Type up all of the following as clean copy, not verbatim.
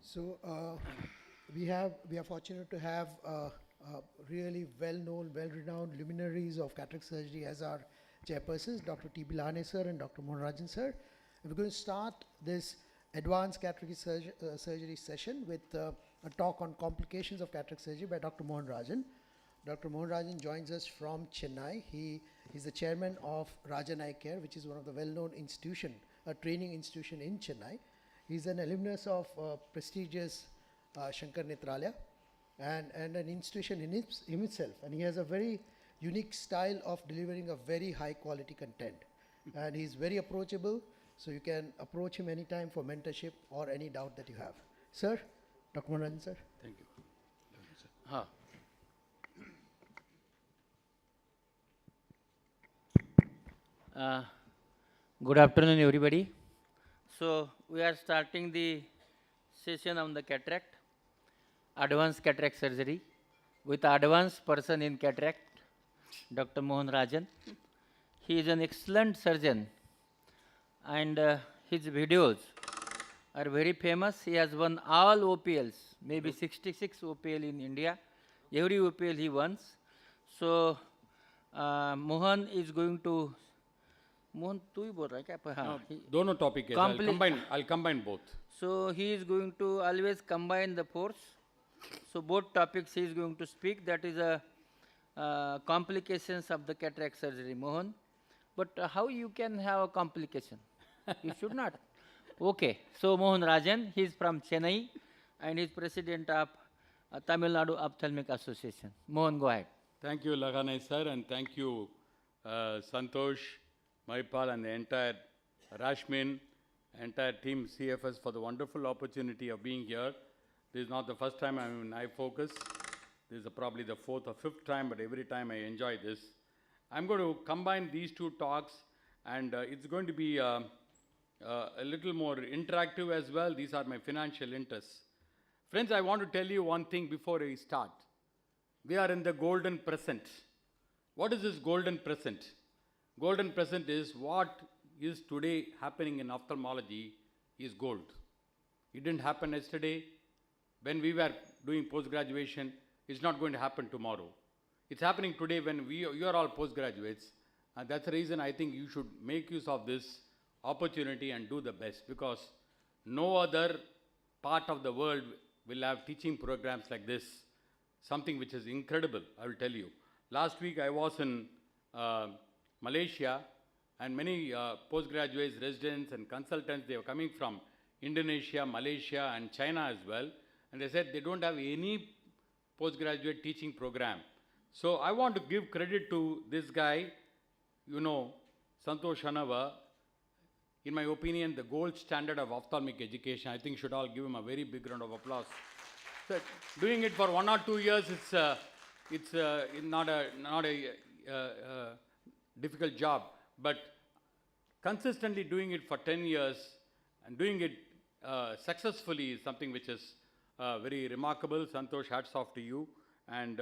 So we are fortunate to have really well-known, well-renowned luminaries of cataract surgery as our chairpersons, Dr. T. Bilane sir and Dr. Mohanrajan sir. And we're going to start this advanced cataract surgery session with a talk on complications of cataract surgery by Dr. Mohanrajan. Dr. Mohanrajan joins us from Chennai. He is the chairman of Rajan Eye Care, which is one of the well-known institution, a training institution in Chennai. He's an alumnus of prestigious Shankar Netralaya and an institution in itself. And he has a very unique style of delivering a very high quality content. And he's very approachable, so you can approach him anytime for mentorship or any doubt that you have. Sir, Dr. Mohanrajan sir. Thank you. Huh. Good afternoon, everybody. So we are starting the session on the cataract, advanced cataract surgery, with advanced person in cataract, Dr. Mohanrajan. He is an excellent surgeon, and his videos are very famous. He has won all OPLs, maybe 66 OPL in India. Every OPL he wins. So Mohan is going to. Mohan तू ही बोल रहा है क्या? हाँ, दोनों topic है. I'll combine both. So he is going to always combine the force. So both topics he is going to speak. That is a complications of the cataract surgery, Mohan. But how you can have a complication? You should not. Okay. So Mohan Rajan, he is from Chennai and he is president of Tamil Nadu Ophthalmic Association. Mohan, go ahead. Thank you, Laganai sir, and thank you, Santosh, Maipal, and the entire Rashmin, entire team CFS for the wonderful opportunity of being here. This is not the first time I'm in iFocus. This is probably the fourth or fifth time, but every time I enjoy this. I'm going to combine these two talks, and it's going to be a little more interactive as well. These are my financial interests. Friends, I want to tell you one thing before I start. We are in the golden present. What is this golden present? Golden present is what is today happening in ophthalmology is gold. It didn't happen yesterday. When we were doing post-graduation, it's not going to happen tomorrow. It's happening today when you are all postgraduates. And that's the reason I think you should make use of this opportunity and do the best, because no other part of the world will have teaching programs like this. Something which is incredible, I will tell you. Last week I was in Malaysia, and many postgraduates, residents and consultants, they were coming from Indonesia, Malaysia and China as well. And they said they don't have any postgraduate teaching program. So I want to give credit to this guy, you know, Santosh Hanava. In my opinion, the gold standard of ophthalmic education. I think should all give him a very big round of applause. So doing it for 1 or 2 years, it's not a difficult job, but consistently doing it for 10 years and doing it successfully is something which is very remarkable. Santosh, hats off to you, and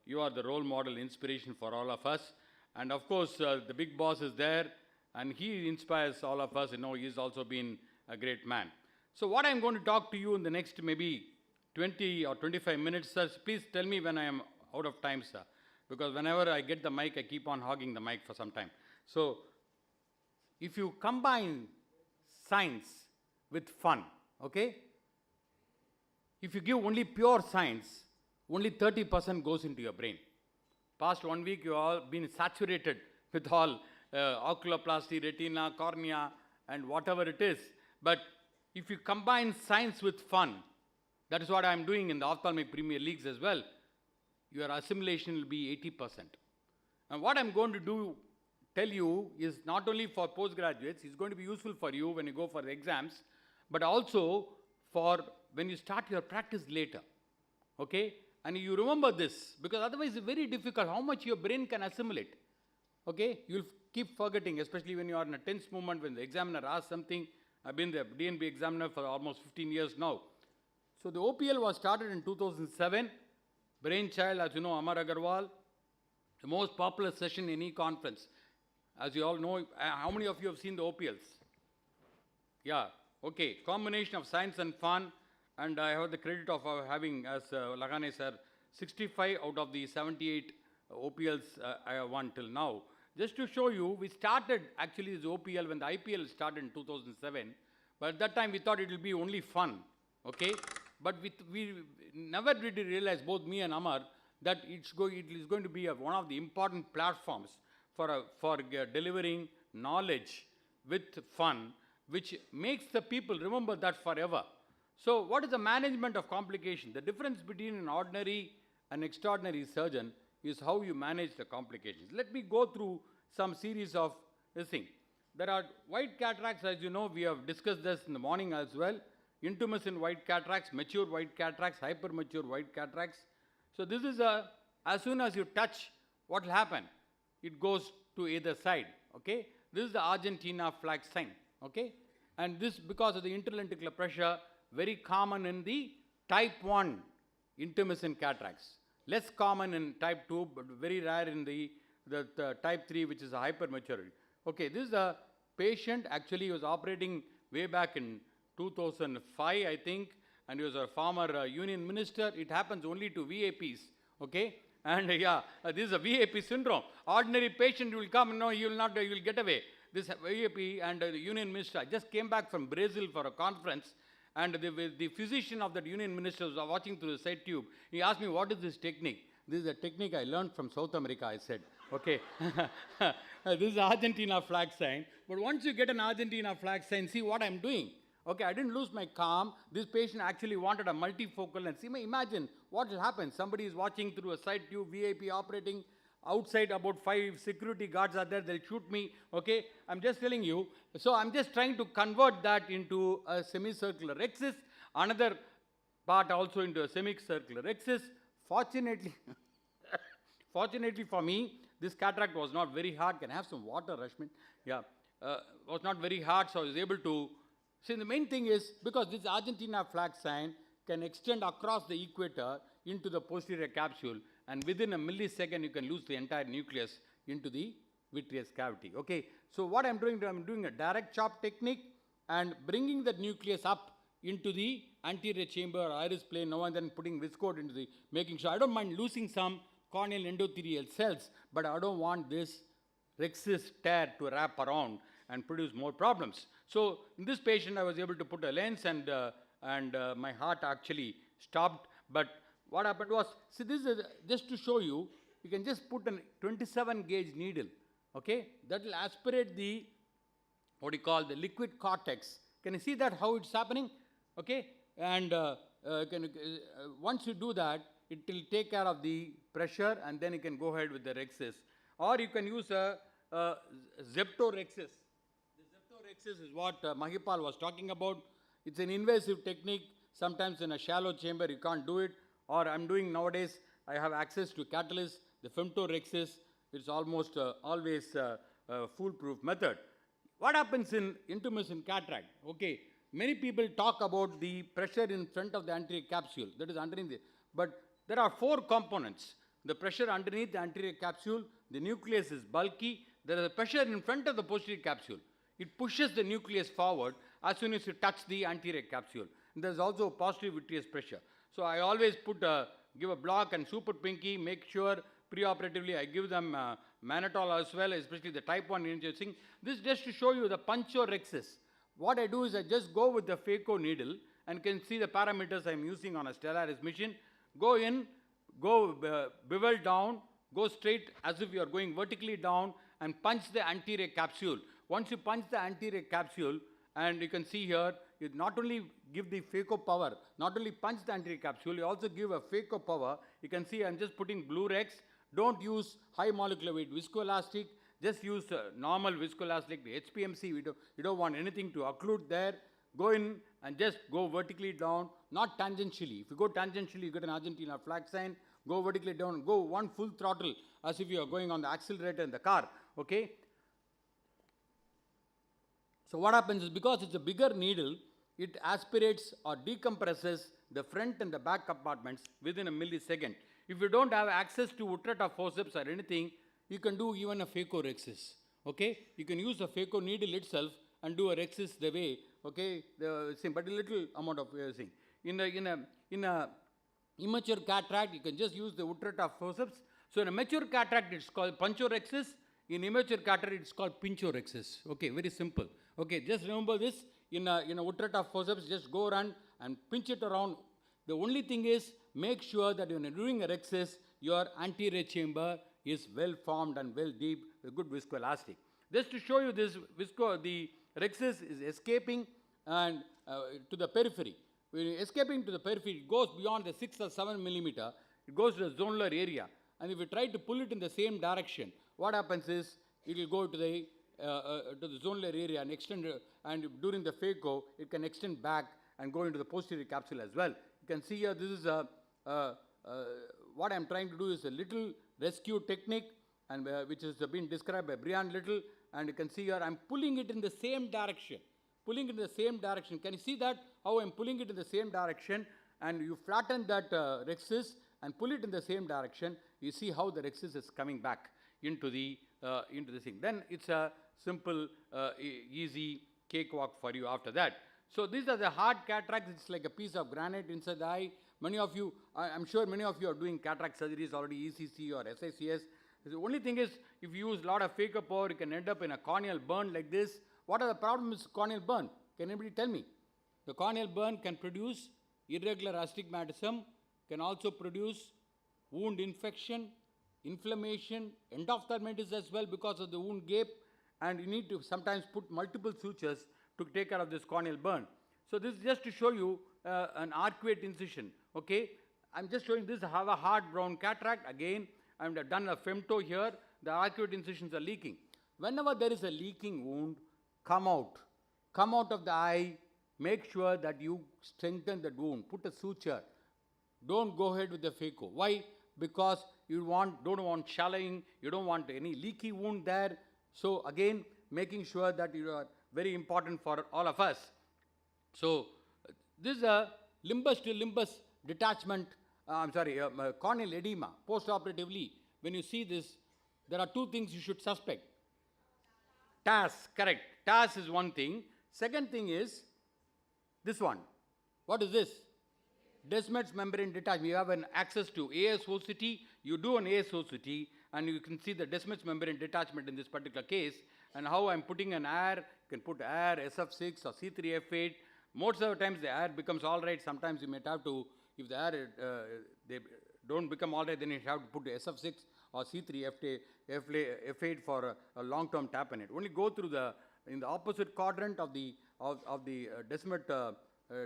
you are the role model, inspiration for all of us. And of course, the big boss is there, and he inspires all of us. You know, he's also been a great man. So what I'm going to talk to you in the next maybe 20 or 25 minutes, sir, please tell me when I am out of time, sir. Because whenever I get the mic, I keep on hogging the mic for some time. So, if you combine science with fun, okay? If you give only pure science, only 30% goes into your brain. Past 1 week, you all been saturated with all oculoplasty, retina, cornea, and whatever it is. But if you combine science with fun, that is what I'm doing in the ophthalmic Premier Leagues as well. Your assimilation will be 80%. And what I'm going to tell you is not only for postgraduates, it's going to be useful for you when you go for the exams, but also for when you start your practice later. Okay? And you remember this, because otherwise it's very difficult how much your brain can assimilate. Okay? You'll keep forgetting, especially when you are in a tense moment, when the examiner asks something. I've been the DNB examiner for almost 15 years now. So the OPL was started in 2007. Brainchild, as you know, Amar Agarwal, the most popular session in any conference. As you all know, how many of you have seen the OPLs? Yeah, okay. Combination of science and fun. and I have the credit of having, as Lagane sir, 65 out of the 78 OPLs I have won till now. Just to show you, we started actually this OPL when the IPL started in 2007, but at that time we thought it will be only fun, okay? But we never did realize, both me and Amar, that it is going to be one of the important platforms for delivering knowledge with fun, which makes the people remember that forever. So what is the management of complication? The difference between an ordinary and extraordinary surgeon is how you manage the complications. Let me go through some series of this thing. There are white cataracts, as you know, we have discussed this in the morning as well. Intumescent white cataracts, mature white cataracts, hypermature white cataracts. So this is as soon as you touch, what will happen? It goes to either side, okay? This is the Argentina flag sign, okay? And this, because of the interlenticular pressure, very common in the type 1 intumescent cataracts. Less common in type 2, but very rare in the type 3, which is a hypermaturity. Okay, this is a patient, actually he was operating way back in 2005, I think, and he was a former union minister. It happens only to VAPs, okay? And this is a VAP syndrome. Ordinary patient will come, no, you will not, you will get away. This VAP and the union minister, I just came back from Brazil for a conference, and the physician of that union minister was watching through the side tube. He asked me, what is this technique? This is a technique I learned from South America, I said. Okay. This is Argentina flag sign. But once you get an Argentina flag sign, see what I'm doing. Okay, I didn't lose my calm. This patient actually wanted a multifocal lens. Imagine what will happen. Somebody is watching through a side tube, VIP operating. Outside, about 5 security guards are there. They'll shoot me. Okay, I'm just telling you. So I'm just trying to convert that into a semicircular axis. Another part also into a semicircular axis. Fortunately, fortunately for me, this cataract was not very hard. Can I have some water, Rashmin? Yeah, was not very hard, so I was able to. See, the main thing is, because this Argentina flag sign can extend across the equator into the posterior capsule, and within a millisecond, you can lose the entire nucleus into the vitreous cavity. Okay, so what I'm doing a direct chop technique and bringing that nucleus up into the anterior chamber or iris plane now and then putting viscode into the, making sure. I don't mind losing some corneal endothelial cells, but I don't want this rhexis tear to wrap around and produce more problems. So in this patient, I was able to put a lens, and my heart actually stopped. But what happened was, see, this is just to show you, you can just put a 27 gauge needle, okay? That will aspirate the, what you call the liquid cortex. Can you see that, how it's happening? Okay? And once you do that, it will take care of the pressure, and then you can go ahead with the rhexis. Or you can use a zeptorhexis. The zeptorhexis is what Mahipal was talking about. It's an invasive technique. Sometimes in a shallow chamber you can't do it. Or I'm doing nowadays, I have access to catalyst, the femtorhexis. It's almost always a foolproof method. What happens in intumescent cataract? Okay, many people talk about the pressure in front of the anterior capsule, that is underneath. But there are 4 components. The pressure underneath the anterior capsule, the nucleus is bulky. There is a pressure in front of the posterior capsule. It pushes the nucleus forward as soon as you touch the anterior capsule. And there is also a positive vitreous pressure. So I always give a block and super pinky, make sure preoperatively I give them mannitol as well, especially the type 1 injecting. This just to show you the punctorhexis. What I do is I just go with the phaco needle and can see the parameters I'm using on a Stellaris machine. Go in, go bevel down, go straight as if you are going vertically down and punch the anterior capsule. Once you punch the anterior capsule, and you can see here, you not only give the phaco power, not only punch the anterior capsule, you also give a phaco power. You can see I'm just putting blue Rex. Don't use high molecular weight viscoelastic. Just use normal viscoelastic, the HPMC. You don't want anything to occlude there. Go in and just go vertically down, not tangentially. If you go tangentially, you get an Argentina flag sign. Go vertically down, go one full throttle as if you are going on the accelerator in the car. Okay? So what happens is, because it's a bigger needle, it aspirates or decompresses the front and the back compartments within a millisecond. If you don't have access to Utrata forceps or anything, you can do even a phacorhexis. Okay? You can use a phaco needle itself and do a rhexis the way, okay, but a little amount of thing. in a immature cataract, you can just use the Utrecht forceps. So in a mature cataract, it's called punctorhexis. In immature cataract, it's called pinchorhexis. Okay, very simple. Okay, just remember this. In a Utrecht forceps, just go around and pinch it around. The only thing is, make sure that when you're doing a rhexis, your anterior chamber is well formed and well deep with good viscoelastic. Just to show you this, the rhexis is escaping and to the periphery. When escaping to the periphery, it goes beyond the 6 or 7 millimeter. It goes to the zonular area. And if you try to pull it in the same direction, what happens is it will go to the zonular area and extend, and during the phaco, it can extend back and go into the posterior capsule as well. You can see here, this is what I am trying to do is a little rescue technique, and which has been described by Brian Little, and you can see here I am pulling it in the same direction. Pulling it in the same direction. Can you see that? How I am pulling it in the same direction, and you flatten that rhexis and pull it in the same direction. You see how the rhexis is coming back into the thing. Then it's a simple, easy cakewalk for you after that. So these are the hard cataracts. It's like a piece of granite inside the eye. Many of you, I'm sure many of you are doing cataract surgeries already, ECC or SICS. The only thing is, if you use a lot of phaco power, you can end up in a corneal burn like this. What are the problems with corneal burn? Can anybody tell me? The corneal burn can produce irregular astigmatism, can also produce wound infection, inflammation, endophthalmitis as well because of the wound gape, and you need to sometimes put multiple sutures to take care of this corneal burn. So this is just to show you an arcuate incision. Okay, I'm just showing this. I have a hard brown cataract. Again, I've done a femto here. The arcuate incisions are leaking. Whenever there is a leaking wound, come out of the eye. Make sure that you strengthen that wound. Put a suture. Don't go ahead with the phaco. Why? Because you don't want shallowing. You don't want any leaky wound there. So again, making sure that you are very important for all of us. So this is a limbus to limbus detachment, corneal edema post-operatively. When you see this, there are two things you should suspect. TAS, correct. TAS is one thing. Second thing is this one. What is this? Descemet's membrane detachment. You have an access to ASOCT. You do an ASOCT, and you can see the Descemet's membrane detachment in this particular case. And how I'm putting an air, you can put air, SF6 or C3F8. Most of the times the air becomes all right. Sometimes you might have to, if the air, they don't become all right, then you have to put the SF6 or C3F8 for a long-term tap in it. Only go through in the opposite quadrant of the Descemet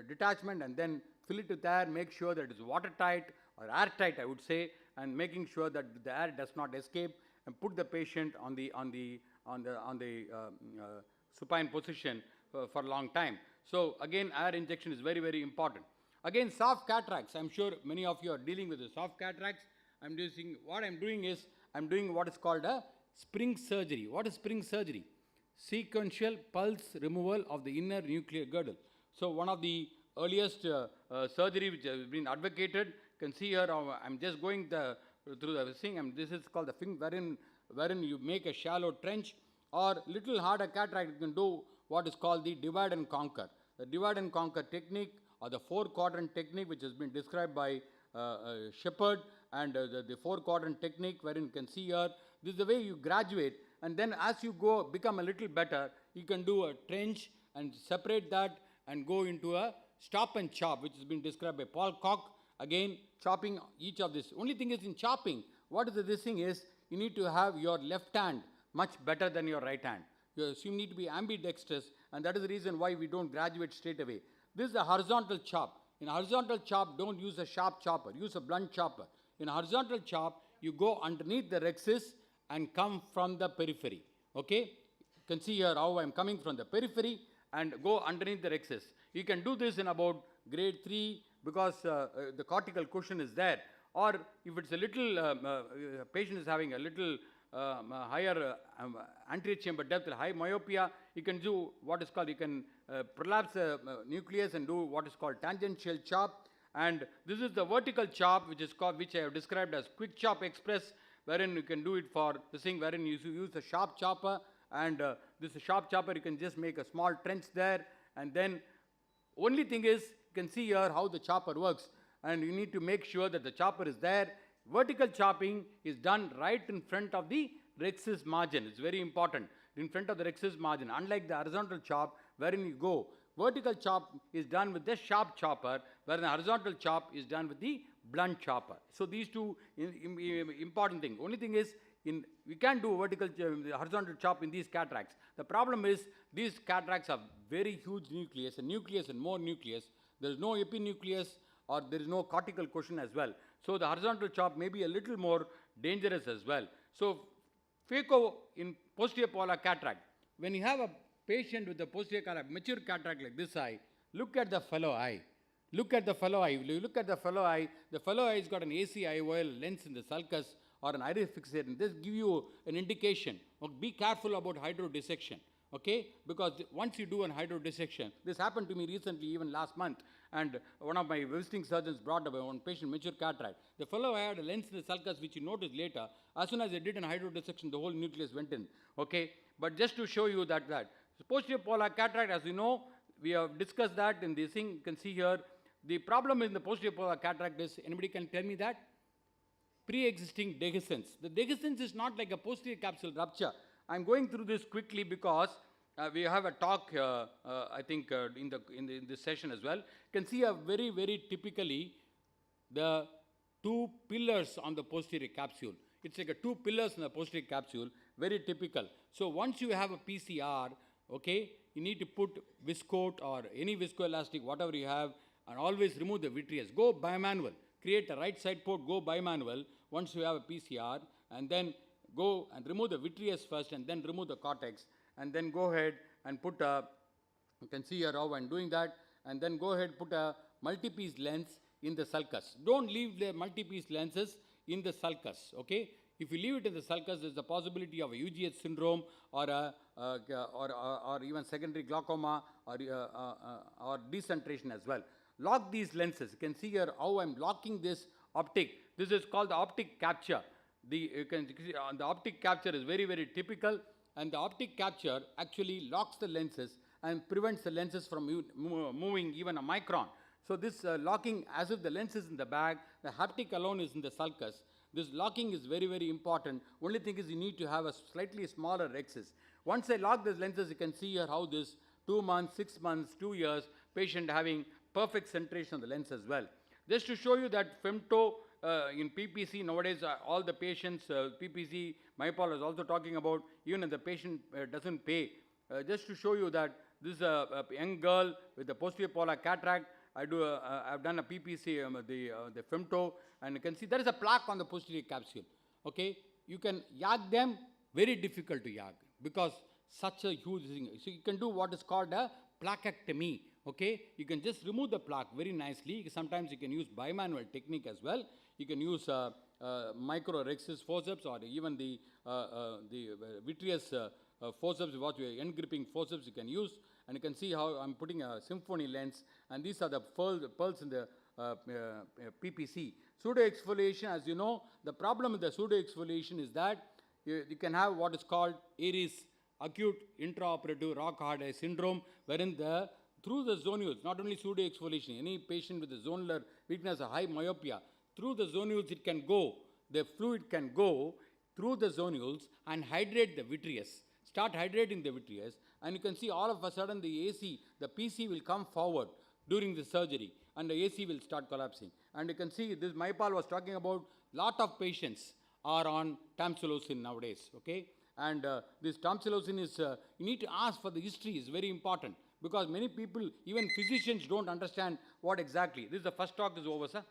detachment, and then fill it with air. Make sure that it is watertight or airtight, I would say, and making sure that the air does not escape, and put the patient on the supine position for a long time. So again, air injection is very, very important. Again, soft cataracts. I'm sure many of you are dealing with the soft cataracts. What I'm doing is, I'm doing what is called a spring surgery. What is spring surgery? Sequential pulse removal of the inner nuclear girdle. So one of the earliest surgery which has been advocated, you can see here, I'm just going through the thing, and this is called the thing wherein you make a shallow trench, or little harder cataract, you can do what is called the divide and conquer. The divide and conquer technique, or the 4-quadrant technique, which has been described by Shepard, and the 4-quadrant technique, wherein you can see here, this is the way you graduate, and then as you become a little better, you can do a trench and separate that and go into a stop and chop, which has been described by Paul Koch. Again, chopping each of this. Only thing is, in chopping, what is this thing is, you need to have your left hand much better than your right hand. So you need to be ambidextrous, and that is the reason why we don't graduate straight away. This is a horizontal chop. In a horizontal chop, don't use a sharp chopper, use a blunt chopper. In a horizontal chop, you go underneath the rhexis and come from the periphery. Okay? You can see here how I am coming from the periphery and go underneath the rhexis. You can do this in about grade 3 because the cortical cushion is there. Or if it's a little, patient is having a little higher anterior chamber depth, high myopia, you can do what is called, you can prolapse the nucleus and do what is called tangential chop. And this is the vertical chop, which I have described as quick chop express, wherein you can do it for the thing, wherein you use a sharp chopper, and this sharp chopper, you can just make a small trench there, and then only thing is, you can see here how the chopper works, and you need to make sure that the chopper is there. Vertical chopping is done right in front of the rhexis margin. It's very important, in front of the rhexis margin. Unlike the horizontal chop, wherein you go, vertical chop is done with the sharp chopper, where the horizontal chop is done with the blunt chopper. So these two important things. Only thing is, we can't do vertical, horizontal chop in these cataracts. The problem is, these cataracts have very huge nucleus, and more nucleus. There is no epinucleus, or there is no cortical cushion as well. So the horizontal chop may be a little more dangerous as well. So phaco in posterior polar cataract, when you have a patient with a posterior cataract, mature cataract like this eye, look at the fellow eye. Look at the fellow eye. If you look at the fellow eye has got an AC IOL lens in the sulcus or an iris fixator. And this give you an indication. Be careful about hydrodissection. Okay, because once you do an hydrodissection, this happened to me recently, even last month, and one of my visiting surgeons brought up one patient, mature cataract. The fellow had a lens in the sulcus, which you noticed later. As soon as they did an hydrodissection, the whole nucleus went in. Okay, but just to show you that posterior polar cataract, as you know, we have discussed that in this thing. You can see here, the problem in the posterior polar cataract is, anybody can tell me that? Pre-existing dehiscence. The dehiscence is not like a posterior capsule rupture. I'm going through this quickly because we have a talk, I think, in this session as well. You can see very, very typically the two pillars on the posterior capsule. It's like a two pillars in the posterior capsule, very typical. So once you have a PCR, okay, you need to put viscoat or any viscoelastic, whatever you have, and always remove the vitreous. Go bimanual. Create a right side port, go bimanual once you have a PCR, and then go and remove the vitreous first, and then remove the cortex, and then go ahead and put a, you can see here how I'm doing that, and then go ahead put a multi-piece lens in the sulcus. Don't leave the multi-piece lenses in the sulcus, okay? If you leave it in the sulcus, there's a possibility of a UGH syndrome or even secondary glaucoma or decentration as well. Lock these lenses. You can see here how I'm locking this optic. This is called the optic capture. You can see the optic capture is very, very typical, and the optic capture actually locks the lenses and prevents the lenses from moving even a micron. So this locking, as if the lens is in the bag, the haptic alone is in the sulcus. This locking is very, very important. Only thing is you need to have a slightly smaller rhexis. Once I lock these lenses, you can see here how this 2 months, 6 months, 2 years, patient having perfect centration of the lens as well. Just to show you that femto in PPC, nowadays all the patients, PPC, myopal is also talking about, even if the patient doesn't pay. Just to show you that this is a young girl with a posterior polar cataract. I've done a PPC, the femto, and you can see there is a plaque on the posterior capsule. Okay, you can yag them, very difficult to yag because such a huge thing. So you can do what is called a plaquectomy. Okay, you can just remove the plaque very nicely. Sometimes you can use bimanual technique as well. You can use micro rhexis forceps or even the vitreous forceps, what you end gripping forceps you can use. And you can see how I'm putting a symphony lens, and these are the pearls in the PPC. Pseudo-exfoliation, as you know, the problem with the pseudo-exfoliation is that you can have what is called ARIS, acute intraoperative rock hard eye syndrome, wherein through the zonules, not only pseudo-exfoliation, any patient with a zonular weakness or high myopia, through the zonules it can go, the fluid can go through the zonules and hydrate the vitreous, start hydrating the vitreous, and you can see all of a sudden the AC, the PC will come forward during the surgery, and the AC will start collapsing. And you can see this myopal was talking about, lot of patients are on tamsulosin nowadays, okay? And this tamsulosin is, you need to ask for the history, is very important, because many people, even physicians don't understand what exactly. This is the first talk is over, sir?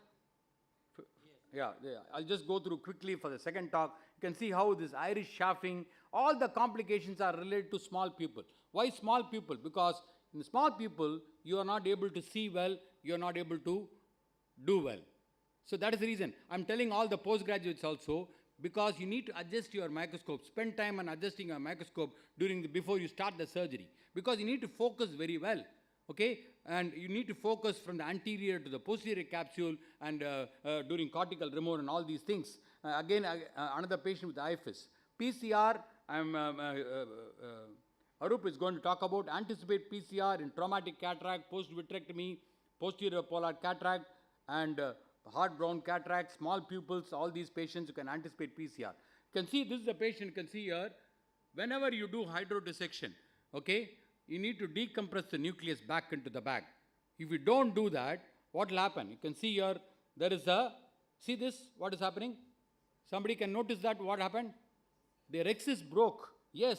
Yeah, I'll just go through quickly for the second talk. You can see how this iris shafting, all the complications are related to small pupil. Why small pupil? Because in small pupil, you are not able to see well, you are not able to do well. So that is the reason. I'm telling all the postgraduates also, because you need to adjust your microscope. Spend time on adjusting your microscope before you start the surgery. Because you need to focus very well. Okay, and you need to focus from the anterior to the posterior capsule and during cortical removal and all these things. Another patient with IFS. PCR, Arup is going to talk about. Anticipate PCR in traumatic cataract, post-vitrectomy, posterior polar cataract, and hard brown cataract, small pupils, all these patients you can anticipate PCR. You can see this is the patient, you can see here, whenever you do hydrodissection, okay, you need to decompress the nucleus back into the bag. If you don't do that, what will happen? You can see here, there is a, see this, what is happening? Somebody can notice that, what happened? The rexis broke. Yes.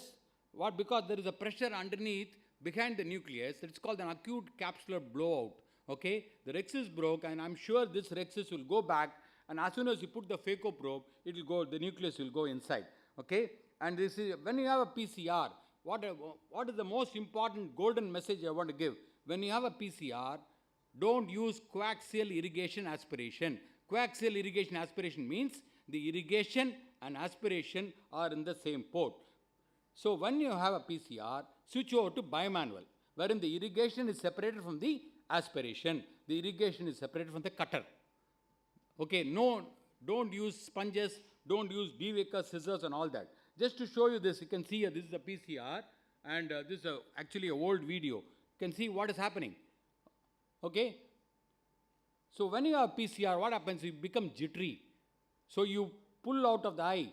What? Because there is a pressure underneath, behind the nucleus. It's called an acute capsular blowout. Okay? The rexis broke, and I'm sure this rexis will go back, and as soon as you put the phaco probe, it will go, the nucleus will go inside. Okay? And this is, when you have a PCR, what is the most important golden message I want to give? When you have a PCR, don't use coaxial irrigation aspiration. Coaxial irrigation aspiration means the irrigation and aspiration are in the same port. So when you have a PCR, switch over to bimanual, wherein the irrigation is separated from the aspiration. The irrigation is separated from the cutter. Okay, no, don't use sponges, don't use de-waker scissors and all that. Just to show you this, you can see here, this is a PCR, and this is actually an old video. You can see what is happening. Okay? So when you have PCR, what happens? You become jittery. So you pull out of the eye.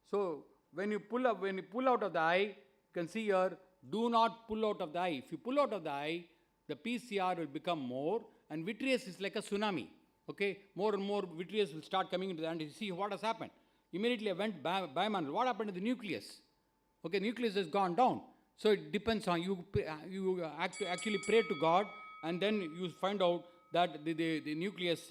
So when you pull out of the eye, you can see here, do not pull out of the eye. If you pull out of the eye, the PCR will become more, and vitreous is like a tsunami. Okay, more and more vitreous will start coming into the eye. You see what has happened. Immediately I went bimanual. What happened to the nucleus? Okay, nucleus has gone down. So it depends on you. You actually pray to God, and then you find out that the nucleus,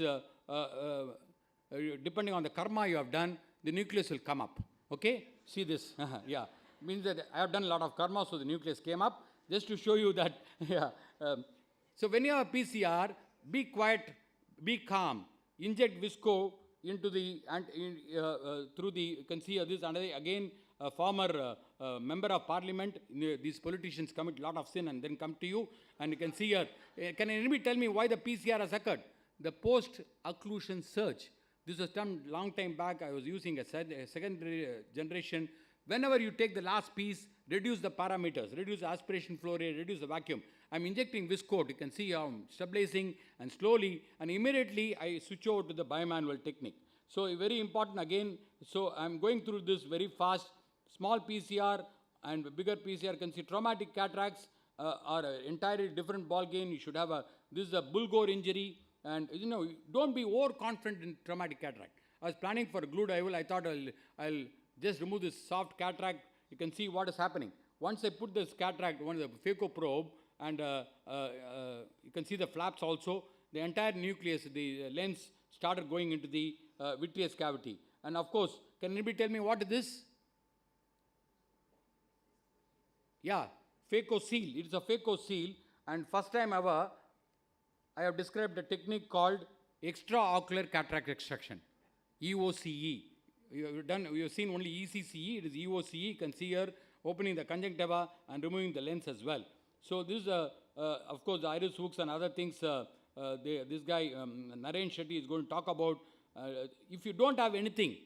depending on the karma you have done, the nucleus will come up. Okay, see this. Yeah, means that I have done a lot of karma, so the nucleus came up. Just to show you that. Yeah. So when you have a PCR, be quiet, be calm. Inject visco into the through the. You can see this another again. A former member of parliament. These politicians commit a lot of sin and then come to you, and you can see here. Can anybody tell me why the PCR has occurred? The post-occlusion surge. This was done long time back. I was using a secondary generation. Whenever you take the last piece, reduce the parameters, reduce the aspiration flow rate, reduce the vacuum. I'm injecting viscode. You can see how I'm stabilizing, and slowly, and immediately I switch over to the bimanual technique. So very important again. So I'm going through this very fast. Small PCR and bigger PCR. You can see traumatic cataracts are an entirely different ball game. You should have this is a Bulgor injury, and don't be overconfident in traumatic cataract. I was planning for a glued IOL. I thought I'll just remove this soft cataract. You can see what is happening. Once I put this cataract, one of the phaco probe, and you can see the flaps also, the entire nucleus, the lens started going into the vitreous cavity. And of course, can anybody tell me what is this? Yeah, phaco seal. It is a phaco seal, and first time ever, I have described a technique called extraocular cataract extraction, EOCE. You have seen only ECCE, it is EOCE. You can see here opening the conjunctiva and removing the lens as well. So this is, of course, the iris hooks and other things. This guy, Naren Shetty, is going to talk about. If you don't have anything,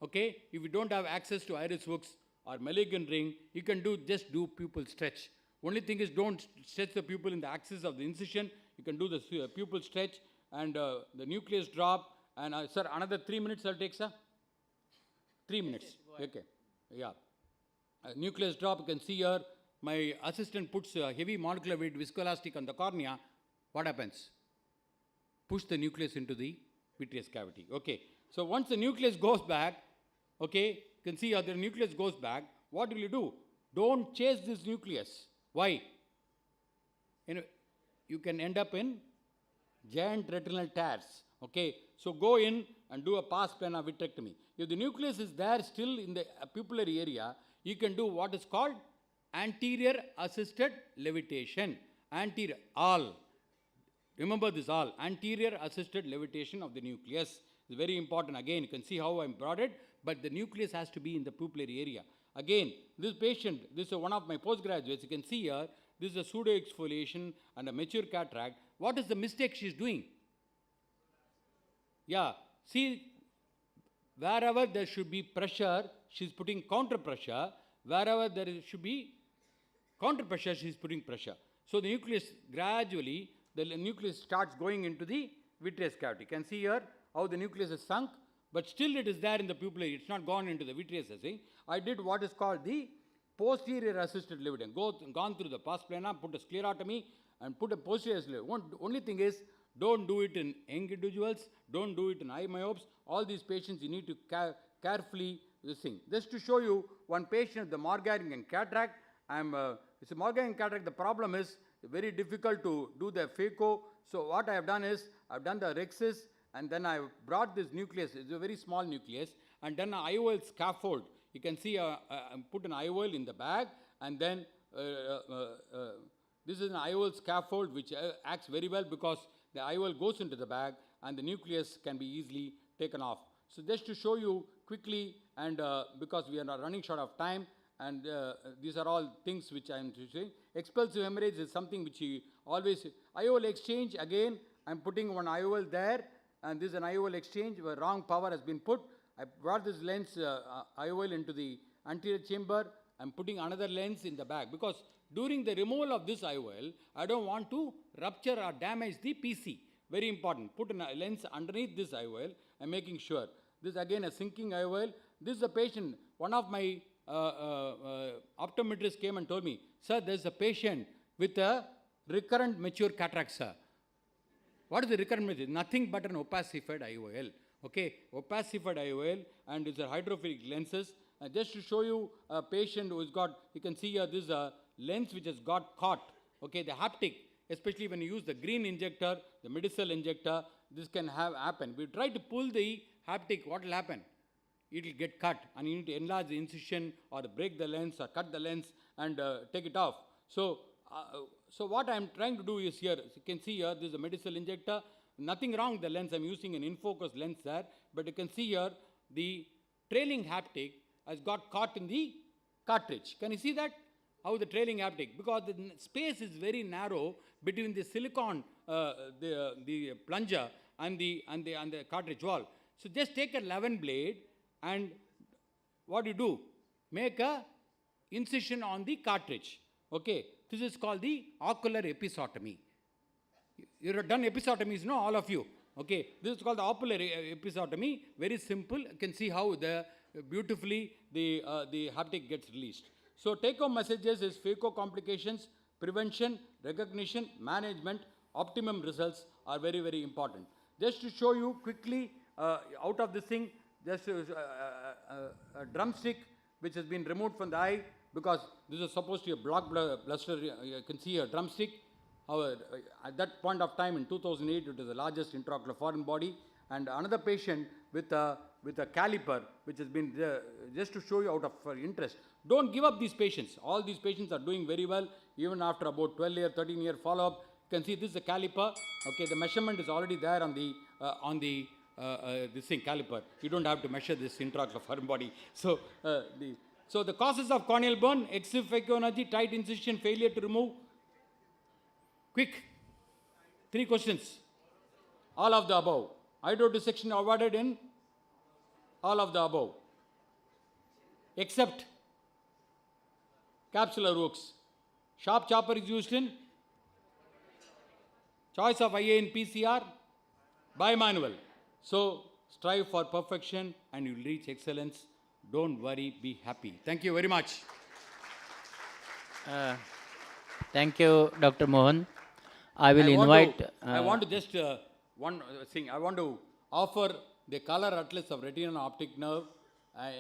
okay, if you don't have access to iris hooks or malignant ring, you can just do pupil stretch. Only thing is, don't stretch the pupil in the axis of the incision. You can do the pupil stretch, and the nucleus drop. And sir, another 3 minutes I'll take, sir. 3 minutes. Okay. Yeah. Nucleus drop. You can see here. My assistant puts heavy molecular weight viscoelastic on the cornea. What happens? Push the nucleus into the vitreous cavity. Okay. So once the nucleus goes back, okay, you can see how the nucleus goes back. What will you do? Don't chase this nucleus. Why? You can end up in giant retinal tears. Okay. So go in and do a pars plana vitrectomy. If the nucleus is there still in the pupillary area, you can do what is called anterior assisted levitation. Anterior, all. Remember this all. Anterior assisted levitation of the nucleus is very important. Again, you can see how I brought it, but the nucleus has to be in the pupillary area. Again, this patient, this is one of my postgraduates. You can see here, this is a pseudo exfoliation and a mature cataract. What is the mistake she is doing? Yeah, see, wherever there should be pressure, she is putting counter pressure. Wherever there should be counter pressure, she is putting pressure. So the nucleus gradually the nucleus starts going into the vitreous cavity. You can see here how the nucleus is sunk, but still it is there in the pupillary. It's not gone into the vitreous. See, I did what is called the posterior assisted leveling. Gone through the pars plana, put a sclerotomy, and put a posterior assisted. Only thing is, don't do it in young individuals. Don't do it in eye myopes. All these patients you need to carefully this thing. Just to show you one patient with the Morgarian cataract. It's a Morgarian cataract. The problem is very difficult to do the phaco. So what I have done is, I've done the rhexis, and then I brought this nucleus. It's a very small nucleus, and then an IOL scaffold. You can see put an IOL in the bag, and then this is an IOL scaffold which acts very well because the IOL goes into the bag and the nucleus can be easily taken off. So just to show you quickly, and because we are not running short of time, and these are all things which I am saying. Expulsive hemorrhage is something which you always, IOL exchange, again I am putting one IOL there, and this is an IOL exchange where wrong power has been put. I brought this lens IOL into the anterior chamber. I am putting another lens in the back because during the removal of this IOL, I don't want to rupture or damage the PC. Very important. Put a lens underneath this IOL. I am making sure. This is again a sinking IOL. This is a patient. One of my optometrists came and told me, sir, there is a patient with a recurrent mature cataract, sir. What is the recurrent mature? Nothing but an opacified IOL. Okay, opacified IOL, and it's a hydrophilic lenses. And just to show you a patient who has got, you can see here, this is a lens which has got caught. Okay, the haptic, especially when you use the green injector, the Medicel injector, this can happen. We try to pull the haptic, what will happen? It will get cut, and you need to enlarge the incision or break the lens or cut the lens and take it off. So what I am trying to do is here, as you can see here, this is a Medicel injector. Nothing wrong with the lens. I am using an iFocus lens there, but you can see here the trailing haptic has got caught in the cartridge. Can you see that? How the trailing haptic? Because the space is very narrow between the silicon, the plunger and the cartridge wall. So just take a 11 blade and what you do? Make a incision on the cartridge. Okay, this is called the ocular episiotomy. You have done episiotomies, no, all of you. Okay, this is called the ocular episiotomy. Very simple. You can see how beautifully the haptic gets released. So take-home messages is phaco complications, prevention, recognition, management, optimum results are very, very important. Just to show you quickly out of this thing, just a drumstick which has been removed from the eye because this is supposed to be a blockbuster. You can see a drumstick. However, at that point of time in 2008, it was the largest intraocular foreign body, and another patient with a caliper, which has been there, just to show you out of interest. Don't give up these patients. All these patients are doing very well, even after about 12-year, 13-year follow-up. You can see this is a caliper. Okay, the measurement is already there on the this thing caliper. You don't have to measure this intraocular foreign body. So the causes of corneal burn: excessive phacoenergy, tight incision, failure to remove. Quick, 3 questions. All of the above. Hydrodissection awarded in all of the above, except capsular hooks. Sharp chopper is used in choice of IA in PCR, bimanual. So strive for perfection and you will reach excellence. Don't worry, be happy. Thank you very much. Thank you, Dr. Mohan. I want to just one thing. I want to offer the color atlas of retina and optic nerve.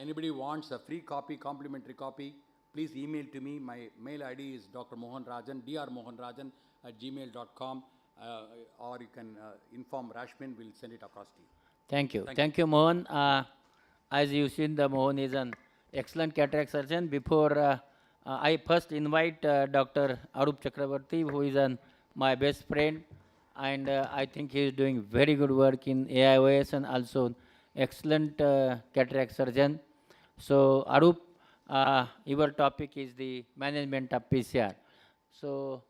Anybody wants a free copy, complimentary copy, please email to me. My mail ID is drmohanrajan, drmohanrajan@gmail.com, or you can inform Rashmin. We'll send it across to you. Thank you. Thank you, Mohan. As you've seen, the Mohan is an excellent cataract surgeon. Before I first invite Dr. Arup Chakrabarti, who is my best friend, and I think he is doing very good work in AIOS and also excellent cataract surgeon. So Arup, your topic is the management of PCR. So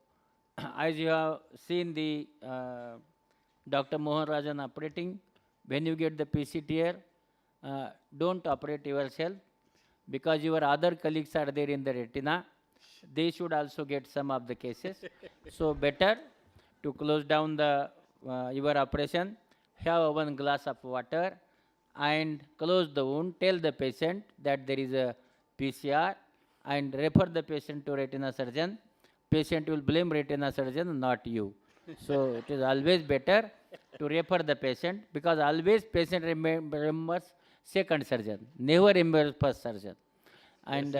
as you have seen the Dr. Mohan Rajan operating, when you get the PC tear, don't operate yourself because your other colleagues are there in the retina. They should also get some of the cases. So better to close down the your operation, have one glass of water and close the wound, tell the patient that there is a PCR and refer the patient to retina surgeon. Patient will blame retina surgeon, not you. So it is always better to refer the patient, because always patient remembers second surgeon, never remembers first surgeon. And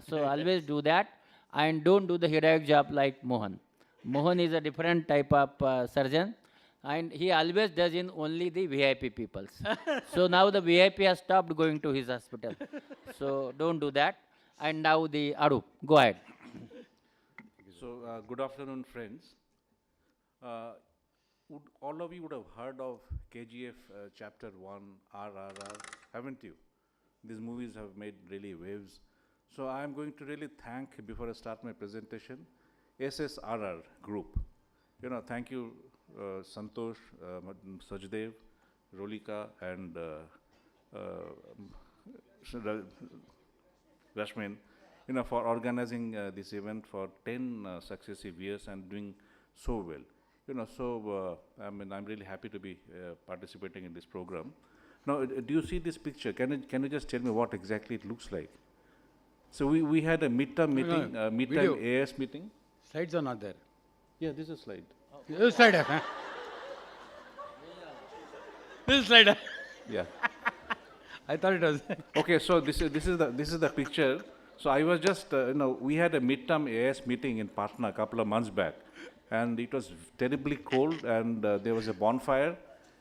so always do that, and don't do the heroic job like Mohan. Mohan is a different type of surgeon, and he always does in only the VIP peoples. So now the VIP has stopped going to his hospital. So don't do that. And now the Adu, go ahead. So, good afternoon, friends. All of you would have heard of KGF Chapter 1, RRR, haven't you? These movies have made really waves. So, I am going to really thank, before I start my presentation, SSRR Group. You know, thank you, Santosh, Sajdev, Rolika, and Rashmin, you know, for organizing this event for 10 successive years and doing so well. You know, so I mean, I'm really happy to be participating in this program. Now, do you see this picture? Can you just tell me what exactly it looks like? So we had a midterm meeting, midterm AS meeting. Slides are not there. Yeah, this is a slide. This slide. This slide. Yeah. I thought it was. Okay, so this is the picture. So I was just you know, we had a midterm AS meeting in Patna a couple of months back, and it was terribly cold, and there was a bonfire,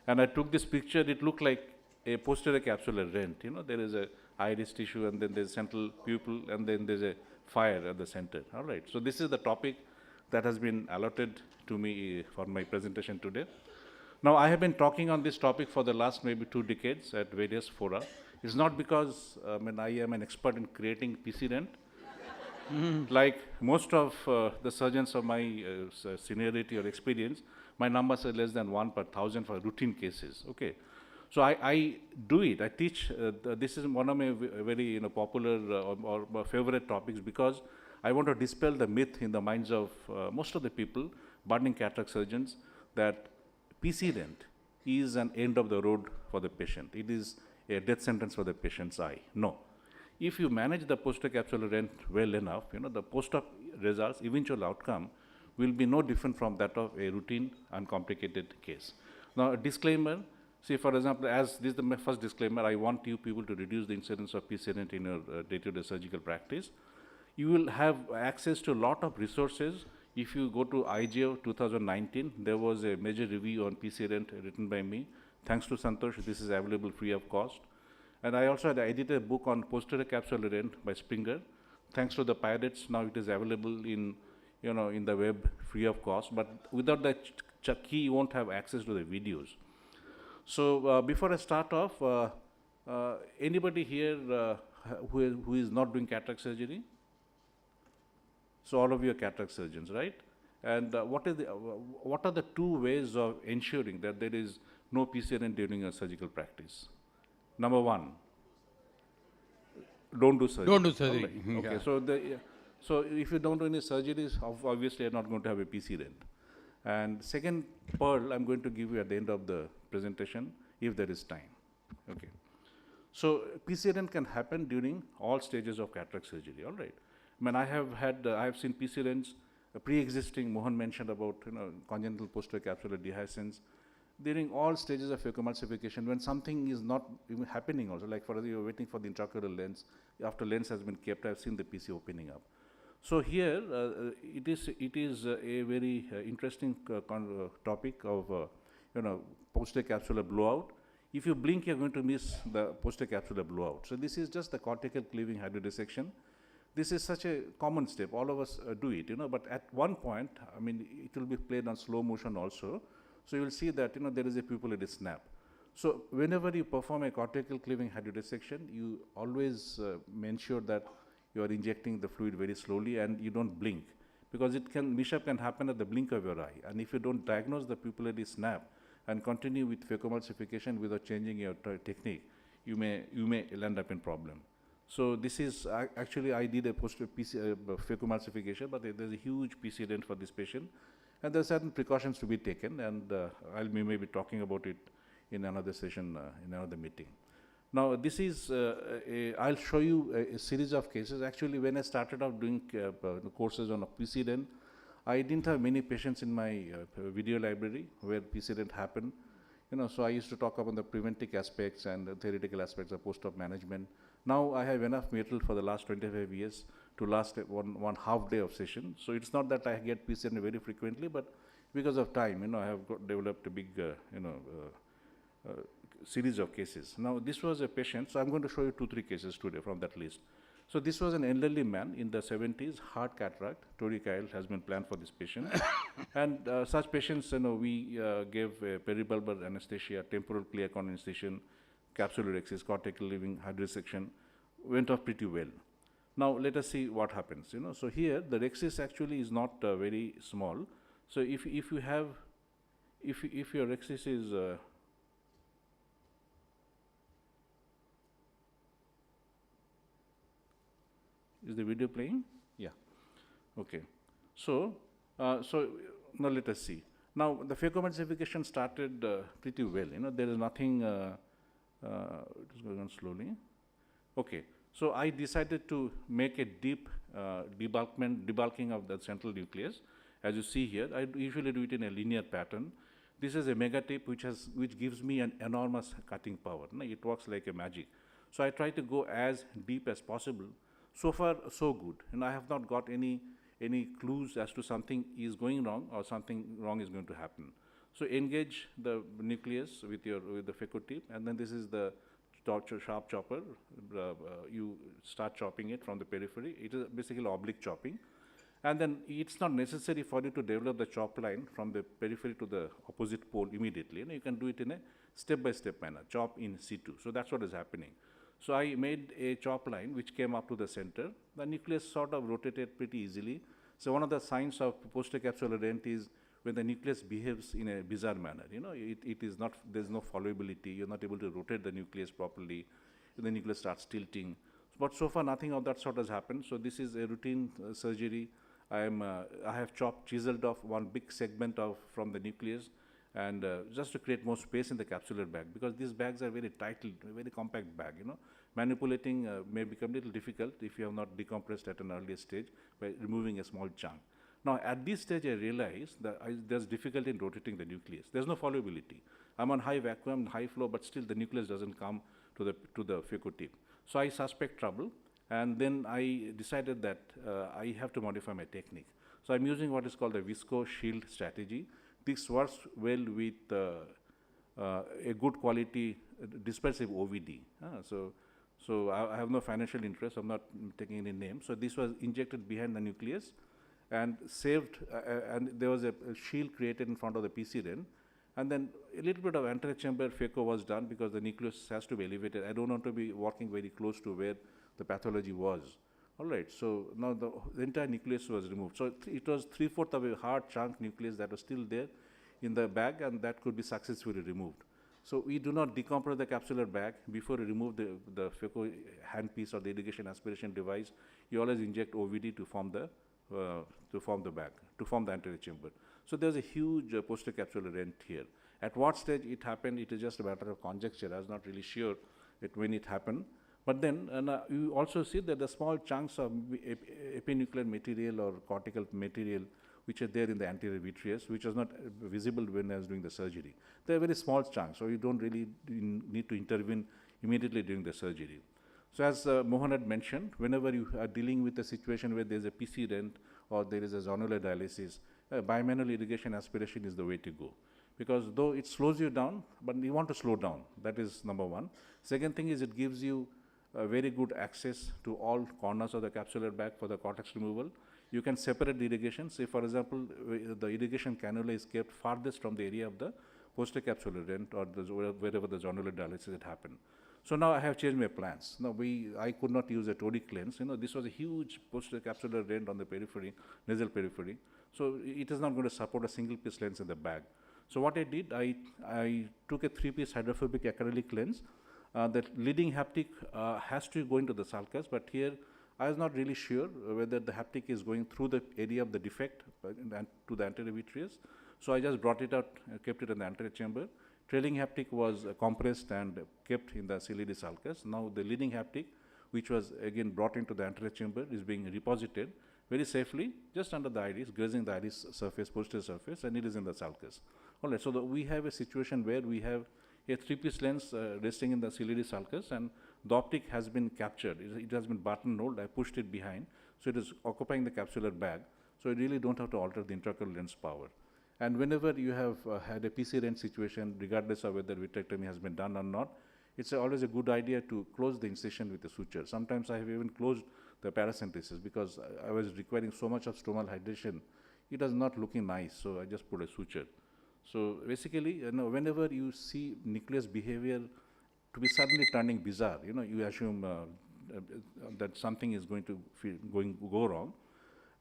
and I took this picture. It looked like a posterior capsular rent. You know, there is a iris tissue, and then there's central pupil, and then there's a fire at the center. All right. So this is the topic that has been allotted to me for my presentation today. Now, I have been talking on this topic for the last maybe 2 decades at various fora. It's not because I am an expert in creating PC rent. Like most of the surgeons of my seniority or experience, my numbers are less than 1 per 1,000 for routine cases. Okay, so I do it. I teach. This is one of my very popular or favorite topics, because I want to dispel the myth in the minds of most of the people, budding cataract surgeons, that PC rent is an end of the road for the patient. It is a death sentence for the patient's eye. No. If you manage the posterior capsular rent well enough, the post-op results, eventual outcome, will be no different from that of a routine, uncomplicated case. Now, a disclaimer, say for example, as this is my first disclaimer, I want you people to reduce the incidence of PC rent in your day-to-day surgical practice. You will have access to a lot of resources. If you go to IGO 2019, there was a major review on PC rent written by me. Thanks to Santosh, this is available free of cost. And I also had edited a book on posterior capsular rent by Springer. Thanks to the pirates, now it is available in, in the web free of cost. But without that key, you won't have access to the videos. So before I start off, anybody here who is not doing cataract surgery? So all of you are cataract surgeons, right? And what are the 2 ways of ensuring that there is no PC rent during a surgical practice? Number 1, don't do surgery. Don't do surgery. Right. Okay, yeah. So if you don't do any surgeries, obviously you're not going to have a PC rent. And second pearl I'm going to give you at the end of the presentation, if there is time. Okay. So PC rent can happen during all stages of cataract surgery, all right? I have seen PC rents pre-existing. Mohan mentioned about congenital posterior capsular dehiscence during all stages of phacoemulsification, when something is not even happening also, like for example, you're waiting for the intraocular lens. After lens has been kept, I've seen the PC opening up. So here, it is a very interesting topic of posterior capsular blowout. If you blink, you're going to miss the posterior capsular blowout. So this is just the cortical cleaving hydrodissection. This is such a common step. All of us do it, but at one point, it will be played on slow motion also. So you will see that, there is a pupillary snap. So whenever you perform a cortical cleaving hydrodissection, you always ensure that you are injecting the fluid very slowly and you don't blink, because mishap can happen at the blink of your eye. And if you don't diagnose the pupillary snap and continue with phacoemulsification without changing your technique, you may end up in problem. So this is actually, I did a phacoemulsification, but there's a huge PC rent for this patient. And there are certain precautions to be taken, and I'll be maybe talking about it in another session, in another meeting. Now, this is, I'll show you a series of cases. Actually, when I started out doing courses on a PCDEN, I didn't have many patients in my video library where PCDEN happened. So I used to talk about the preventive aspects and the theoretical aspects of post-op management. Now I have enough material for the last 25 years to last one half day of session. So it's not that I get PCDEN very frequently, but because of time, I have developed a big, series of cases. Now, this was a patient, so I'm going to show you 2-3 cases today from that list. So this was an elderly man in the 70s, hard cataract, toric has been planned for this patient. And such patients, we gave peribulbar anesthesia, temporal clear anesthesia, capsular excis, cortical leaving hydrosection, went off pretty well. Now, let us see what happens, So here, the rexis actually is not very small. So if you have, if your rexis is, is the video playing? Yeah. Okay. So, now let us see. Now, the phacoemulsification started pretty well. There is nothing, it is going on slowly. Okay. So, I decided to make a deep debulking of the central nucleus. As you see here, I usually do it in a linear pattern. This is a mega tape which gives me an enormous cutting power. It works like a magic. So, I try to go as deep as possible. So far, so good, and I have not got any clues as to something is going wrong or something wrong is going to happen. So engage the nucleus with the phaco tip, and then this is the sharp chopper. You start chopping it from the periphery. It is basically oblique chopping, and then it's not necessary for you to develop the chop line from the periphery to the opposite pole immediately. You can do it in a step-by-step manner, chop in situ. So that's what is happening. So I made a chop line which came up to the center. The nucleus sort of rotated pretty easily. So one of the signs of posterior capsular rent is when the nucleus behaves in a bizarre manner. It is not, there's no followability. You're not able to rotate the nucleus properly. The nucleus starts tilting. But so far nothing of that sort has happened. So this is a routine surgery. I have chiseled off one big segment from the nucleus, and just to create more space in the capsular bag, because these bags are very tight, very compact bag, Manipulating may become a little difficult if you have not decompressed at an earlier stage by removing a small chunk. Now, at this stage, I realized that there's difficulty in rotating the nucleus. There's no followability. I'm on high vacuum, high flow, but still the nucleus doesn't come to the phaco tip. So I suspect trouble, and then I decided that I have to modify my technique. So I'm using what is called the visco shield strategy. This works well with a good quality dispersive OVD. So I have no financial interest. I'm not taking any name. So this was injected behind the nucleus and saved, and there was a shield created in front of the PCDEN. And then a little bit of anterior chamber phaco was done because the nucleus has to be elevated. I don't want to be working very close to where the pathology was. All right, so now the entire nucleus was removed. So it was 3/4 of a hard chunk nucleus that was still there in the bag, and that could be successfully removed. So we do not decompress the capsular bag before you remove the phaco handpiece or the irrigation aspiration device. You always inject OVD to form the bag, to form the anterior chamber. So there's a huge posterior capsular rent here. At what stage it happened, it is just a matter of conjecture. I was not really sure when it happened. But then you also see that the small chunks of epinuclear material or cortical material which are there in the anterior vitreous, which was not visible when I was doing the surgery. They are very small chunks, so you don't really need to intervene immediately during the surgery. So as Mohan had mentioned, whenever you are dealing with a situation where there is a PC rent or there is a zonular dialysis, bimanual irrigation aspiration is the way to go. Because though it slows you down, but you want to slow down. That is number one. Second thing is it gives you very good access to all corners of the capsular bag for the cortex removal. You can separate the irrigation. Say, for example, the irrigation cannula is kept farthest from the area of the posterior capsular rent or wherever the zonular dialysis had happened. So now I have changed my plans. Now I could not use a toric lens. This was a huge posterior capsular rent on the periphery, nasal periphery. So it is not going to support a single piece lens in the bag. So what I did, I took a 3-piece hydrophobic acrylic lens. The leading haptic has to go into the sulcus, but here I was not really sure whether the haptic is going through the area of the defect to the anterior vitreous. So I just brought it out, kept it in the anterior chamber. Trailing haptic was compressed and kept in the ciliary sulcus. Now the leading haptic, which was again brought into the anterior chamber, is being reposited very safely just under the iris, grazing the iris surface, posterior surface, and it is in the sulcus. All right, so we have a situation where we have a three-piece lens resting in the ciliary sulcus, and the optic has been captured. It has been buttonholed. I pushed it behind, so it is occupying the capsular bag. So you really don't have to alter the intraocular lens power. And whenever you have had a PC lens situation, regardless of whether vitrectomy has been done or not, it's always a good idea to close the incision with a suture. Sometimes I have even closed the paracentesis because I was requiring so much of stromal hydration. It was not looking nice, so I just put a suture. So basically, whenever you see nucleus behavior to be suddenly turning bizarre, you assume that something is going to go wrong.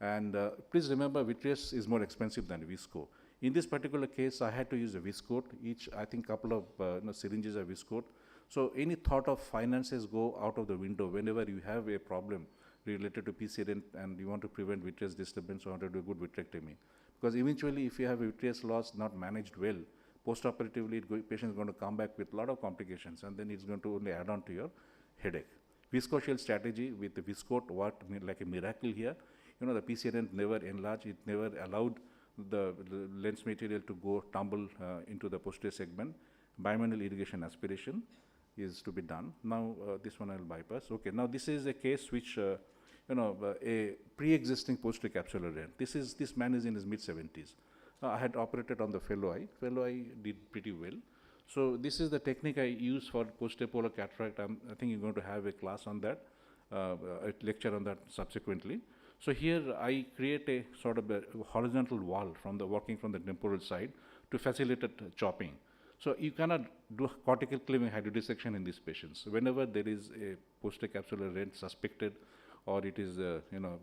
And please remember, vitreous is more expensive than visco. In this particular case, I had to use a viscoat. Each, I think, couple of syringes are viscoat. So any thought of finances go out of the window whenever you have a problem related to PCRN and you want to prevent vitreous disturbance or want to do a good vitrectomy. Because eventually, if you have a vitreous loss not managed well, post-operatively, patient is going to come back with a lot of complications, and then it's going to only add on to your headache. Viscoshield strategy with the viscoat worked like a miracle here. The PCRN never enlarged, it never allowed the lens material to go tumble into the posterior segment. Bimanual irrigation aspiration is to be done. Now, this one I will bypass. Okay, now this is a case which, a pre-existing posterior capsular rent. This man is in his mid-70s. I had operated on the fellow eye. Fellow eye did pretty well. So this is the technique I use for posterior polar cataract. I think you're going to have a class on that, a lecture on that subsequently. So here I create a sort of a horizontal wall working from the temporal side to facilitate chopping. So you cannot do cortical cleaving hydrodissection in these patients. Whenever there is a posterior capsular rent suspected or it is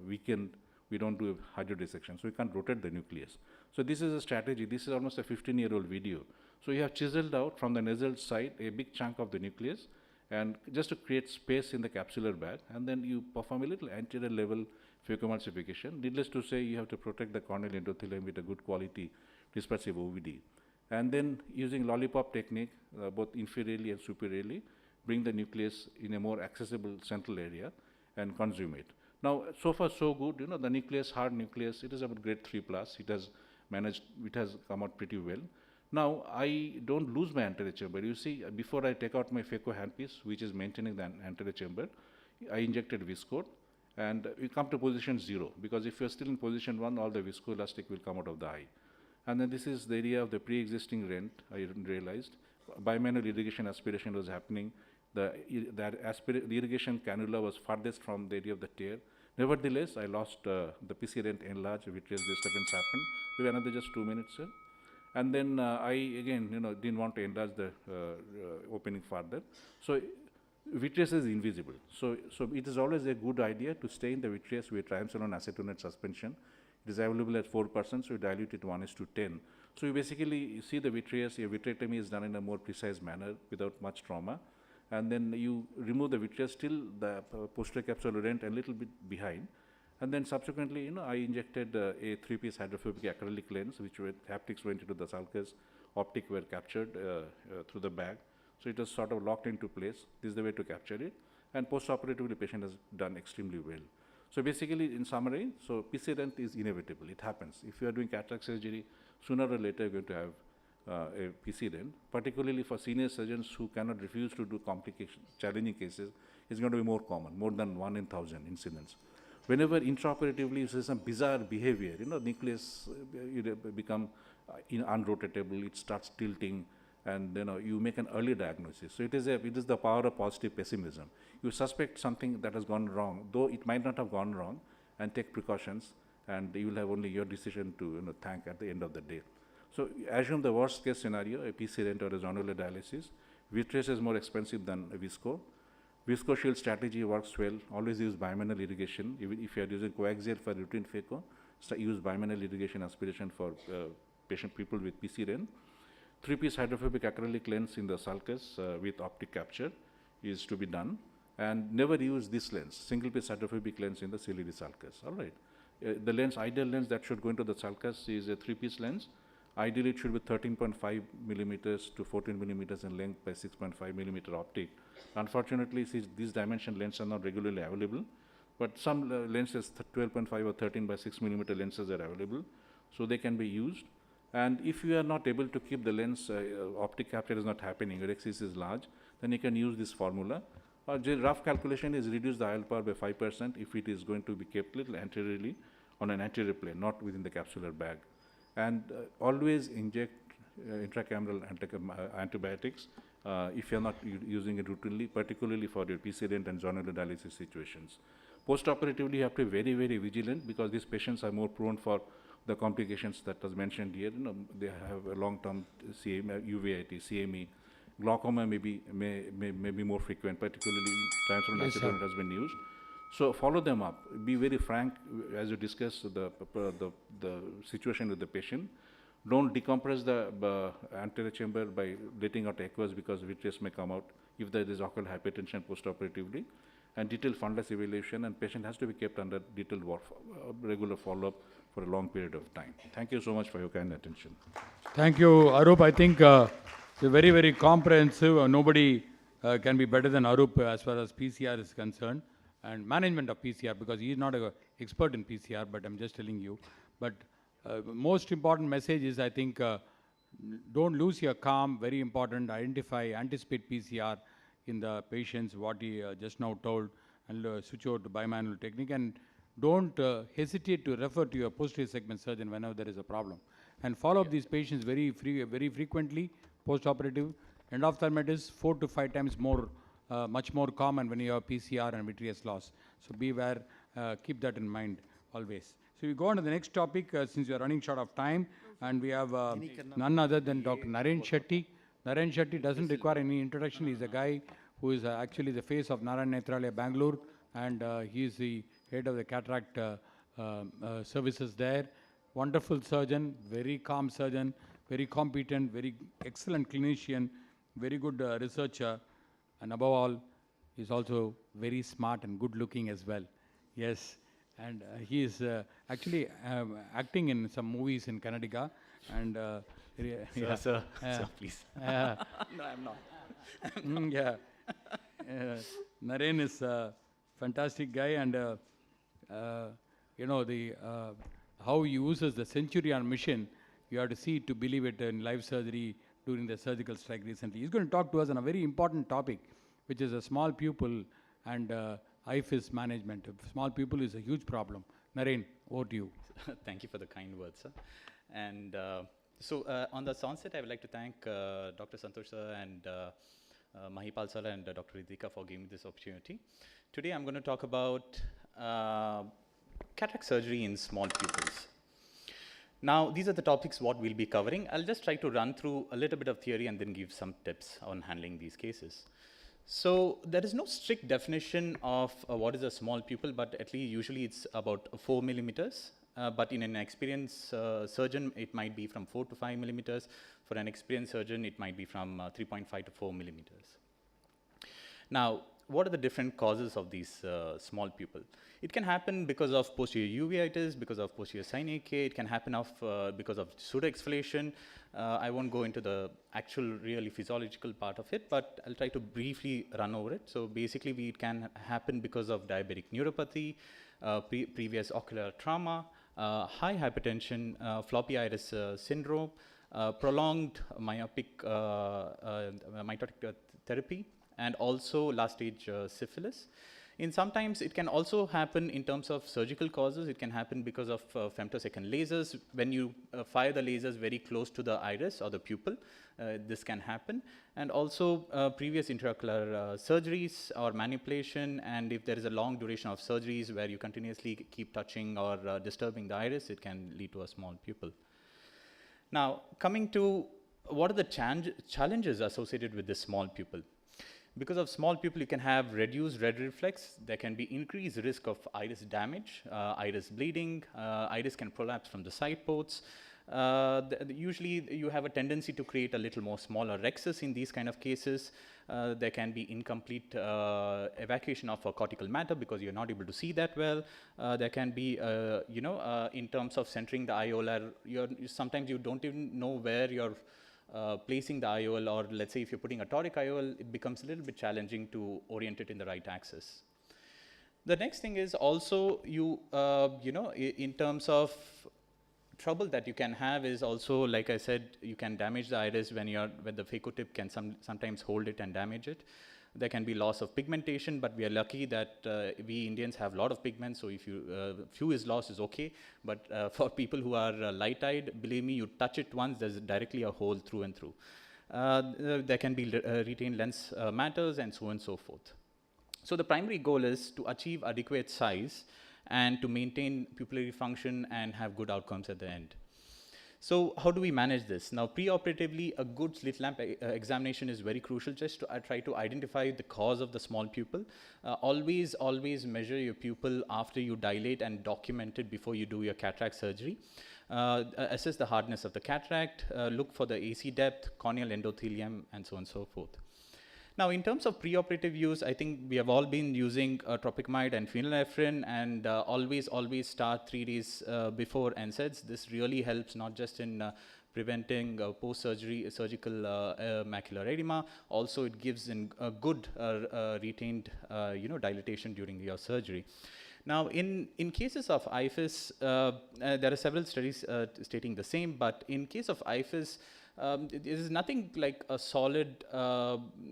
weakened, we don't do a hydrodissection. So we can't rotate the nucleus. So this is a strategy. This is almost a 15-year-old video. So you have chiseled out from the nasal side a big chunk of the nucleus, and just to create space in the capsular bag, and then you perform a little anterior level phacoemulsification. Needless to say, you have to protect the corneal endothelium with a good quality dispersive OVD. And then using lollipop technique, both inferiorly and superiorly, bring the nucleus in a more accessible central area and consume it. Now, so far so good, the nucleus, hard nucleus, it is about grade 3+. It has come out pretty well. Now, I don't lose my anterior chamber. You see, before I take out my phaco handpiece, which is maintaining the anterior chamber, I injected viscoat, and you come to position 0, because if you're still in position 1, all the viscoelastic will come out of the eye. And then this is the area of the pre-existing rent, I realized. Bimanual irrigation aspiration was happening. The irrigation cannula was farthest from the area of the tear. Nevertheless, I lost the PC rent enlarged, vitreous disturbance happened. We have another just 2 minutes, sir. And then I again, didn't want to enlarge the opening further. So vitreous is invisible. So it is always a good idea to stay in the vitreous with triamcinolone acetonate suspension. It is available at 4%, so you dilute it 1:10. So you basically see the vitreous, your vitrectomy is done in a more precise manner without much trauma. And then you remove the vitreous till the posterior capsular rent a little bit behind. And then subsequently, I injected a 3-piece hydrophobic acrylic lens, which haptics went into the sulcus, optic were captured through the bag. So it was sort of locked into place. This is the way to capture it. And post-operatively, the patient has done extremely well. So basically, in summary, so PC rent is inevitable. It happens. If you are doing cataract surgery, sooner or later you're going to have a PC rent. Particularly for senior surgeons who cannot refuse to do challenging cases, it's going to be more common, more than 1 in 1,000 incidents. Whenever intraoperatively you see some bizarre behavior, nucleus become unrotatable, it starts tilting, and you make an early diagnosis. So it is the power of positive pessimism. You suspect something that has gone wrong, though it might not have gone wrong, and take precautions, and you will have only your decision to thank at the end of the day. So assume the worst case scenario, a PC rent or a zonular dialysis. Vitreous is more expensive than a visco. Viscoshield strategy works well. Always use bimanual irrigation. Even if you are using coaxial for routine phaco, use bimanual irrigation aspiration for people with PC rent. 3-piece hydrophobic acrylic lens in the sulcus with optic capture is to be done. and never use this lens, single piece hydrophobic lens in the ciliary sulcus, all right. The lens, ideal lens that should go into the sulcus is a 3-piece lens. Ideally, it should be 13.5 millimeters to 14 millimeters in length by 6.5 millimeter optic. Unfortunately, these dimension lenses are not regularly available, but some lenses, 12.5 or 13 by 6 millimeter lenses are available, so they can be used. And if you are not able to keep the lens, optic capture is not happening, your axis is large, then you can use this formula. Rough calculation is reduce the IL power by 5% if it is going to be kept little anteriorly on an anterior plane, not within the capsular bag. And always inject intracameral antibiotics if you are not using it routinely, particularly for your PCDent and zonular dialysis situations. Post-operatively, you have to be very, very vigilant because these patients are more prone for the complications that was mentioned here. They have a long-term uveitis, CME. Glaucoma may be more frequent, particularly transferal acetone has been used. So follow them up. Be very frank as you discuss the situation with the patient. Don't decompress the anterior chamber by letting out aqueous because vitreous may come out if there is ocular hypertension post-operatively. And detailed fundus evaluation, and patient has to be kept under detailed regular follow-up for a long period of time. Thank you so much for your kind attention. Thank you, Arup. I think it's very, very comprehensive. Nobody can be better than Arup as far as PCR is concerned and management of PCR, because he is not an expert in PCR, but I'm just telling you. But most important message is, I think, don't lose your calm, very important. Identify, anticipate PCR in the patients, what he just now told, and switch over to bimanual technique. And don't hesitate to refer to your posterior segment surgeon whenever there is a problem. And follow up these patients very frequently, post-operative. Endophthalmitis 4 to 5 times more, much more common when you have PCR and vitreous loss. So beware, keep that in mind always. So we go on to the next topic since we are running short of time, and we have none other than Dr. Naren Shetty. Naren Shetty doesn't require any introduction. He's a guy who is actually the face of Narayan Nethralaya Bangalore, and he is the head of the cataract services there. Wonderful surgeon, very calm surgeon, very competent, very excellent clinician, very good researcher, and above all, he's also very smart and good looking as well. Yes, and he is actually acting in some movies in Kannadiga, and Sir, please. No, I'm not. Yeah. Naren is a fantastic guy, and you know, how he uses the Centurion mission, you have to see it to believe it in live surgery during the surgical strike recently. He's going to talk to us on a very important topic, which is a small pupil and IFIS management. Small pupil is a huge problem. Naren, over to you. Thank you for the kind words, sir. And so on the onset, I would like to thank Dr. Santosh sir and Mahipal sir and Dr. Ridhika for giving me this opportunity. Today I'm going to talk about cataract surgery in small pupils. Now, these are the topics what we'll be covering. I'll just try to run through a little bit of theory and then give some tips on handling these cases. So there is no strict definition of what is a small pupil, but at least usually it's about 4 millimeters. But in an experienced surgeon, it might be from 4 to 5 millimeters. For an experienced surgeon, it might be from 3.5 to 4 millimeters. Now, what are the different causes of these small pupil? It can happen because of posterior uveitis, because of posterior synechiae. It can happen because of pseudoexfoliation. I won't go into the actual really physiological part of it, but I'll try to briefly run over it. So basically, it can happen because of diabetic neuropathy, previous ocular trauma, high hypertension, floppy iris syndrome, prolonged myopic mitotic therapy, and also last stage syphilis. Sometimes it can also happen in terms of surgical causes. It can happen because of femtosecond lasers. When you fire the lasers very close to the iris or the pupil, this can happen. And also previous intraocular surgeries or manipulation, and if there is a long duration of surgeries where you continuously keep touching or disturbing the iris, it can lead to a small pupil. Now, coming to what are the challenges associated with this small pupil? Because of small pupil, you can have reduced red reflex. There can be increased risk of iris damage, iris bleeding. Iris can prolapse from the side ports. Usually you have a tendency to create a little more smaller rexus in these kind of cases. There can be incomplete evacuation of cortical matter because you're not able to see that well. There can be, in terms of centering the IOL, sometimes you don't even know where you're placing the IOL, or let's say if you're putting a toric IOL, it becomes a little bit challenging to orient it in the right axis. The next thing is also in terms of trouble that you can have is also, like I said, you can damage the iris when the phacotip can sometimes hold it and damage it. There can be loss of pigmentation, but we are lucky that we Indians have a lot of pigment, so if few is lost is okay. But for people who are light-eyed, believe me, you touch it once, there's directly a hole through and through. There can be retained lens matters and so on and so forth. So the primary goal is to achieve adequate size and to maintain pupillary function and have good outcomes at the end. So how do we manage this? Now, preoperatively, a good slit lamp examination is very crucial, just to try to identify the cause of the small pupil. Always measure your pupil after you dilate and document it before you do your cataract surgery. Assess the hardness of the cataract, look for the AC depth, corneal endothelium, and so on and so forth. Now, in terms of preoperative use, I think we have all been using tropicamide and phenylephrine, and always start 3 days before NSAIDs. This really helps not just in preventing post-surgery surgical macular edema. Also, it gives a good retained dilatation during your surgery. Now, in cases of IFIS, there are several studies stating the same, but in case of IFIS, there is nothing like a solid,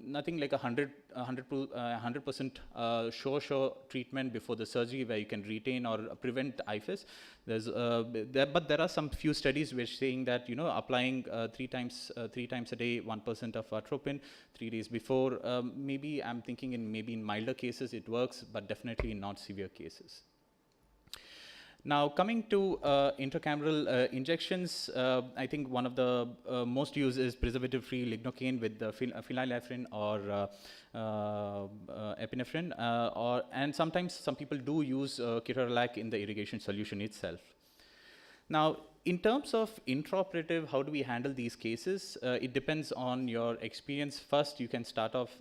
nothing like 100% sure treatment before the surgery where you can retain or prevent IFIS. But there are some few studies which saying that applying 3 times a day 1% of atropine 3 days before. Maybe I'm thinking in milder cases it works, but definitely in not severe cases. Now, coming to intracameral injections, I think one of the most used is preservative-free lignocaine with the phenylephrine or epinephrine, and sometimes some people do use ketorolac in the irrigation solution itself. Now, in terms of intraoperative, how do we handle these cases? It depends on your experience. First, you can start off,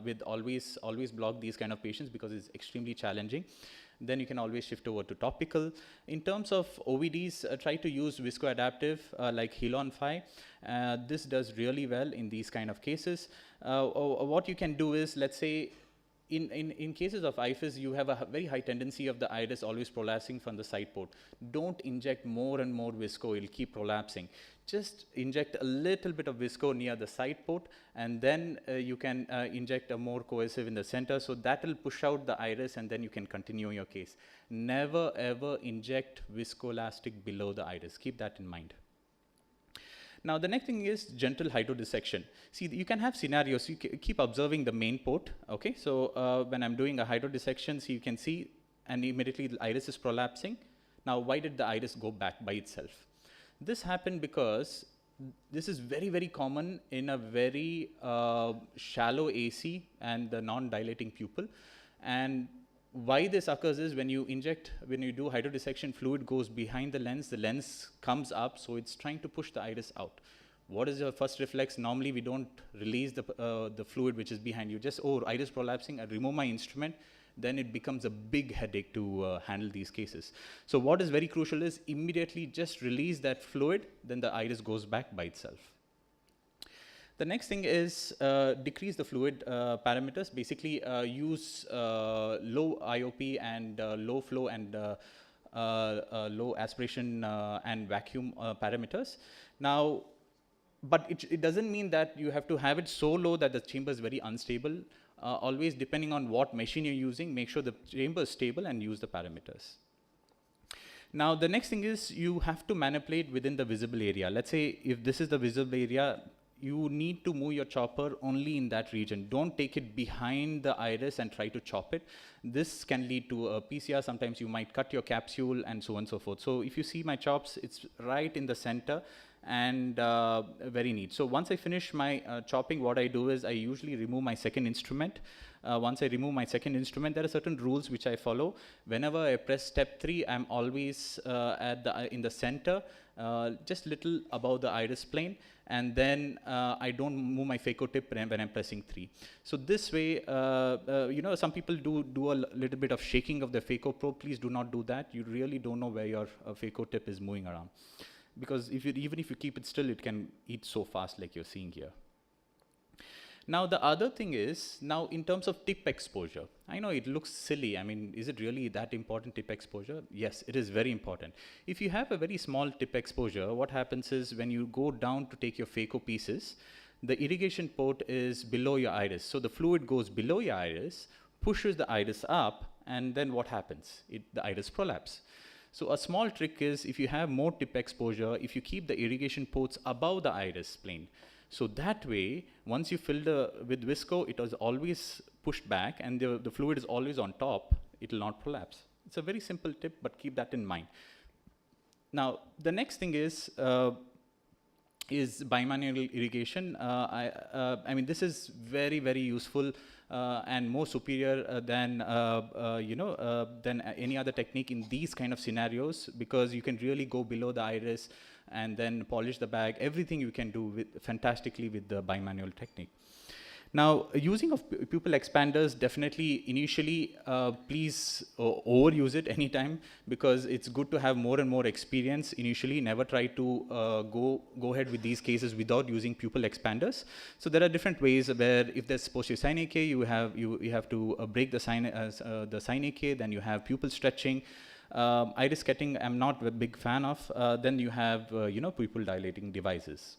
with always block these kind of patients because it's extremely challenging. Then you can always shift over to topical. In terms of OVDs, try to use viscoadaptive like Helon 5. This does really well in these kind of cases. What you can do is, let's say, in cases of IFIS, you have a very high tendency of the iris always prolapsing from the side port. Don't inject more and more visco, it'll keep prolapsing. Just inject a little bit of visco near the side port, and then you can inject a more cohesive in the center, so that will push out the iris, and then you can continue your case. Never ever inject viscoelastic below the iris. Keep that in mind. Now, the next thing is gentle hydrodissection. See, you can have scenarios. You keep observing the main port. Okay, so when I'm doing a hydrodissection, so you can see, and immediately the iris is prolapsing. Now, why did the iris go back by itself? This happened because this is very, very common in a very shallow AC and the non-dilating pupil. And why this occurs is when you do hydrodissection, fluid goes behind the lens comes up, so it's trying to push the iris out. What is your first reflex? Normally, we don't release the fluid which is behind you. Just, iris prolapsing, I remove my instrument, then it becomes a big headache to handle these cases. So what is very crucial is immediately just release that fluid, then the iris goes back by itself. The next thing is decrease the fluid parameters. Basically, use low IOP and low flow and low aspiration and vacuum parameters. Now, but it doesn't mean that you have to have it so low that the chamber is very unstable. Always, depending on what machine you're using, make sure the chamber is stable and use the parameters. Now, the next thing is you have to manipulate within the visible area. Let's say if this is the visible area, you need to move your chopper only in that region. Don't take it behind the iris and try to chop it. This can lead to a PCR. Sometimes you might cut your capsule and so on and so forth. So if you see my chops, it's right in the center and very neat. So once I finish my chopping, what I do is I usually remove my second instrument. Once I remove my second instrument, there are certain rules which I follow. Whenever I press step 3, I'm always in the center, just little above the iris plane, and then I don't move my phaco tip when I'm pressing 3. So this way, some people do a little bit of shaking of the phaco probe. Please do not do that. You really don't know where your phaco tip is moving around. Because even if you keep it still, it can eat so fast like you're seeing here. Now, the other thing is, now in terms of tip exposure, I know it looks silly. I mean, is it really that important, tip exposure? Yes, it is very important. If you have a very small tip exposure, what happens is when you go down to take your phaco pieces, the irrigation port is below your iris. So the fluid goes below your iris, pushes the iris up, and then what happens? The iris prolapse. So a small trick is, if you have more tip exposure, if you keep the irrigation ports above the iris plane, so that way, once you fill with visco, it is always pushed back, and the fluid is always on top. It will not prolapse. It's a very simple tip, but keep that in mind. Now, the next thing is bimanual irrigation. I mean, this is very, very useful and more superior than any other technique in these kind of scenarios, because you can really go below the iris and then polish the bag. Everything you can do fantastically with the bimanual technique. Now, using of pupil expanders, definitely initially, please overuse it anytime, because it's good to have more and more experience initially. Never try to go ahead with these cases without using pupil expanders. So there are different ways where, if there's posterior synechiae, you have to break the synechiae, then you have pupil stretching. Iris sketting, I'm not a big fan of. Then you have pupil dilating devices.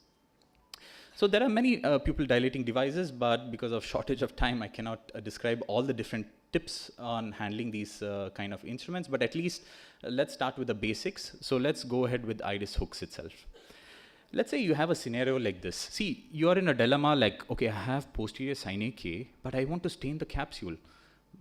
So there are many pupil dilating devices, but because of shortage of time, I cannot describe all the different tips on handling these kind of instruments, but at least let's start with the basics. So let's go ahead with iris hooks itself. Let's say you have a scenario like this. See, you are in a dilemma like, okay, I have posterior synechiae, but I want to stain the capsule.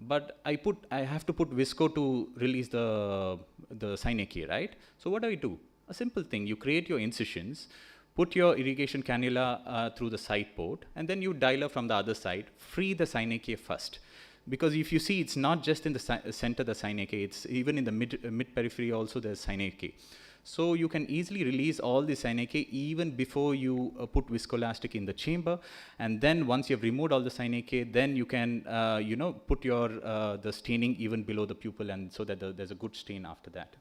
But I have to put visco to release the synechiae, right? So what do? A simple thing, you create your incisions, put your irrigation cannula through the side port, and then you dial from the other side, free the synechiae first. Because if you see, it's not just in the center the synechiae, it's even in the mid periphery also there's synechiae. So you can easily release all the synechiae even before you put viscoelastic in the chamber. And then once you have removed all the synechiae, then you can put your the staining even below the pupil, and so that there's a good stain after that.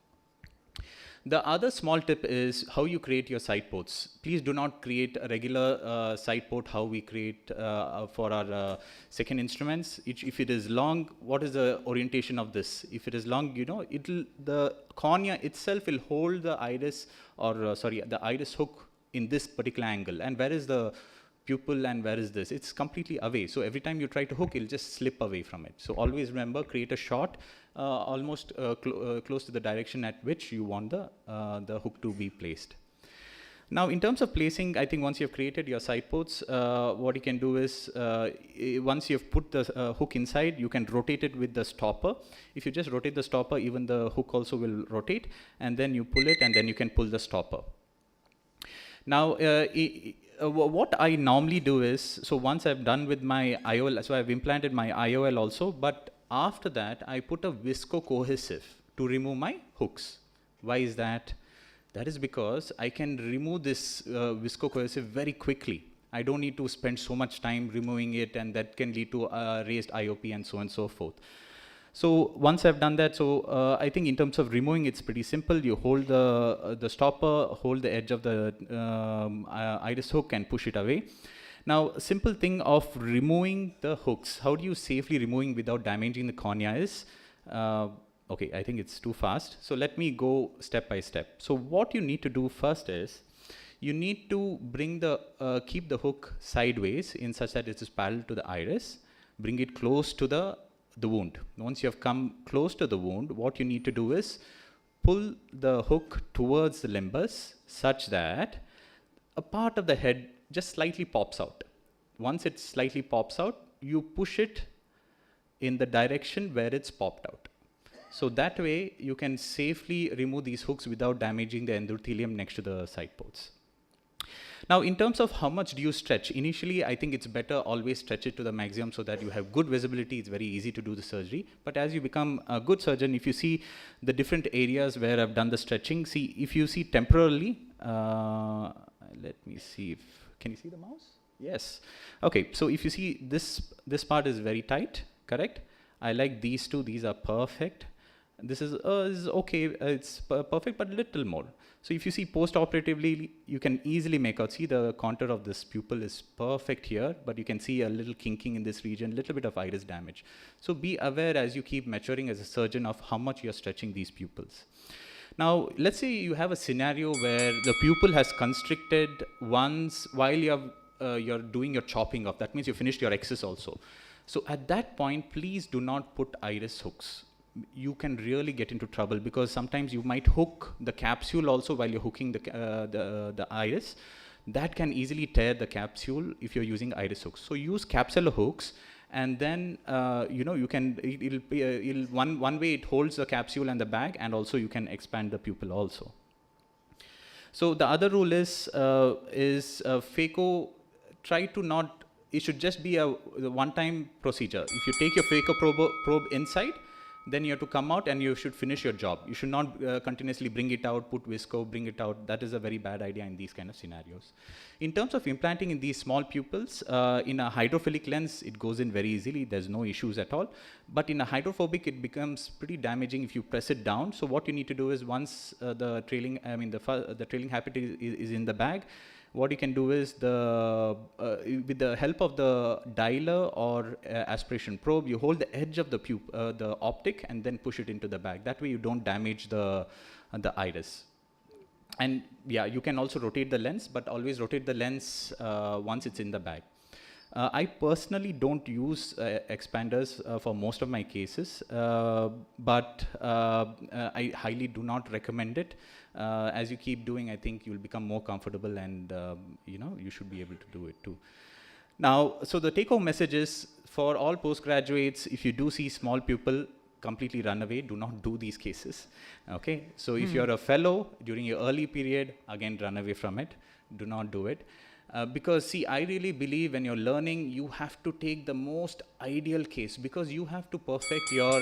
The other small tip is how you create your side ports. Please do not create a regular side port how we create for our second instruments. If it is long, what is the orientation of this? If it is long, the cornea itself will hold the iris, or the iris hook in this particular angle. And where is the pupil and where is this? It's completely away. So every time you try to hook, it'll just slip away from it. So always remember, create a shot almost close to the direction at which you want the hook to be placed. Now, in terms of placing, I think once you have created your side ports, what you can do is, once you have put the hook inside, you can rotate it with the stopper. If you just rotate the stopper, even the hook also will rotate, and then you pull it, and then you can pull the stopper. Now, what I normally do is, so once I've done with my IOL, so I've implanted my IOL also, but after that, I put a visco-cohesive to remove my hooks. Why is that? That is because I can remove this visco-cohesive very quickly. I don't need to spend so much time removing it, and that can lead to raised IOP and so on and so forth. So once I've done that, so I think in terms of removing, it's pretty simple. You hold the stopper, hold the edge of the iris hook, and push it away. Now, a simple thing of removing the hooks, how do you safely removing without damaging the cornea is, okay, I think it's too fast. So let me go step by step. So what you need to do first is, you need to bring keep the hook sideways in such that it is parallel to the iris, bring it close to the wound. Once you have come close to the wound, what you need to do is pull the hook towards the limbus such that a part of the head just slightly pops out. Once it slightly pops out, you push it in the direction where it's popped out. So that way, you can safely remove these hooks without damaging the endothelium next to the side ports. Now, in terms of how much do you stretch, initially I think it's better always stretch it to the maximum so that you have good visibility. It's very easy to do the surgery. But as you become a good surgeon, if you see the different areas where I've done the stretching, see if you see temporarily, let me see if, can you see the mouse? Yes. Okay, so if you see this part is very tight, correct? I like these two, these are perfect. This is okay, it's perfect, but little more. So if you see post-operatively, you can easily make out, see the contour of this pupil is perfect here, but you can see a little kinking in this region, little bit of iris damage. So be aware as you keep maturing as a surgeon of how much you're stretching these pupils. Now, let's say you have a scenario where the pupil has constricted once while you're doing your chopping off. That means you finished your excess also. So at that point, please do not put iris hooks. You can really get into trouble because sometimes you might hook the capsule also while you're hooking the iris. That can easily tear the capsule if you're using iris hooks. So use capsular hooks, and then you can one way it holds the capsule and the bag, and also you can expand the pupil also. So the other rule is phaco. Try to not. It should just be a one-time procedure. If you take your phaco probe inside, then you have to come out and you should finish your job. You should not continuously bring it out, put visco, bring it out. That is a very bad idea in these kind of scenarios. In terms of implanting in these small pupils, in a hydrophilic lens, it goes in very easily. There's no issues at all. But in a hydrophobic, it becomes pretty damaging if you press it down. So what you need to do is once the trailing habit is in the bag, what you can do is with the help of the dialer or aspiration probe, you hold the edge of the optic and then push it into the bag. That way you don't damage the iris. And yeah, you can also rotate the lens, but always rotate the lens once it's in the bag. I personally don't use expanders for most of my cases, but I highly do not recommend it. As you keep doing, I think you'll become more comfortable, and you should be able to do it too. Now, so the take-home message is for all postgraduates: if you do see small pupil, completely run away. Do not do these cases. Okay. So if you're a fellow during your early period, again run away from it. Do not do it. Because see, I really believe when you're learning, you have to take the most ideal case because you have to perfect your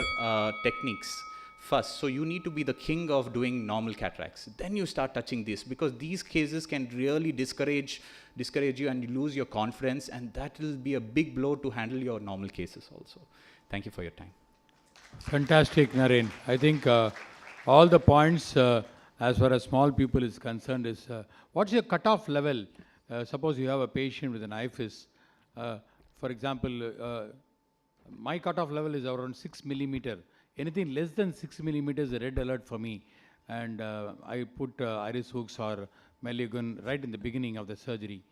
techniques first. So you need to be the king of doing normal cataracts. Then you start touching this because these cases can really discourage you and you lose your confidence, and that will be a big blow to handle your normal cases also. Thank you for your time. Fantastic, Naren. I think all the points as far as small pupil is concerned is, what's your cutoff level? Suppose you have a patient with an IFIS. For example, my cutoff level is around 6 millimeter. Anything less than 6 millimeters is a red alert for me. And I put iris hooks or Meligun right in the beginning of the surgery.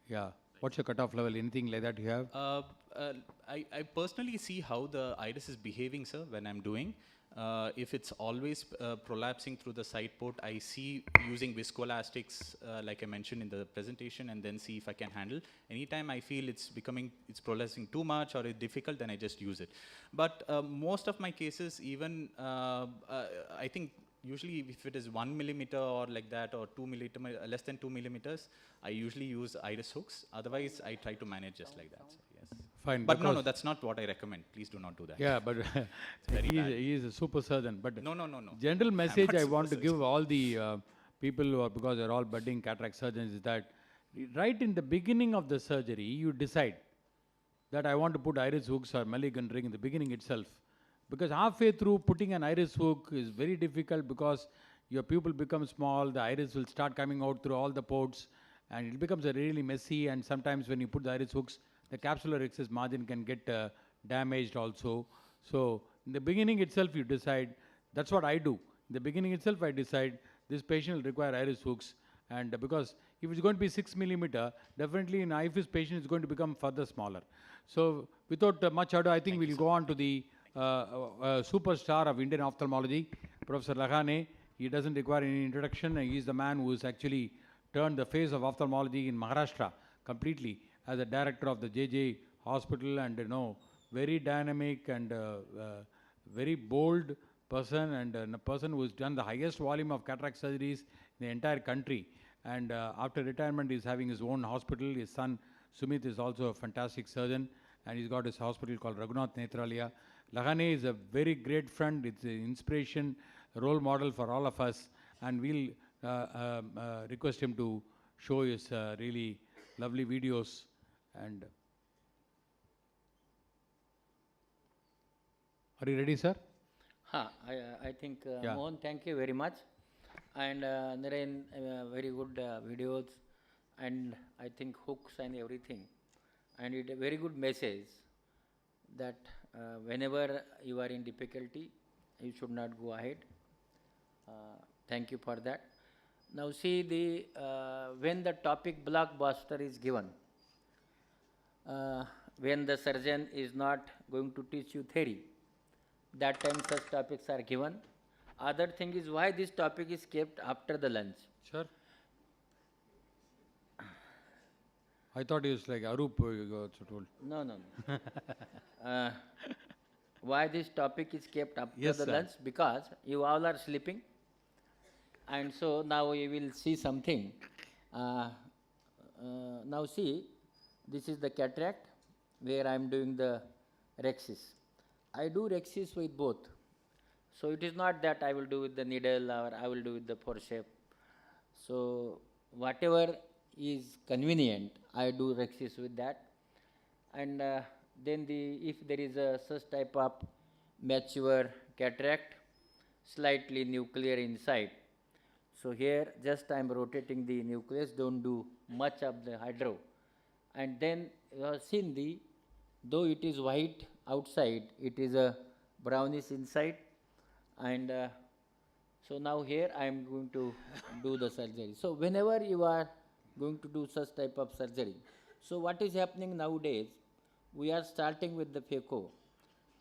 Yeah. What's your cutoff level? Anything like that you have? I personally see how the iris is behaving, sir, when I'm doing. If it's always prolapsing through the side port, I see using viscoelastics, like I mentioned in the presentation, and then see if I can handle. Anytime I feel it's prolapsing too much or it's difficult, then I just use it. But most of my cases, even I think usually if it is 1 millimeter or like that, or 2 millimeter, less than 2 millimeters, I usually use iris hooks. Otherwise, I try to manage just like that. So, yes. Fine. But no, that's not what I recommend. Please do not do that. Yeah, but he is a super surgeon. But no. General message I want to give all the people who are, because they're all budding cataract surgeons, is that right in the beginning of the surgery, you decide that I want to put iris hooks or Meligun ring in the beginning itself. Because halfway through, putting an iris hook is very difficult because your pupil becomes small, the iris will start coming out through all the ports, and it becomes a really messy, and sometimes when you put the iris hooks, the capsular excess margin can get damaged also. So in the beginning itself, you decide, that's what I do. In the beginning itself, I decide this patient will require iris hooks, and because if it's going to be 6 millimeter, definitely in IFIS patient, it's going to become further smaller. So without much ado, I think we'll go on to the superstar of Indian ophthalmology, Professor Lakhane. He doesn't require any introduction. He is the man who has actually turned the face of ophthalmology in Maharashtra completely as a director of the JJ Hospital, and very dynamic and very bold person, and a person who has done the highest volume of cataract surgeries in the entire country. And after retirement, he's having his own hospital. His son Sumit is also a fantastic surgeon, and he's got his hospital called Raghunath Netralaya. Lahane is a very great friend. It's an inspiration, a role model for all of us, and we'll request him to show his really lovely videos. And are you ready, sir? I think, Yeah. Mohan, thank you very much. And Naren, very good videos, and I think hooks and everything. And it a very good message that whenever you are in difficulty, you should not go ahead. Thank you for that. Now see when the topic blockbuster is given, when the surgeon is not going to teach you theory, that time such topics are given. Other thing is why this topic is kept after the lunch. Sure. I thought he was like Arup, you also told. No, no, no. Why this topic is kept after Yes, the sir. lunch? Because you all are sleeping, and so now you will see something. Now see, this is the cataract where I am doing the rexis. I do rexis with both. So it is not that I will do with the needle or I will do with the forceps. So whatever is convenient, I do rexis with that. And then if there is a such type of mature cataract, slightly nuclear inside. So here just I am rotating the nucleus, don't do much of the hydro. And then you have seen though it is white outside, it is a brownish inside. And so now here I am going to do the surgery. So whenever you are going to do such type of surgery, so what is happening nowadays, we are starting with the phaco,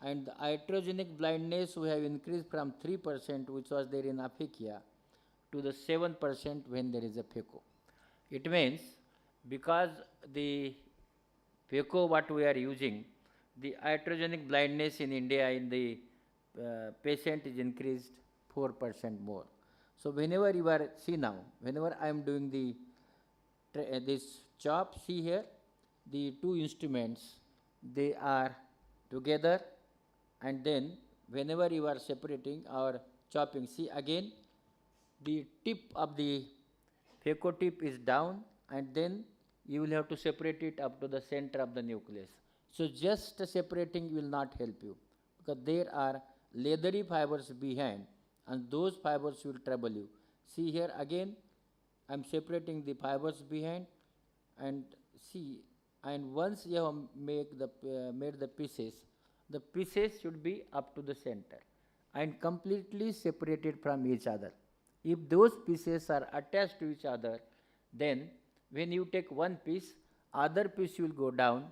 and the iatrogenic blindness we have increased from 3%, which was there in aphakia, to the 7% when there is a phaco. It means because the phaco what we are using, the iatrogenic blindness in India in the patient is increased 4% more. So whenever you are, see now, whenever I am doing this chop, see here, the two instruments, they are together, and then whenever you are separating or chopping, see again, the tip of the phaco tip is down, and then you will have to separate it up to the center of the nucleus. So just separating will not help you, because there are leathery fibers behind, and those fibers will trouble you. See here again, I am separating the fibers behind, and see, and once you have made the pieces should be up to the center and completely separated from each other. If those pieces are attached to each other, then when you take one piece, other piece will go down,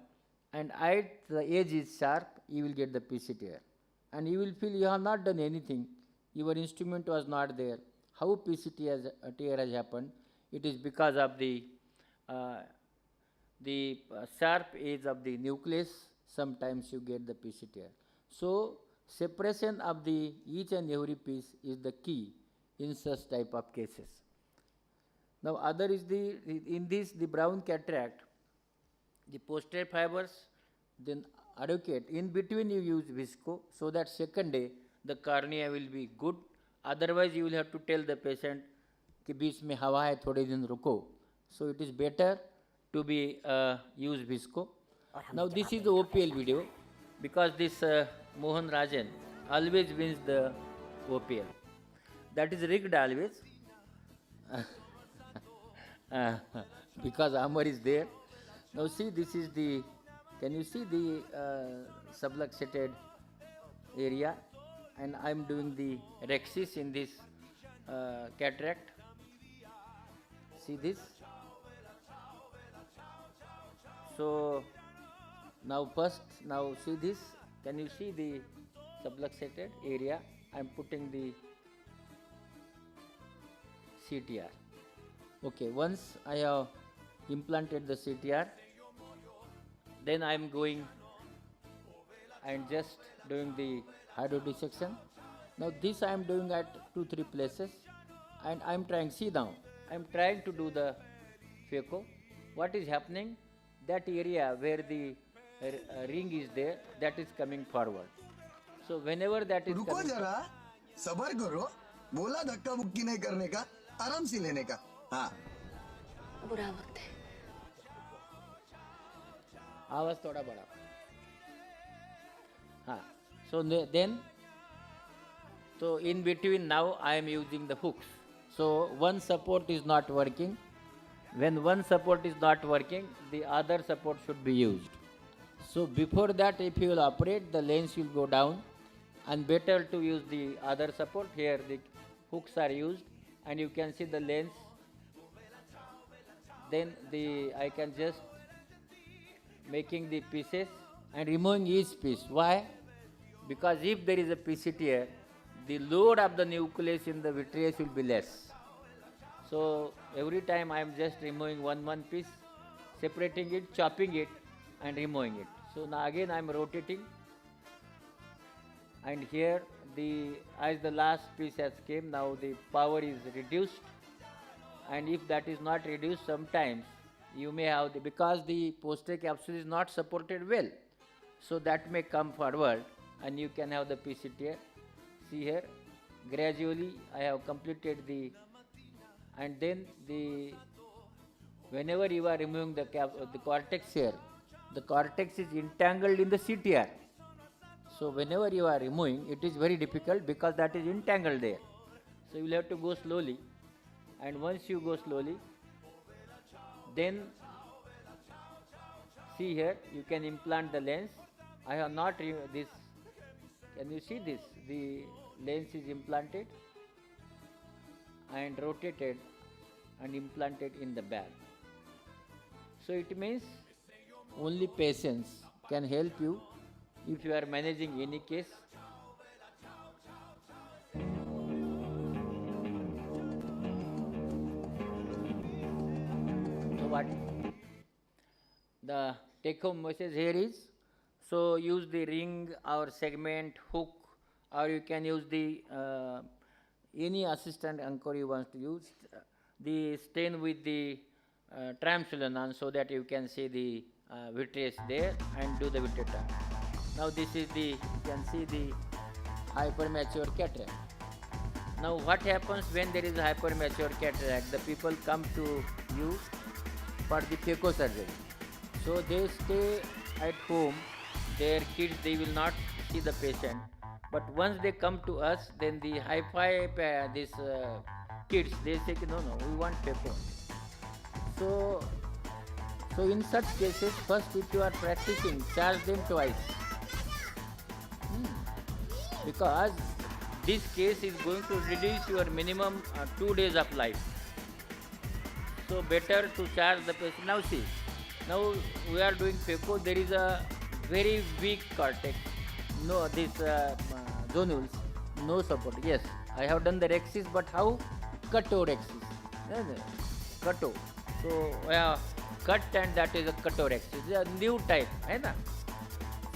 and at the edge is sharp, you will get the piece tear. And you will feel you have not done anything, your instrument was not there. How piece tear has happened? It is because of the sharp edge of the nucleus, sometimes you get the piece tear. So separation of the each and every piece is the key in such type of cases. Now other is the brown cataract, the posterior fibers, then advocate. In between you use visco, so that second day the cornea will be good. Otherwise you will have to tell the patient कि बीच में हवा है थोड़े दिन रुको. So it is better to be use visco. Now this is the OPL video, because this Mohan Rajan always wins the OPL. That is rigged always. Because Amar is there. Now see, this is can you see the subluxated area, and I am doing the rexis in this cataract. See this. So now see this. Can you see the subluxated area? I am putting the CTR. Okay, once I have implanted the CTR, then I am going and just doing the hydrodissection. Now this I am doing at 2-3 places, and I am trying, see now, I am trying to do the phaco. What is happening? That area where the ring is there, that is coming forward. So whenever that is रुको coming, जरा, सबर करो. बोला धक्का मुक्की नहीं करने का, आराम से लेने का. हाँ. बुरा वक्त है. आवाज थोड़ा बड़ा. हाँ. So then, so in between now I am using the hooks. So one support is not working. When one support is not working, the other support should be used. So before that, if you will operate, the lens will go down, and better to use the other support. Here the hooks are used, and you can see the lens. Then I can just making the pieces and removing each piece. Why? Because if there is a PCT here, the load of the nucleus in the vitreous will be less. So every time I am just removing one piece, separating it, chopping it, and removing it. So now again I am rotating, and here as the last piece has came, now the power is reduced, and if that is not reduced, sometimes you may have because the posterior capsule is not supported well, so that may come forward, and you can have the PCT here. See here, gradually I have completed and then whenever you are removing the cortex here, the cortex is entangled in the CTR. So whenever you are removing, it is very difficult because that is entangled there. So you will have to go slowly, and once you go slowly, then see here, you can implant the lens. I have not this. Can you see this? The lens is implanted and rotated and implanted in the bag. So it means only patience can help you if you are managing any case. So what the take home message here is, so use the ring or segment, hook, or you can use the any assistant anchor you want to use, the stain with the triamcinolone so that you can see the vitreous there and do the vitreous. Now this is you can see the hypermature cataract. Now what happens when there is a hypermature cataract? The people come to you for the phaco surgery. So they stay at home, their kids, they will not see the patient. But once they come to us, then the hi-fi, kids, they say, no, we want phaco. So in such cases, first if you are practicing, charge them twice. Because this case is going to reduce your minimum 2 days of life. So better to charge the patient. Now see, now we are doing phaco, there is a very weak cortex. No, this zonules, no support. Yes, I have done the rexis, but how? Catorexis. Cato. So cut, and that is a catorexis. It's a new type. Right?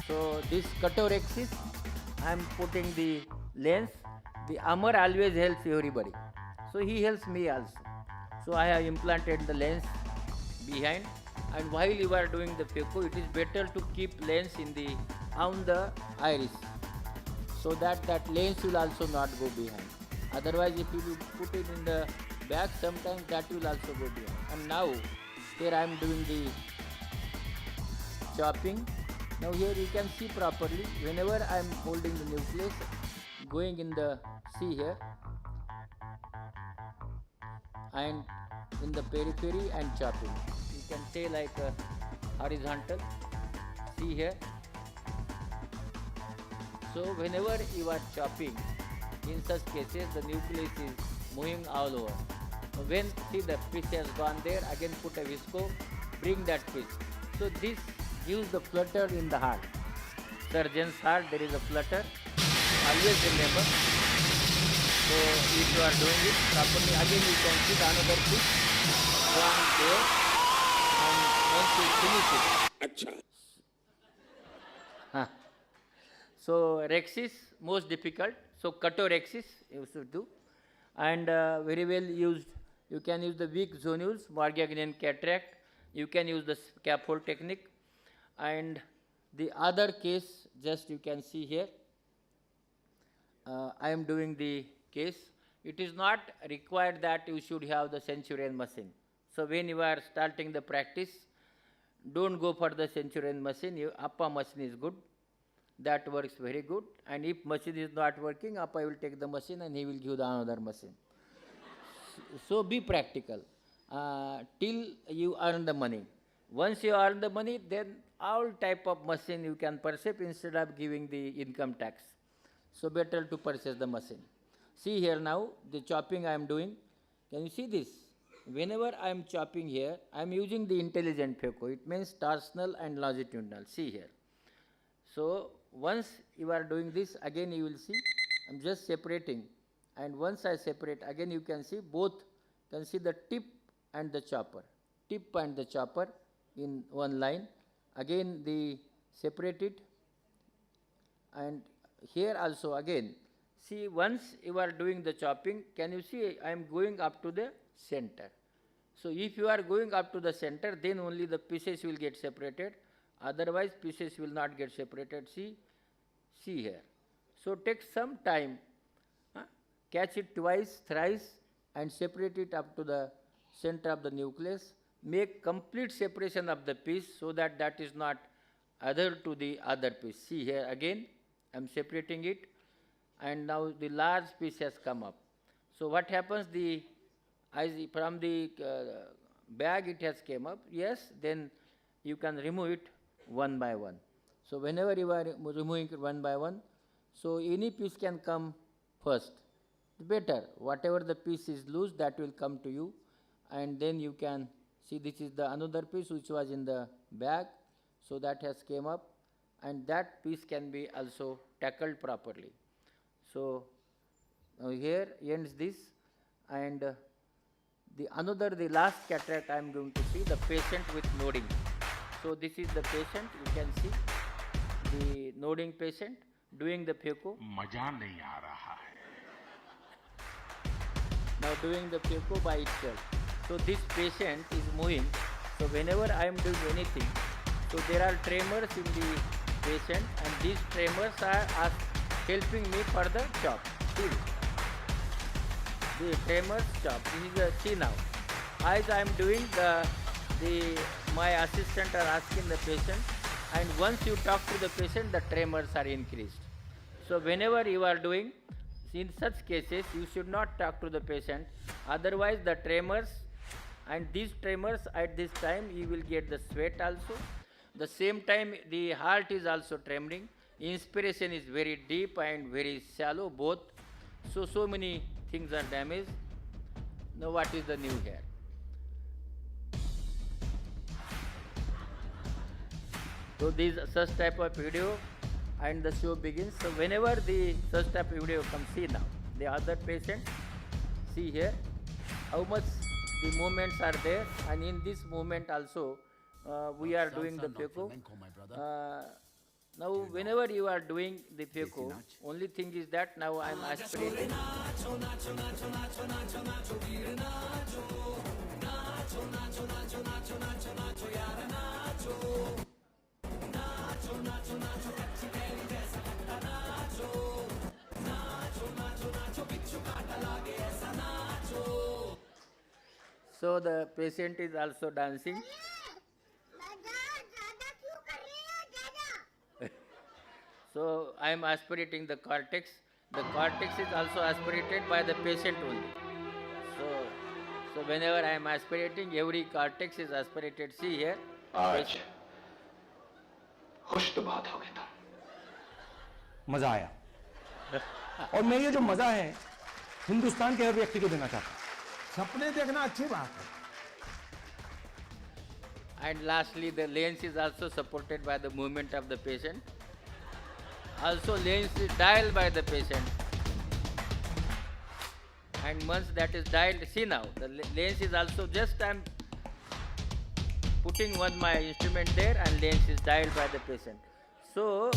So this catorexis, I am putting the lens. The Amar always helps everybody. So he helps me also. So I have implanted the lens behind, and while you are doing the phaco, it is better to keep lens on the iris, so that lens will also not go behind. Otherwise, if you put it in the back, sometimes that will also go behind. And now, here I am doing the chopping. Now here you can see properly, whenever I am holding the nucleus, going in the, see here, and in the periphery and chopping. You can say like horizontal, see here. So whenever you are chopping, in such cases the nucleus is moving all over. When see the piece has gone there, again put a visco, bring that piece. So this gives the flutter in the heart. Surgeon's heart, there is a flutter. Always remember. So if you are doing it properly, again you can see another piece from there, and once you finish it. So rexis, most difficult. So catorexis you should do, and very well used You can use the weak zonules, Morganian cataract. You can use the scaffold technique. And the other case, just you can see here, I am doing the case. It is not required that you should have the Centurion machine. So when you are starting the practice, don't go for the Centurion machine. Appa machine is good. That works very good. And if machine is not working, Appa will take the machine and he will give the another machine. So be practical till you earn the money. Once you earn the money, then all type of machine you can purchase instead of giving the income tax. So better to purchase the machine. See here now, the chopping I am doing. Can you see this? Whenever I am chopping here, I am using the intelligent phaco. It means torsional and longitudinal. See here. So once you are doing this, again you will see, I am just separating. And once I separate, again you can see both, can see the tip and the chopper. Tip and the chopper in one line. Again the separated. And here also again, see once you are doing the chopping, can you see I am going up to the center. So if you are going up to the center, then only the pieces will get separated. Otherwise pieces will not get separated. See here. So take some time, catch it twice, thrice, and separate it up to the center of the nucleus. Make complete separation of the piece so that that is not other to the other piece. See here again, I am separating it, and now the large piece has come up. So what happens, from the bag it has came up, yes, then you can remove it one by one. So whenever you are removing it one by one, so any piece can come first. Better, whatever the piece is loose, that will come to you, and then you can see this is the another piece which was in the bag, so that has came up, and that piece can be also tackled properly. So now here ends this, and the last cataract I am going to see, the patient with noding. So this is the patient, you can see the noding patient doing the phaco. मजा नहीं आ रहा है. Now doing the phaco by itself. So this patient is moving. So whenever I am doing anything, so there are tremors in the patient, and these tremors are helping me for the chop. See, the tremors chop. This is a see now. As I am doing my assistant are asking the patient, and once you talk to the patient, the tremors are increased. So whenever you are doing, in such cases, you should not talk to the patient. Otherwise, the tremors, and these tremors at this time, you will get the sweat also. The same time, the heart is also trembling. Inspiration is very deep and very shallow, both. So many things are damaged. Now, what is the new here? So this such type of video, and the show begins. So whenever the such type of video comes, see now the other patient, see here how much the movements are there, and in this movement also we are doing the phaco. Now whenever you are doing the phaco, only thing is that now I am aspirating. So the patient is also dancing. So I am aspirating the cortex. The cortex is also aspirated by the patient only. So whenever I am aspirating, every cortex is aspirated. See here. आज खुश तो बहुत हो गया था. मजा आया. और मैं ये जो मजा है हिंदुस्तान के हर व्यक्ति को देना चाहता हूँ. सपने देखना अच्छी बात है. And lastly, the lens is also supported by the movement of the patient. Also, lens is dialed by the patient. And once that is dialed, see now, the lens is also just I'm putting my instrument there, and lens is dialed by the patient. So,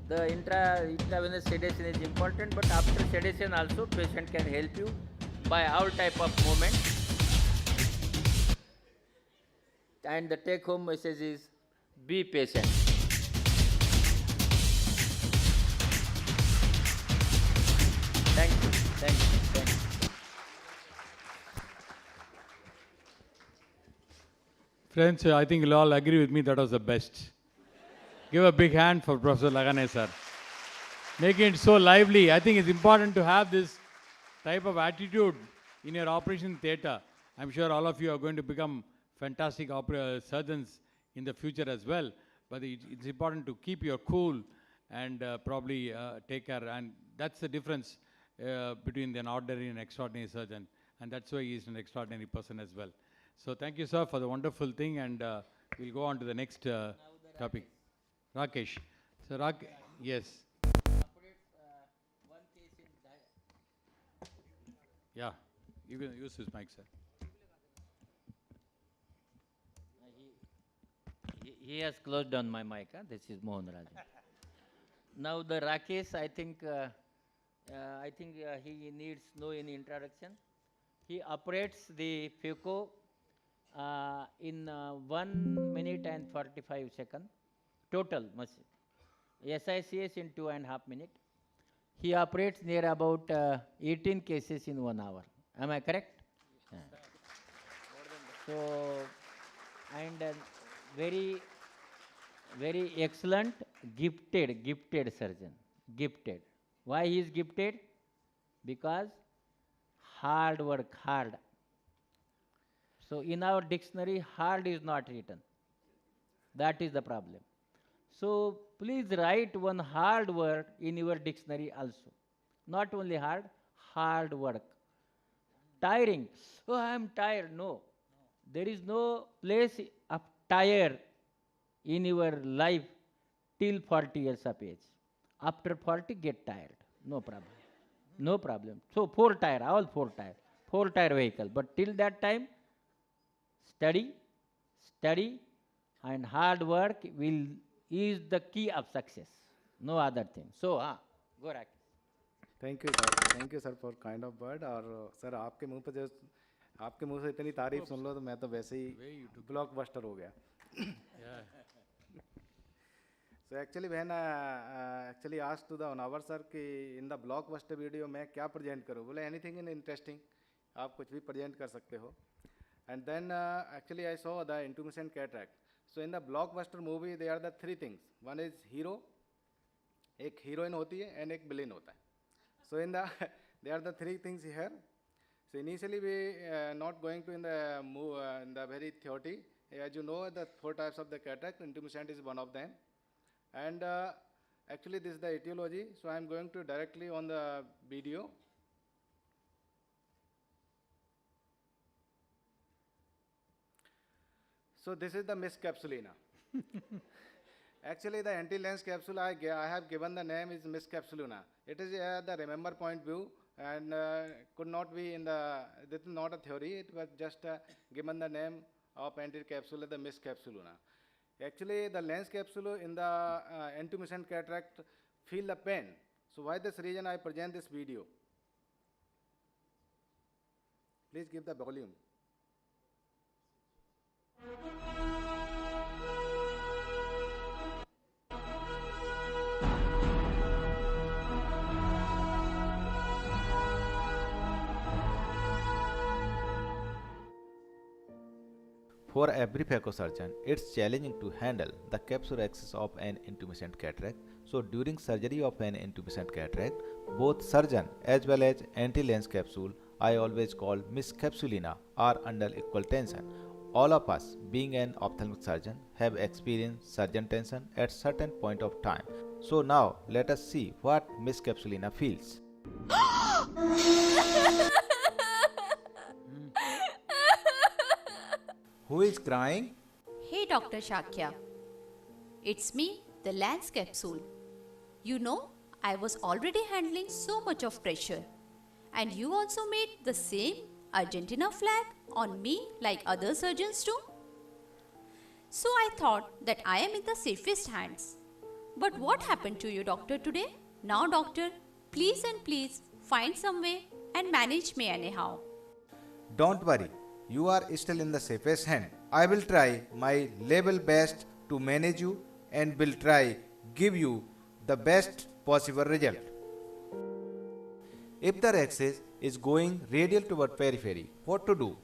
the intravenous sedation is important, but after sedation also patient can help you by all type of movement. And the take home message is be patient. Thank you, thank you, thank you. Friends, I think you'll all agree with me that was the best. Give a big hand for Professor Lagane sir. Making it so lively. I think it's important to have this type of attitude in your operation theatre. I'm sure all of you are going to become fantastic surgeons in the future as well. But it's important to keep your cool and probably take care. And that's the difference between an ordinary and extraordinary surgeon. And that's why he's an extraordinary person as well. So thank you, sir, for the wonderful thing. And we'll go on to the next topic. Rakesh. So, yes. Yeah, you can use his mic, sir. He has closed down my mic. Huh? This is Mohan Rajan. Now the Rakesh, I think he needs no any introduction. He operates the FICO in 1 minute and 45 seconds. Total machine. SICS in 2.5 minutes. He operates near about 18 cases in 1 hour. Am I correct? Yeah. So, and very excellent, gifted surgeon. Gifted. Why he is gifted? Because hard work, hard. So, in our dictionary, hard is not written. That is the problem. So, please write one hard word in your dictionary also. Not only hard work. Tiring. Oh, I am tired. No. There is no place of tire in your life till 40 years of age. After 40, get tired. No problem. No problem. So, 4 tire, all 4 tire. 4 tire vehicle. But till that time, study, and hard work is the key of success. No other thing. So, go Rakesh. Thank you sir for kind of word और sir आपके मुंह से इतनी तारीफ सुन लो तो मैं तो वैसे ही ब्लॉकबस्टर हो गया so actually when actually asked to the अनावर सर कि इन द ब्लॉकबस्टर वीडियो मैं क्या प्रेजेंट करूँ बोले एनीथिंग इन इंटरेस्टिंग आप कुछ भी प्रेजेंट कर सकते हो and then actually I saw the intermission cataract so in the blockbuster movie they are the 3 things one is hero एक हीरोइन होती है एंड एक विलेन होता है So in the there are the 3 things here. So initially we not going to in the very theory. As you know, the 4 types of the cataract, intumescent is one of them. And actually this is the etiology. So I am going to directly on the video. So this is the miscapsulina. Actually, the anti-lens capsule I have given the name is miscapsulina. It is the remember point view and could not be in the, this is not a theory, it was just given the name of anti-capsule, the miscapsulina. Actually, the lens capsule in the intumescent cataract feel the pain. So why this reason I present this video? Please give the volume. For every phaco surgeon, it's challenging to handle the capsular axis of an intumescent cataract. So during surgery of an intumescent cataract, both surgeon as well as anti-lens capsule, I always call miscapsulina, are under equal tension. All of us, being an ophthalmic surgeon, have experienced surgeon tension at certain point of time. So now let us see what miscapsulina feels. Who is crying? Hey Dr. Shakya. It's me, the lens capsule. You know, I was already handling so much of pressure. And you also made the same Argentina flag on me like other surgeons do. So I thought that I am in the safest hands. But what happened to you, doctor, today? Now, doctor, please and please find some way and manage me anyhow. Don't worry, you are still in the safest hand. I will try my level best to manage you and will try give you the best possible result. If the axis is going radial toward periphery, what to do?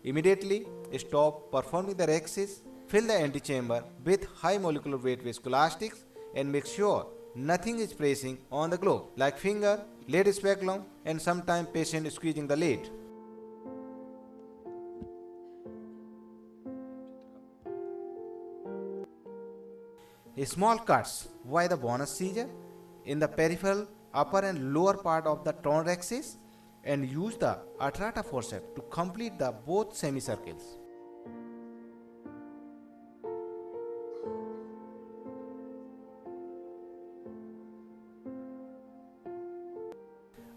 Immediately stop performing the axis, fill the antechamber with high molecular weight viscoelastics and make sure nothing is pressing on the globe like finger, lid speculum and sometimes patient squeezing the lid. Small cuts. Why the bonus seizure? In the peripheral upper and lower part of the torn axis and use the atrata forceps to complete the both semicircles.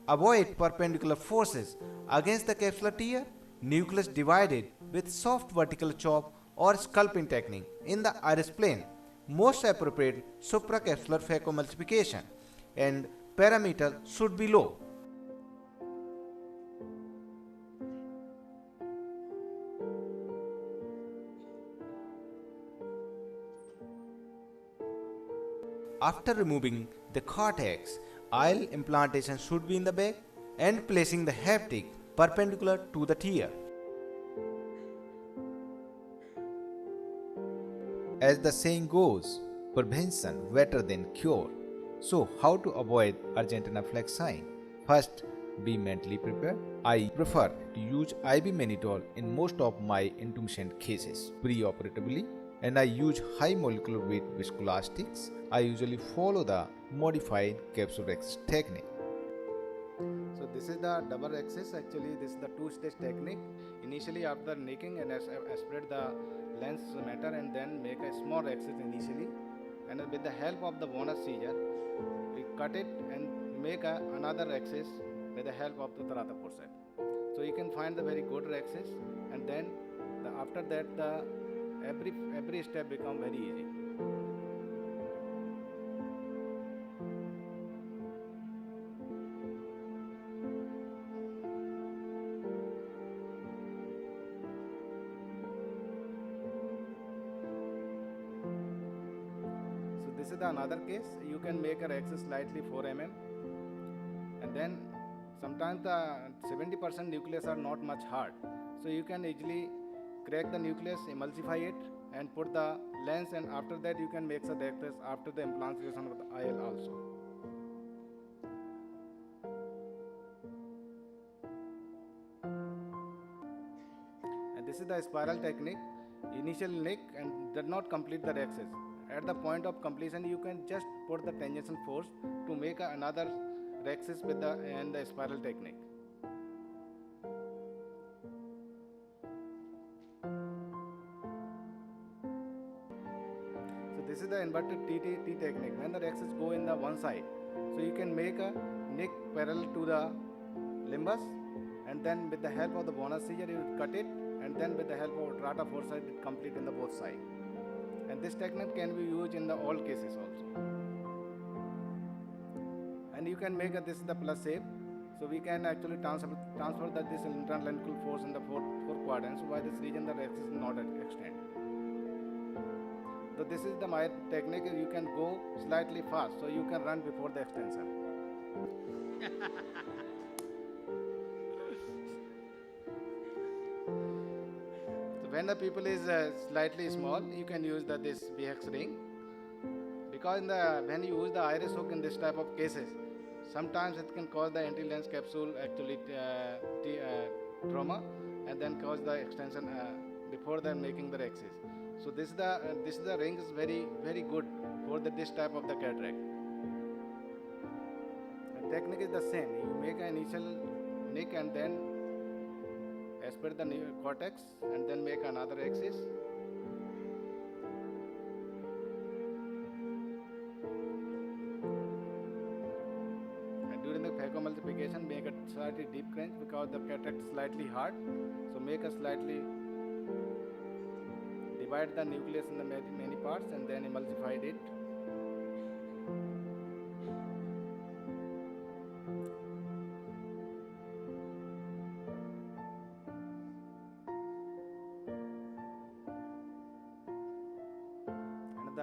Avoid perpendicular forces against the capsular tear, nucleus divided with soft vertical chop or sculpting technique in the iris plane. Most appropriate supracapsular phacoemulsification and parameter should be low. After removing the cortex, IL implantation should be in the back and placing the haptic perpendicular to the tear. As the saying goes, prevention better than cure. So, how to avoid urgent anaphylactine? First, be mentally prepared. I prefer to use IV mannitol in most of my intumescent cases pre-operatively, and I use high molecular weight viscoelastics. I usually follow the modified capsule axis technique. So this is the double axis. Actually, this is the two-stage technique. Initially, after nicking and aspirate the lens matter and then make a small axis initially, and with the help of the bonus seizure, we cut it and make another axis with the help of the Tarata forceps. So you can find the very good axis, and then after that every step become very easy. This is the another case. You can make a axis slightly 4 mm, and then sometimes the 70% nucleus are not much hard, so you can easily crack the nucleus, emulsify it, and put the lens, and after that you can make the axis after the implantation of the IL also. And this is the spiral technique. Initial nick and did not complete the axis. At the point of completion, you can just put the tangential force to make another axis with the spiral technique. So this is the inverted T technique. When the axis go in the one side, so you can make a nick parallel to the limbus, and then with the help of the bonus seizure, you cut it, and then with the help of Tarata forceps, it complete in the both sides. And this technique can be used in the all cases also. And you can make this the plus shape, so we can actually transfer this internal lenticular force in the four quadrants. So by this region the axis is not extend. So this is the my technique. You can go slightly fast, so you can run before the extension. When the pupil is slightly small, you can use this BX ring, because when you use the iris hook in this type of cases, sometimes it can cause the anti-lens capsule actually trauma, and then cause the extension before then making the axis. So this is the ring is very good for this type of the cataract. The technique is the same. You make an initial nick and then aspirate the cortex and then make another axis. And during the phacoemulsification, make a slightly deep crunch because the cataract is slightly hard. So make a slightly divide the nucleus in the many parts and then emulsify it.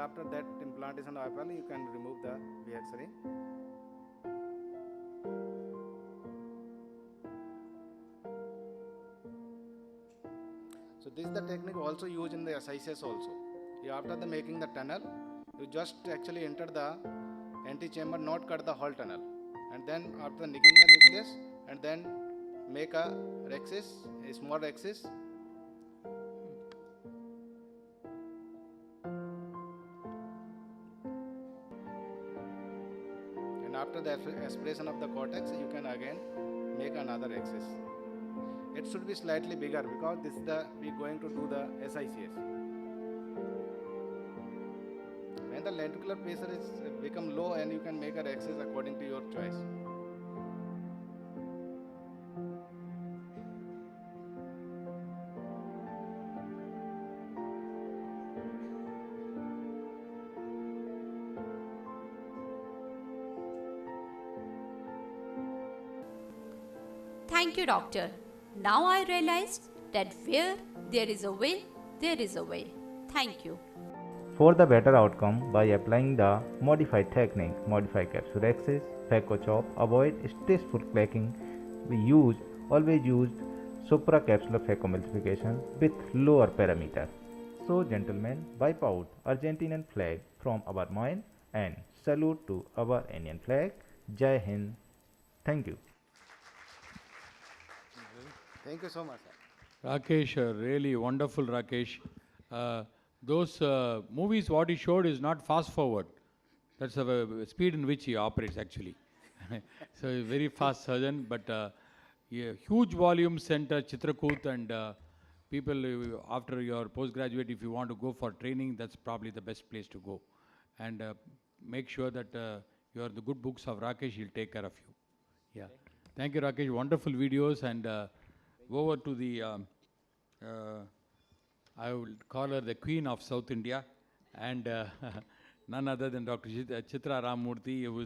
after that implantation of IPL, you can remove the VX ring. So this is the technique also used in the SICS also. After the making the tunnel, you just actually enter the antechamber, not cut the whole tunnel. And then after nicking the nucleus, and then make a rhexis, a small rhexis. And after the aspiration of the cortex, you can again make another rhexis. It should be slightly bigger because this is we going to do the SICS. When the lenticular pressure is become low, and you can make a rhexis according to your choice. Thank you, doctor. Now I realized that where there is a will, there is a way. Thank you. For the better outcome, by applying the modified technique, modify capsulexis, phaco chop, avoid stressful clacking, we always used supracapsular phacomultiplication with lower parameter. So gentlemen, wipe out Argentinian flag from our mind and salute to our Indian flag. Jai Hind. Thank you. Thank you so much, sir. Rakesh, really wonderful, Rakesh. Those movies, what he showed is not fast forward. That's the speed in which he operates, actually. So, a very fast surgeon, but yeah, huge volume center, Chitrakoot, and people, after your postgraduate, if you want to go for training, that's probably the best place to go. And make sure that you are the good books of Rakesh, he'll take care of you. Yeah. Thank you, Rakesh. Wonderful videos, and over to the, I would call her the queen of South India, and none other than Dr. Chitra Ramamurthy, who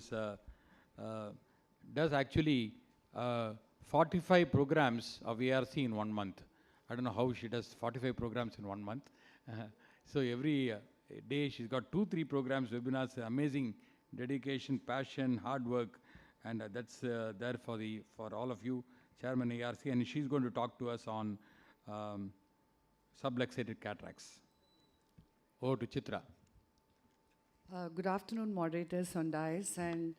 does actually 45 programs of ARC in 1 month. I don't know how she does 45 programs in 1 month. So every day she's got 2-3 programs, webinars, amazing dedication, passion, hard work, and that's there for all of you. Chairman ARC, and she's going to talk to us on subluxated cataracts. Over to Chitra. Good afternoon, moderators on dais, and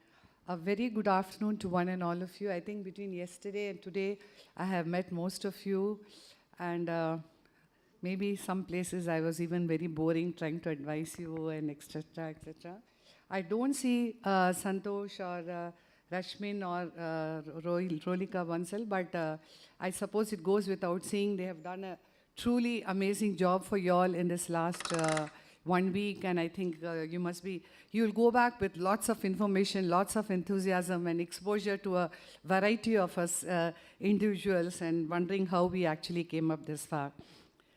a very good afternoon to one and all of you. I think between yesterday and today, I have met most of you, and maybe some places I was even very boring trying to advise you and etc. etc. I don't see Santosh or Rashmin or Rolika Bansal, but I suppose it goes without saying they have done a truly amazing job for you all in this last 1 week, and I think you'll go back with lots of information, lots of enthusiasm and exposure to a variety of us individuals, and wondering how we actually came up this far.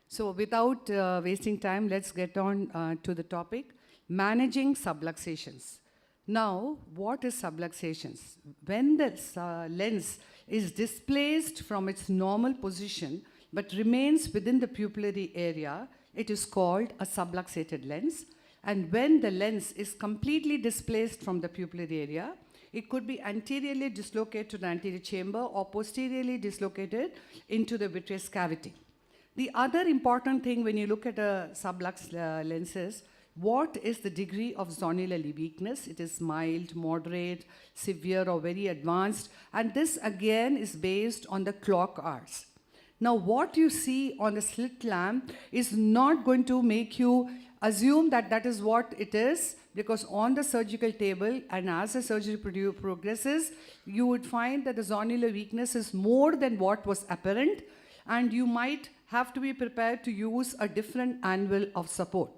So without wasting time, let's get on to the topic, managing subluxations. Now, what is subluxations? When the lens is displaced from its normal position but remains within the pupillary area, it is called a subluxated lens. And when the lens is completely displaced from the pupillary area, it could be anteriorly dislocated to the anterior chamber or posteriorly dislocated into the vitreous cavity. The other important thing when you look at a sublux lenses, what is the degree of zonular weakness? It is mild, moderate, severe, or very advanced. And this again is based on the clock hours. Now, what you see on the slit lamp is not going to make you assume that that is what it is, because on the surgical table and as the surgery progresses, you would find that the zonular weakness is more than what was apparent, and you might have to be prepared to use a different angle of support.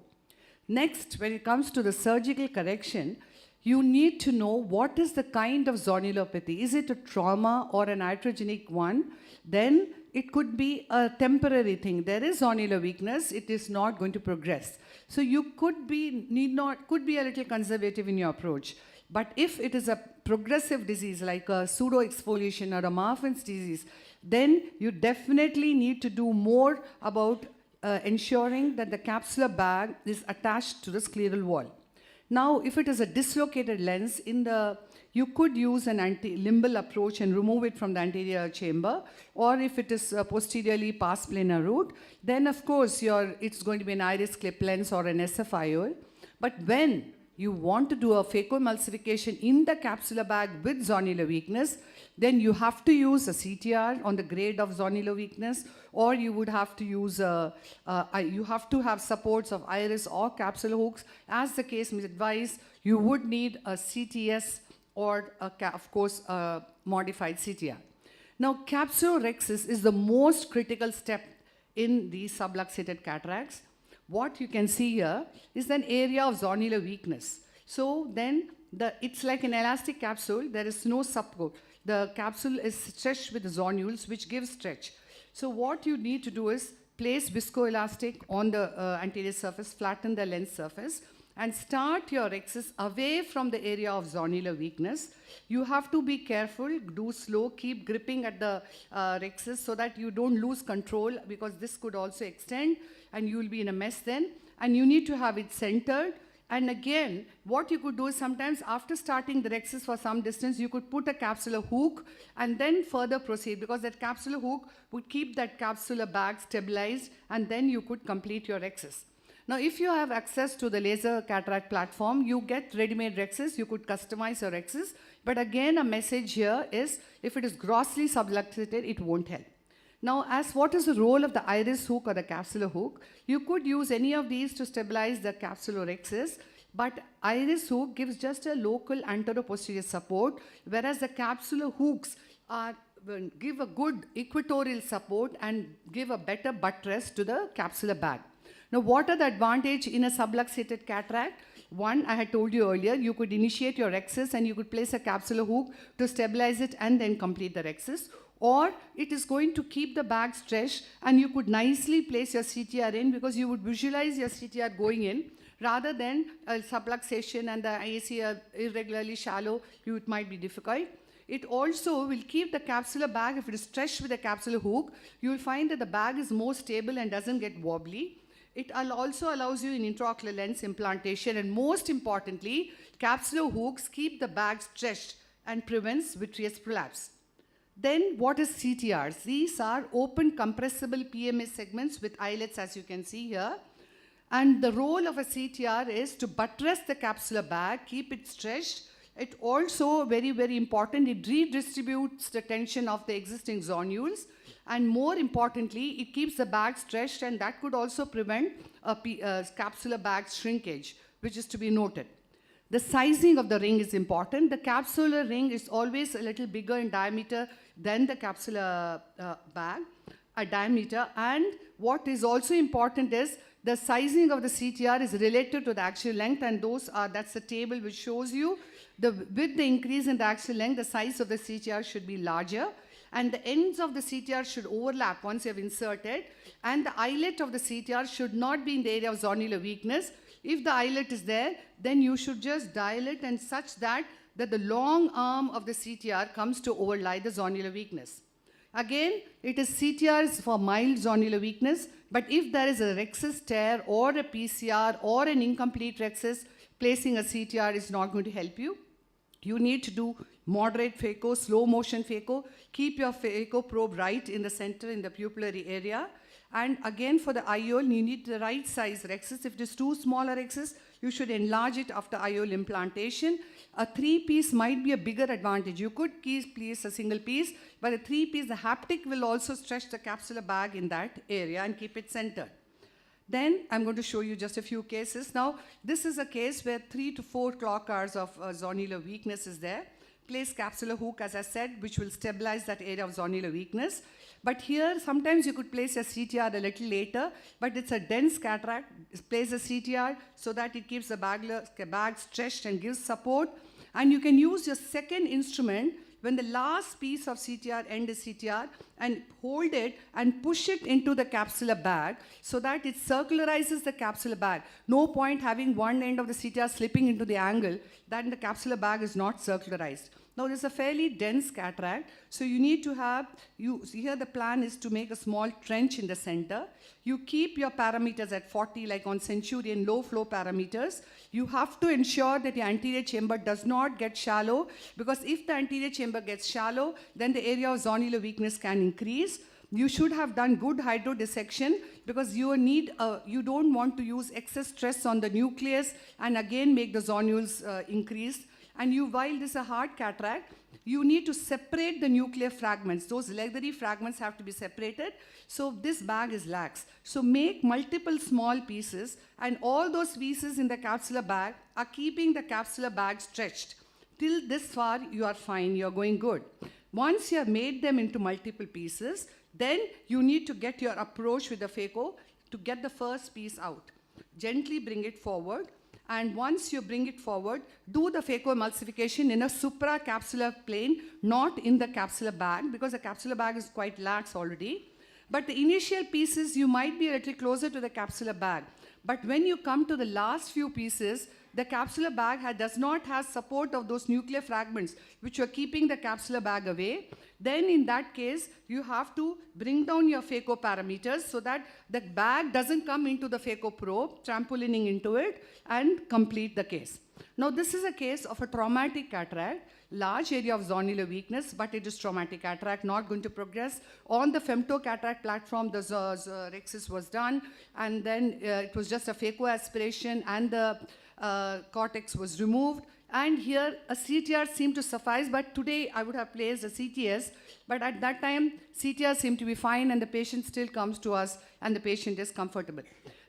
Next, when it comes to the surgical correction, you need to know what is the kind of zonulopathy. Is it a trauma or an iatrogenic one? Then it could be a temporary thing. There is zonular weakness, it is not going to progress. So you could be a little conservative in your approach. But if it is a progressive disease like a pseudo-exfoliation or a Marfan's disease, then you definitely need to do more about ensuring that the capsular bag is attached to the scleral wall. Now, if it is a dislocated lens, you could use an anti-limbal approach and remove it from the anterior chamber, or if it is posteriorly past planar route, then of course it's going to be an iris clip lens or an SFIOL. But when you want to do a phacoemulsification in the capsular bag with zonular weakness, then you have to use a CTR on the grade of zonular weakness, or you would have to use you have to have supports of iris or capsular hooks. As the case may advise, you would need a CTS or of course a modified CTR. Now, capsulorhexis is the most critical step in the subluxated cataracts. What you can see here is an area of zonular weakness. So then it's like an elastic capsule. There is no support. The capsule is stretched with the zonules, which gives stretch. So what you need to do is place viscoelastic on the anterior surface, flatten the lens surface, and start your rhexis away from the area of zonular weakness. You have to be careful, do slow, keep gripping at the rhexis so that you don't lose control, because this could also extend and you will be in a mess then. And you need to have it centered. And again, what you could do is sometimes after starting the rhexis for some distance, you could put a capsular hook and then further proceed, because that capsular hook would keep that capsular bag stabilized, and then you could complete your rhexis. Now, if you have access to the laser cataract platform, you get ready-made rhexis. You could customize your rhexis. But again, a message here is, if it is grossly subluxated, it won't help. Now, as what is the role of the iris hook or the capsular hook? You could use any of these to stabilize the capsulorhexis, but iris hook gives just a local anteroposterior support, whereas the capsular hooks give a good equatorial support and give a better buttress to the capsular bag. Now, what are the advantages in a subluxated cataract? One, I had told you earlier, you could initiate your rhexis and you could place a capsular hook to stabilize it and then complete the rhexis. Or it is going to keep the bag stretched, and you could nicely place your CTR in, because you would visualize your CTR going in rather than a subluxation and the IAC are irregularly shallow. It might be difficult. It also will keep the capsular bag, if it is stretched with a capsular hook, you will find that the bag is more stable and doesn't get wobbly. It also allows you in intraocular lens implantation, and most importantly, capsular hooks keep the bag stretched and prevents vitreous prolapse. Then what is CTRs? These are open compressible PMA segments with eyelets, as you can see here. And the role of a CTR is to buttress the capsular bag, keep it stretched. It also, very, very important, it redistributes the tension of the existing zonules. And more importantly, it keeps the bag stretched, and that could also prevent a capsular bag shrinkage, which is to be noted. The sizing of the ring is important. The capsular ring is always a little bigger in diameter than the capsular bag, diameter. And what is also important is the sizing of the CTR is related to the axial length, and that's the table which shows you with the increase in the axial length, the size of the CTR should be larger, and the ends of the CTR should overlap once you have inserted, and the eyelet of the CTR should not be in the area of zonular weakness. If the eyelet is there, then you should just dial it and such that the long arm of the CTR comes to overlie the zonular weakness. Again, it is CTRs for mild zonular weakness, but if there is a rhexis tear or a PCR or an incomplete rhexis, placing a CTR is not going to help you. You need to do moderate phaco, slow motion phaco. Keep your phaco probe right in the center in the pupillary area. And again, for the IOL, you need the right size rhexis. If it is too small a rhexis, you should enlarge it after IOL implantation. A 3-piece might be a bigger advantage. You could place a single piece, but a 3-piece, the haptic will also stretch the capsular bag in that area and keep it centered. Then I'm going to show you just a few cases. Now, this is a case where 3 to 4 clock hours of zonular weakness is there. Place capsular hook, as I said, which will stabilize that area of zonular weakness. But here, sometimes you could place a CTR a little later, but it's a dense cataract. Place a CTR so that it keeps the bag stretched and gives support. And you can use your second instrument when the last piece of CTR end is CTR, and hold it and push it into the capsular bag so that it circularizes the capsular bag. No point having one end of the CTR slipping into the angle, then the capsular bag is not circularized. Now there's a fairly dense cataract, so you need to have, here the plan is to make a small trench in the center. You keep your parameters at 40, like on Centurion, low flow parameters. You have to ensure that the anterior chamber does not get shallow, because if the anterior chamber gets shallow, then the area of zonular weakness can increase. You should have done good hydrodissection, because you don't want to use excess stress on the nucleus and again make the zonules increase. And while this is a hard cataract, you need to separate the nuclear fragments. Those leathery fragments have to be separated. So this bag is lax. So make multiple small pieces, and all those pieces in the capsular bag are keeping the capsular bag stretched. Till this far, you are fine, you're going good. Once you have made them into multiple pieces, then you need to get your approach with the phaco to get the first piece out. Gently bring it forward. And once you bring it forward, do the phacoemulsification in a supracapsular plane, not in the capsular bag, because the capsular bag is quite lax already. But the initial pieces, you might be a little closer to the capsular bag. But when you come to the last few pieces, the capsular bag does not have support of those nuclear fragments, which are keeping the capsular bag away. Then in that case, you have to bring down your phaco parameters so that the bag doesn't come into the phaco probe, trampolining into it, and complete the case. Now this is a case of a traumatic cataract, large area of zonular weakness, but it is traumatic cataract, not going to progress. On the femtocataract platform, the rhexis was done, and then it was just a phaco aspiration, and the cortex was removed. And here a CTR seemed to suffice, but today I would have placed a CTS, but at that time CTR seemed to be fine, and the patient still comes to us and the patient is comfortable.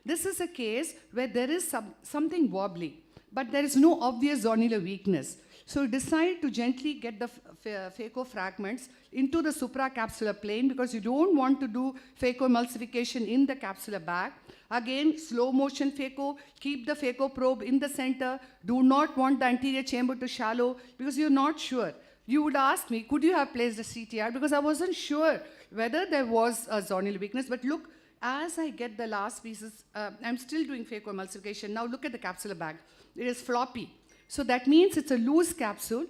This is a case where there is something wobbly, but there is no obvious zonular weakness. So decide to gently get the phaco fragments into the supracapsular plane, because you don't want to do phacoemulsification in the capsular bag. Again, slow motion phaco, keep the phaco probe in the center. Do not want the anterior chamber to shallow, because you're not sure. You would ask me, could you have placed a CTR? Because I wasn't sure whether there was a zonular weakness, but look, as I get the last pieces, I'm still doing phacoemulsification. Now look at the capsular bag. It is floppy. So that means it's a loose capsule.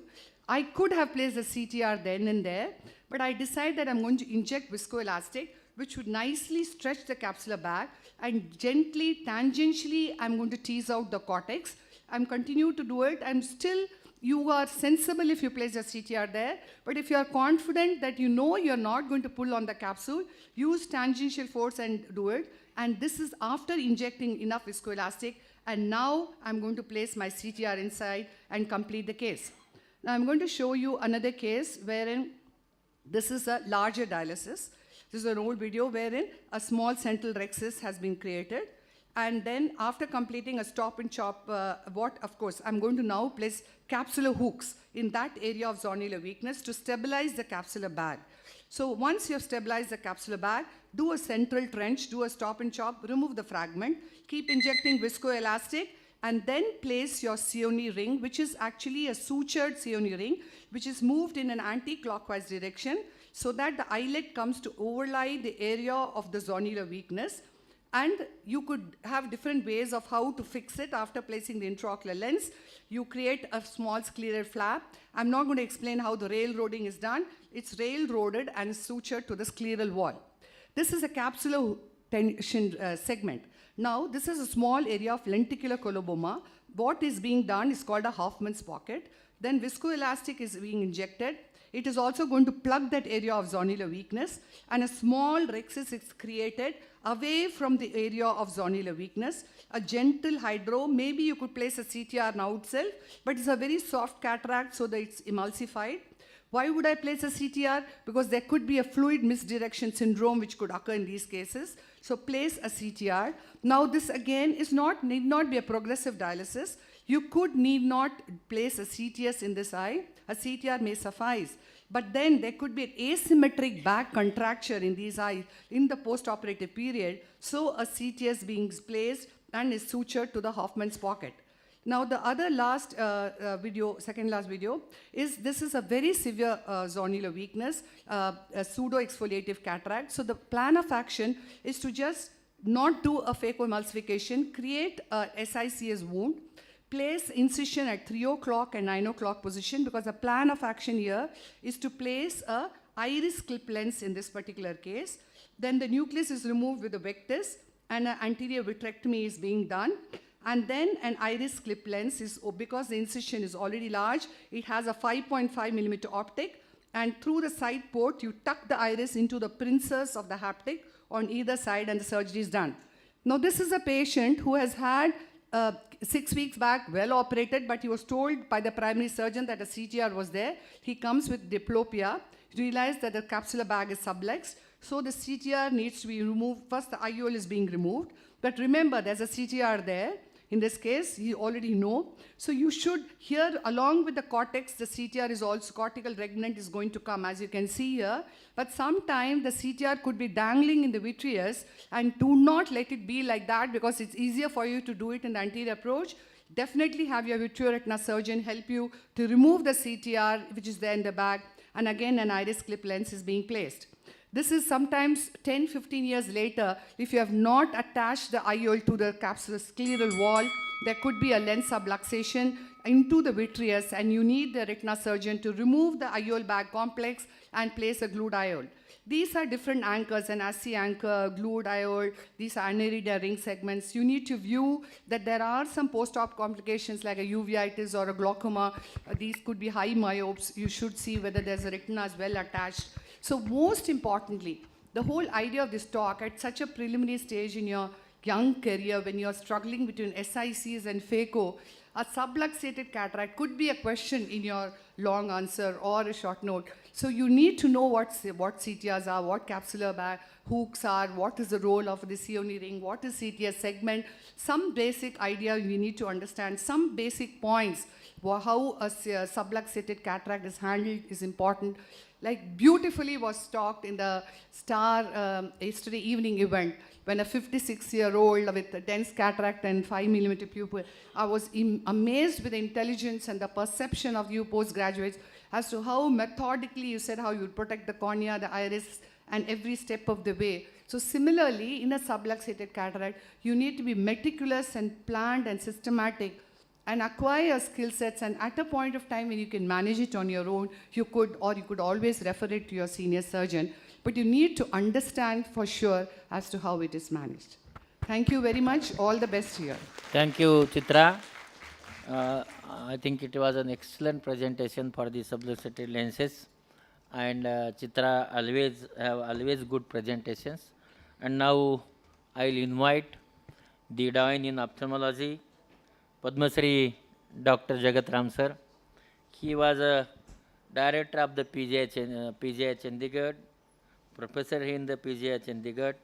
I could have placed a CTR then and there, but I decided that I'm going to inject viscoelastic, which would nicely stretch the capsular bag, and gently, tangentially, I'm going to tease out the cortex. I'm continue to do it. You are sensible if you place a CTR there, but if you are confident that you know you're not going to pull on the capsule, use tangential force and do it. And this is after injecting enough viscoelastic. And now I'm going to place my CTR inside and complete the case. Now I'm going to show you another case wherein this is a larger dialysis. This is an old video wherein a small central rhexis has been created. And then after completing a stop and chop, of course, I'm going to now place capsular hooks in that area of zonular weakness to stabilize the capsular bag. So once you have stabilized the capsular bag, do a central trench, do a stop and chop, remove the fragment, keep injecting viscoelastic, and then place your Sioni ring, which is actually a sutured Sioni ring, which is moved in an anti-clockwise direction so that the eyelet comes to overlie the area of the zonular weakness. And you could have different ways of how to fix it after placing the intraocular lens. You create a small scleral flap. I'm not going to explain how the railroading is done. It's railroaded and sutured to the scleral wall. This is a capsular tension segment. Now, this is a small area of lenticular coloboma. What is being done is called a Hoffman's pocket. Then viscoelastic is being injected. It is also going to plug that area of zonular weakness, and a small rhexis is created away from the area of zonular weakness. A gentle hydro, maybe you could place a CTR now itself, but it's a very soft cataract so that it's emulsified. Why would I place a CTR? Because there could be a fluid misdirection syndrome which could occur in these cases. So place a CTR. Now this again need not be a progressive dialysis. You need not place a CTS in this eye. A CTR may suffice. But then there could be an asymmetric back contracture in these eyes in the post-operative period. So a CTS being placed and is sutured to the Hoffman's pocket. Now the other last video, second last video, is this is a very severe zonular weakness, a pseudo-exfoliative cataract. So the plan of action is to just not do a phacoemulsification, create a SICS wound, place incision at 3 o'clock and 9 o'clock position, because the plan of action here is to place a iris clip lens in this particular case. Then the nucleus is removed with a vectis and an anterior vitrectomy is being done. And then an iris clip lens is, because the incision is already large, it has a 5.5 millimeter optic, and through the side port, you tuck the iris into the pincers of the haptic on either side and the surgery is done. Now this is a patient who has had 6 weeks back, well operated, but he was told by the primary surgeon that a CTR was there. He comes with diplopia, realized that the capsular bag is subluxed, so the CTR needs to be removed. First the IOL is being removed, but remember there's a CTR there. In this case, you already know. So you should, here along with the cortex, the CTR is also, cortical regnant is going to come, as you can see here. But sometimes the CTR could be dangling in the vitreous, and do not let it be like that, because it's easier for you to do it in the anterior approach. Definitely have your vitreoretina surgeon help you to remove the CTR, which is there in the bag, and again an iris clip lens is being placed. This is sometimes 10-15 years later. If you have not attached the IOL to the capsular scleral wall, there could be a lens subluxation into the vitreous, and you need the retina surgeon to remove the IOL bag complex and place a glued IOL. These are different anchors, an ASCII anchor, glued IOL, these are aniridia ring segments. You need to view that there are some post-op complications like a uveitis or a glaucoma. These could be high myopes. You should see whether there's a retina as well attached. So most importantly, the whole idea of this talk at such a preliminary stage in your young career, when you're struggling between SICs and phaco, a subluxated cataract could be a question in your long answer or a short note. So you need to know what CTRs are, what capsular bag hooks are, what is the role of the Sioni ring, what is CTS segment, some basic idea you need to understand, some basic points, how a subluxated cataract is handled is important. Like beautifully was talked in the Star yesterday evening event, when a 56-year-old with a dense cataract and 5 millimeter pupil, I was amazed with the intelligence and the perception of you postgraduates as to how methodically you said how you would protect the cornea, the iris, and every step of the way. So similarly, in a subluxated cataract, you need to be meticulous and planned and systematic and acquire skill sets, and at a point of time when you can manage it on your own, you could always refer it to your senior surgeon, but you need to understand for sure as to how it is managed. Thank you very much. All the best here. Thank you, Chitra. I think it was an excellent presentation for the subluxated lenses, and Chitra always good presentations. And now I will invite the Dean in Ophthalmology, Padma Shri Dr. Jagat Ram sir. He was a director of the PGI Chandigarh, professor in the PGI Chandigarh,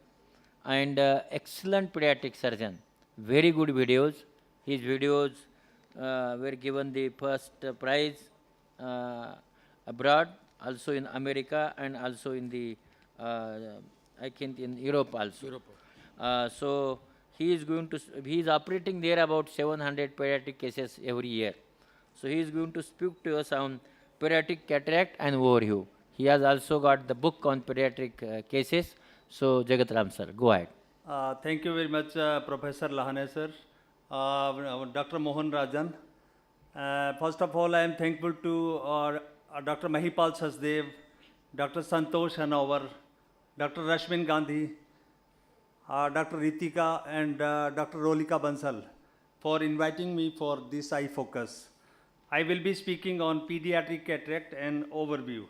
and excellent pediatric surgeon. Very good videos. His videos were given the first prize abroad, also in America, and also in the I think in Europe also. So he is operating there about 700 pediatric cases every year. So he is going to speak to us on pediatric cataract and overview. He has also got the book on pediatric cases. So Jagat Ram sir, go ahead. Thank you very much, Professor Lahane sir, Dr. Mohan Rajan. First of all, I am thankful to Dr. Mahipal Sachdev, Dr. Santosh Hanover, Dr. Rashmin Gandhi, Dr. Ritika, and Dr. Rolika Bansal for inviting me for this iFocus. I will be speaking on pediatric cataract and overview.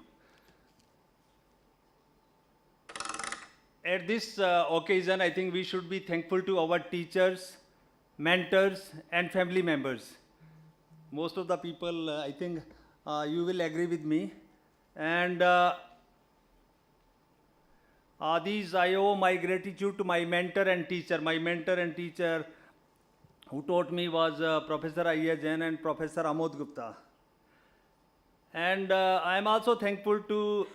At this occasion, I think we should be thankful to our teachers, mentors, and family members. Most of the people, I think you will agree with me. And these I owe my gratitude to my mentor and teacher. My mentor and teacher who taught me was Professor Ayya Jain and Professor Amod Gupta. And I am also thankful to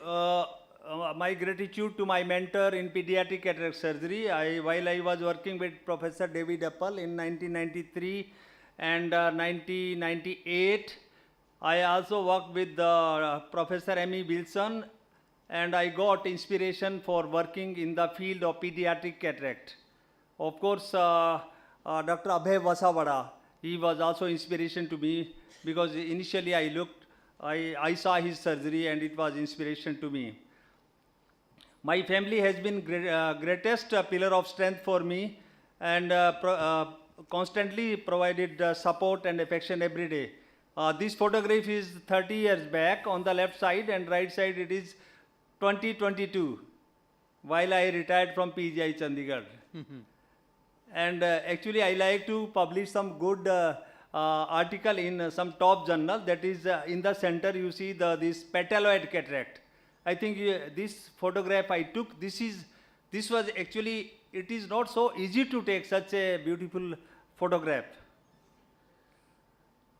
my gratitude to my mentor in pediatric cataract surgery. While I was working with Professor David Apple in 1993, and 1998. I also worked with Professor M.E. Wilson, and I got inspiration for working in the field of pediatric cataract. Of course, Dr. Abhay Vasavada, he was also inspiration to me because initially I saw his surgery and it was inspiration to me. My family has been greatest pillar of strength for me and constantly provided support and affection every day. This photograph is 30 years back on the left side, and right side it is 2022, while I retired from PGI Chandigarh. And actually I like to publish some good article in some top journal. That is in the center you see this petaloid cataract. I think this photograph I took, this was actually, it is not so easy to take such a beautiful photograph.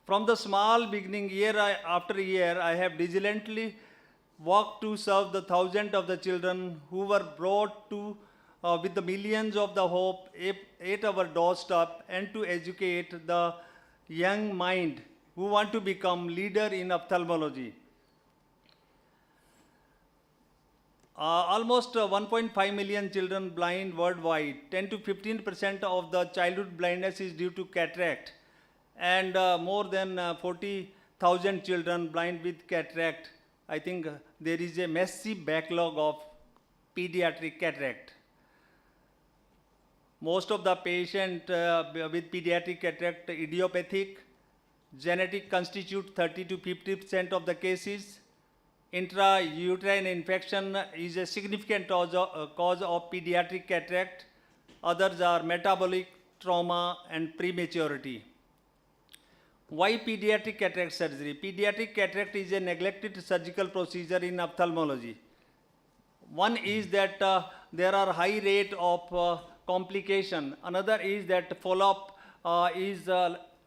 From the small beginning, year after year, I have diligently worked to serve the thousands of the children who were brought to with the millions of the hope at our doorstep, and to educate the young mind who want to become leader in ophthalmology. Almost 1.5 million children blind worldwide. 10 to 15% of the childhood blindness is due to cataract, and more than 40,000 children blind with cataract. I think there is a massive backlog of pediatric cataract. Most of the patients with pediatric cataract idiopathic, genetic constitute 30 to 50% of the cases. Intrauterine infection is a significant cause of pediatric cataract. Others are metabolic, trauma, and prematurity. Why pediatric cataract surgery? Pediatric cataract is a neglected surgical procedure in ophthalmology. One is that there are high rate of complication. Another is that follow-up is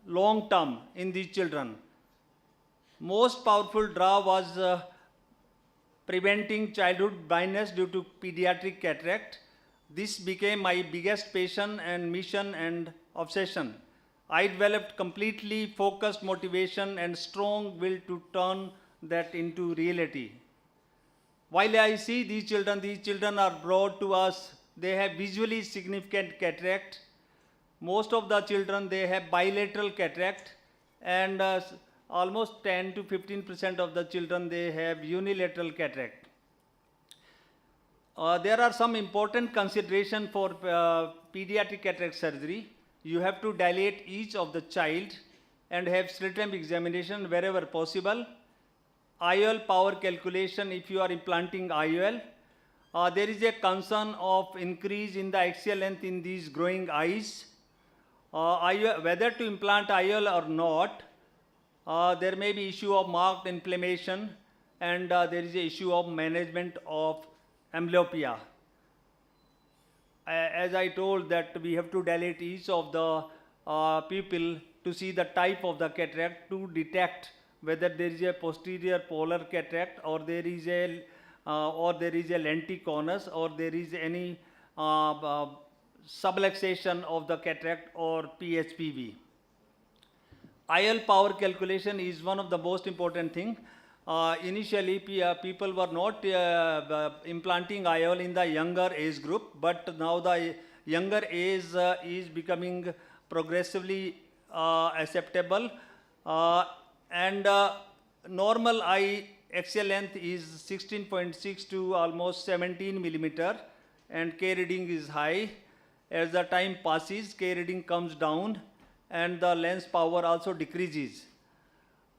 long term in these children. Most powerful drug was preventing childhood blindness due to pediatric cataract. This became my biggest passion and mission and obsession. I developed completely focused motivation and strong will to turn that into reality. While I see these children are brought to us, they have visually significant cataract. Most of the children, they have bilateral cataract, and almost 10 to 15% of the children, they have unilateral cataract. There are some important considerations for pediatric cataract surgery. You have to dilate each of the child and have slit lamp examination wherever possible. IOL power calculation if you are implanting IOL. There is a concern of increase in the axial length in these growing eyes. Whether to implant IOL or not, there may be issue of marked inflammation, and there is a issue of management of amblyopia. As I told that we have to dilate each of the pupil to see the type of the cataract, to detect whether there is a posterior polar cataract, or there is a lenticonus, or there is any subluxation of the cataract or PHPV. IOL power calculation is one of the most important thing. Initially, people were not implanting IOL in the younger age group, but now the younger age is becoming progressively acceptable, and normal eye axial length is 16.6 to almost 17 millimeter, and K reading is high. As the time passes, K reading comes down, and the lens power also decreases.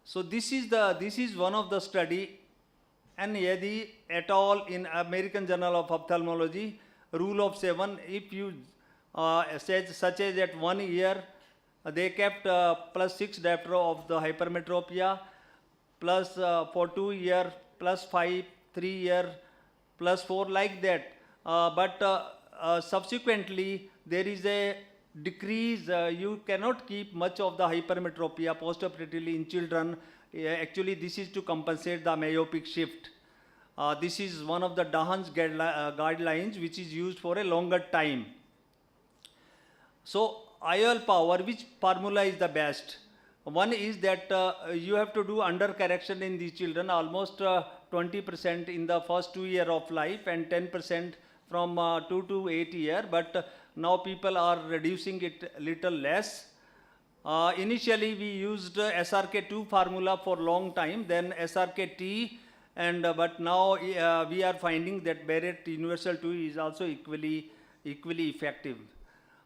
So this is one of the study, and Yadi et al. In American Journal of Ophthalmology, rule of 7, if you such as at 1 year, they kept +6 diopter of the hypermetropia, plus for 2 year, +5, 3 year, +4, like that. But subsequently, there is a decrease. You cannot keep much of the hypermetropia postoperatively in children. Actually, this is to compensate the myopic shift. This is one of the Dahan's guidelines, which is used for a longer time. So IOL power, which formula is the best? One is that you have to do under correction in these children, almost 20% in the first 2 years of life and 10% from 2 to 8 years, but now people are reducing it little less. Initially we used SRK2 formula for long time, then SRK-T, and but now we are finding that Barrett Universal 2 is also equally effective.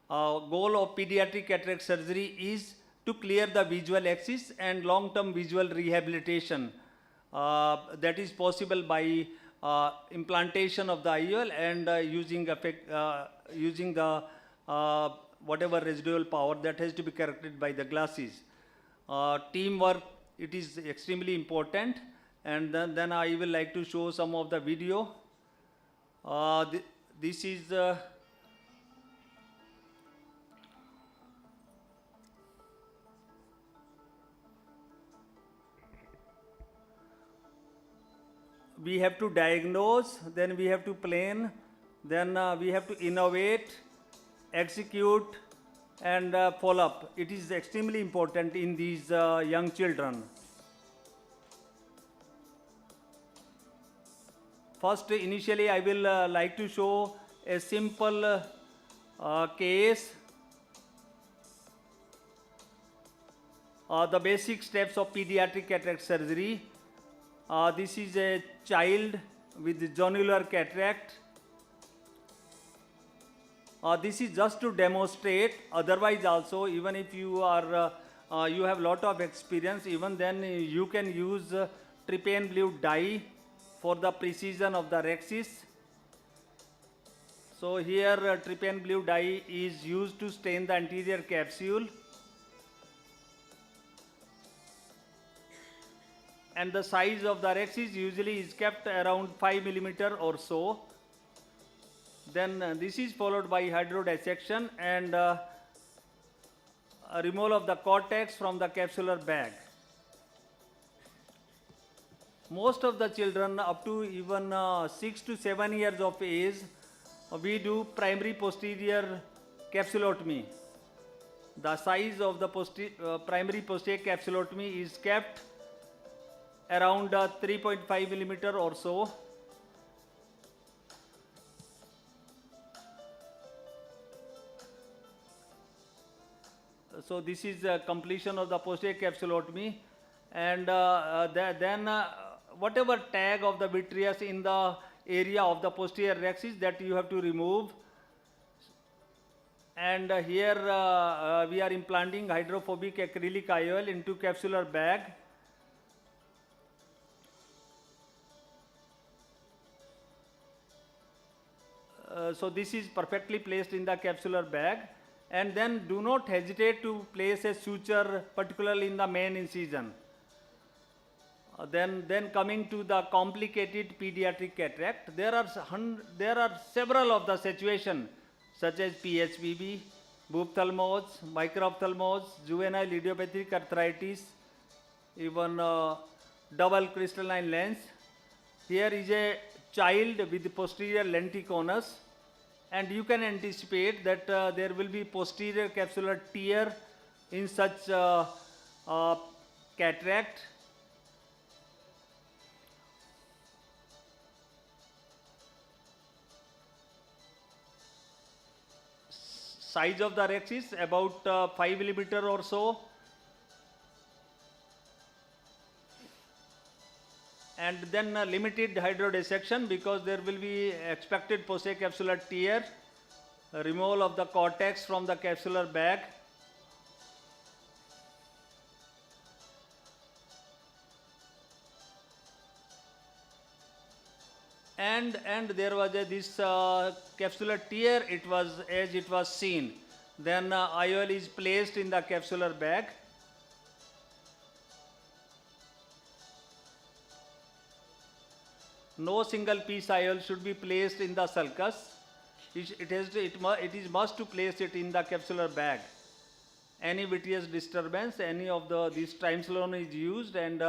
Goal of pediatric cataract surgery is to clear the visual axis and long-term visual rehabilitation. That is possible by implantation of the IOL and using the whatever residual power that has to be corrected by the glasses. Teamwork, it is extremely important, and then I will like to show some of the video. This is we have to diagnose, then we have to plan, then we have to innovate, execute, and follow up. It is extremely important in these young children. First, initially I will like to show a simple case. The basic steps of pediatric cataract surgery. This is a child with zonular cataract. This is just to demonstrate. Otherwise also, even if you are you have lot of experience, even then you can use trypan blue dye for the precision of the rexis. So here trypan blue dye is used to stain the anterior capsule. And the size of the rexis usually is kept around 5 millimeter or so. Then this is followed by hydrodissection and removal of the cortex from the capsular bag. Most of the children up to even 6 to 7 years of age, we do primary posterior capsulotomy. The size of the primary posterior capsulotomy is kept around 3.5 millimeter or so. So this is completion of the posterior capsulotomy, and then whatever tag of the vitreous in the area of the posterior rexis that you have to remove. And here we are implanting hydrophobic acrylic IOL into capsular bag. So this is perfectly placed in the capsular bag, and then do not hesitate to place a suture, particularly in the main incision. Then coming to the complicated pediatric cataract, there are several of the situations such as PHBB, buophthalmos, microphthalmos, juvenile idiopathic arthritis, even double crystalline lens. Here is a child with posterior lenticonus, and you can anticipate that there will be posterior capsular tear in such cataract. Size of the rexis about 5 millimeter or so. And then limited hydrodissection because there will be expected posterior capsular tear, removal of the cortex from the capsular bag. And there was this capsular tear, it was seen. Then IOL is placed in the capsular bag. No single piece IOL should be placed in the sulcus. It is must to place it in the capsular bag. Any vitreous disturbance, any of this triamcinolone is used, and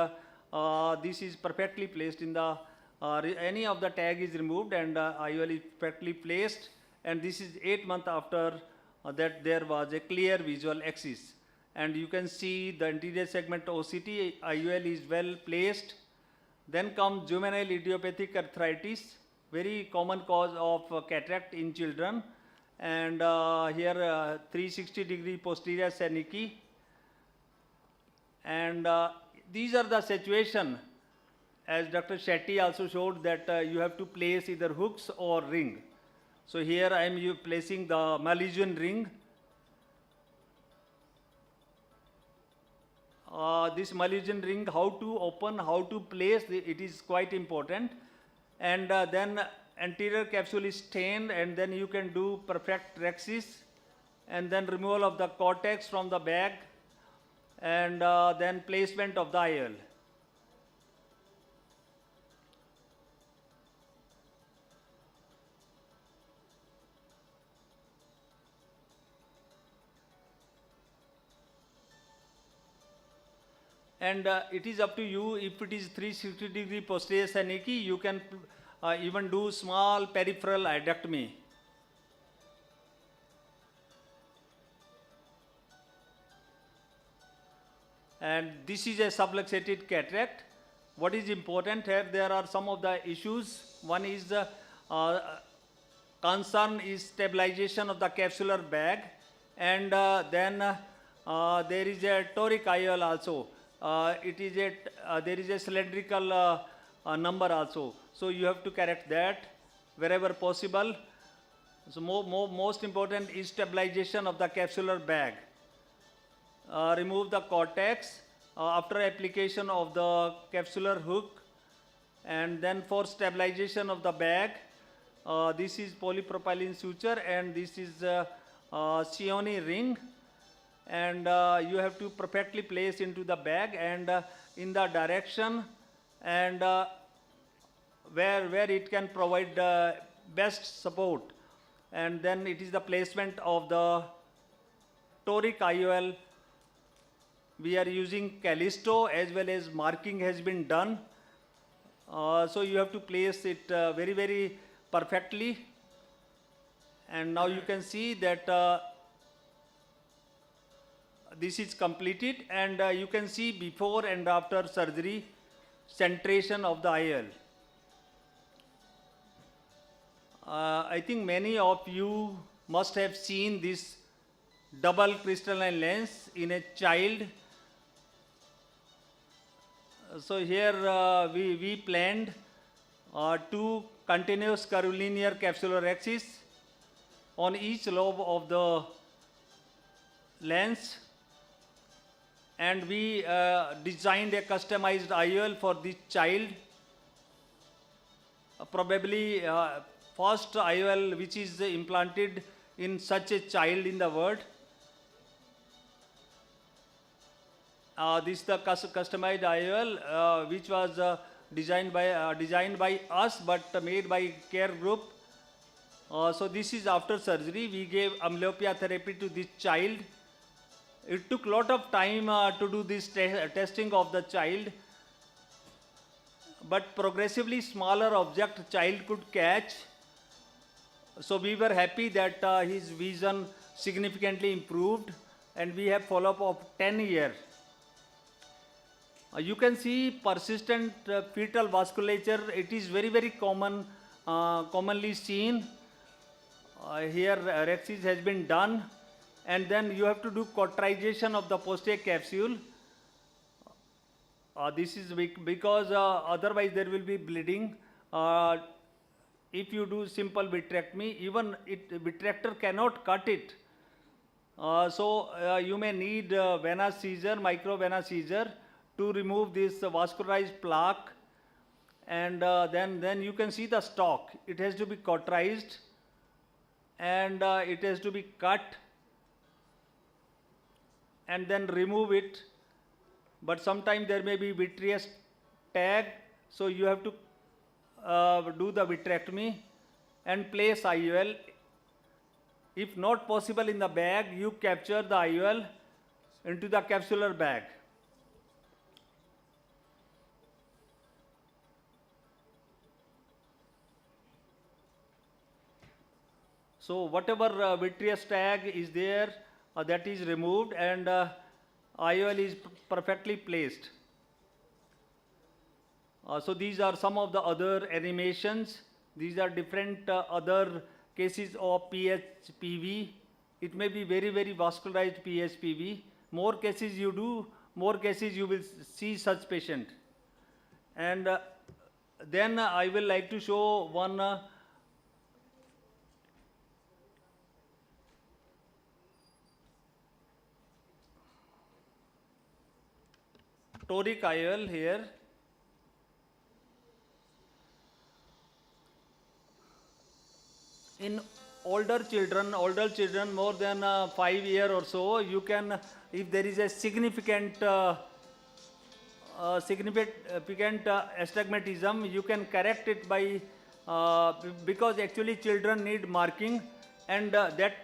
this is perfectly placed in the any of the tag is removed, and IOL is perfectly placed, and this is 8 months after that there was a clear visual axis. And you can see the anterior segment OCT IOL is well placed. Then comes juvenile idiopathic arthritis, very common cause of cataract in children. And here 360-degree posterior synecdoche. And these are the situation, as Dr. Shetty also showed, that you have to place either hooks or ring. So here I am placing the Malaysian ring. This Malaysian ring, how to open, how to place, it is quite important. And then anterior capsule is stained, and then you can do perfect rhexis, and then removal of the cortex from the bag, and then placement of the IOL. And it is up to you. If it is 360-degree posterior synecdoche, you can even do small peripheral iodectomy. And this is a subluxated cataract. What is important here, there are some of the issues. One is the concern is stabilization of the capsular bag, and then there is a toric IOL also. There is a cylindrical number also. So you have to correct that wherever possible. So most important is stabilization of the capsular bag. Remove the cortex after application of the capsular hook, and then for stabilization of the bag, this is polypropylene suture, and this is Cioni ring, and you have to perfectly place into the bag and in the direction and where it can provide best support. And then it is the placement of the toric IOL. We are using Callisto, as well as marking has been done. So you have to place it very, very perfectly. And now you can see that this is completed, and you can see before and after surgery centration of the IOL. I think many of you must have seen this double crystalline lens in a child. So here we planned two continuous curvilinear capsular axes on each lobe of the lens, and we designed a customized IOL for this child. Probably first IOL which is implanted in such a child in the world. This is the customized IOL which was designed by us but made by care group. So this is after surgery. We gave amblyopia therapy to this child. It took a lot of time to do this testing of the child, but progressively smaller object child could catch. So we were happy that his vision significantly improved, and we have follow-up of 10 years. You can see persistent fetal vasculature. It is very, very common, commonly seen. Here rhexis has been done, and then you have to do cauterization of the posterior capsule. This is because otherwise there will be bleeding. If you do simple vitrectomy, even vitrector cannot cut it. So you may need venous seizure, microvenous seizure, to remove this vascularized plaque, and then you can see the stalk. It has to be cauterized, and it has to be cut, and then remove it. But sometimes there may be vitreous tag, so you have to do the vitrectomy and place IOL. If not possible in the bag, you capture the IOL into the capsular bag. So whatever vitreous tag is there, that is removed, and IOL is perfectly placed. So these are some of the other animations. These are different other cases of PHPV. It may be very, very vascularized PHPV. More cases you do, more cases you will see such patient. And then I will like to show one toric IOL here. In older children more than 5 years or so, you can, if there is a significant astigmatism, you can correct it by, because actually children need marking, and that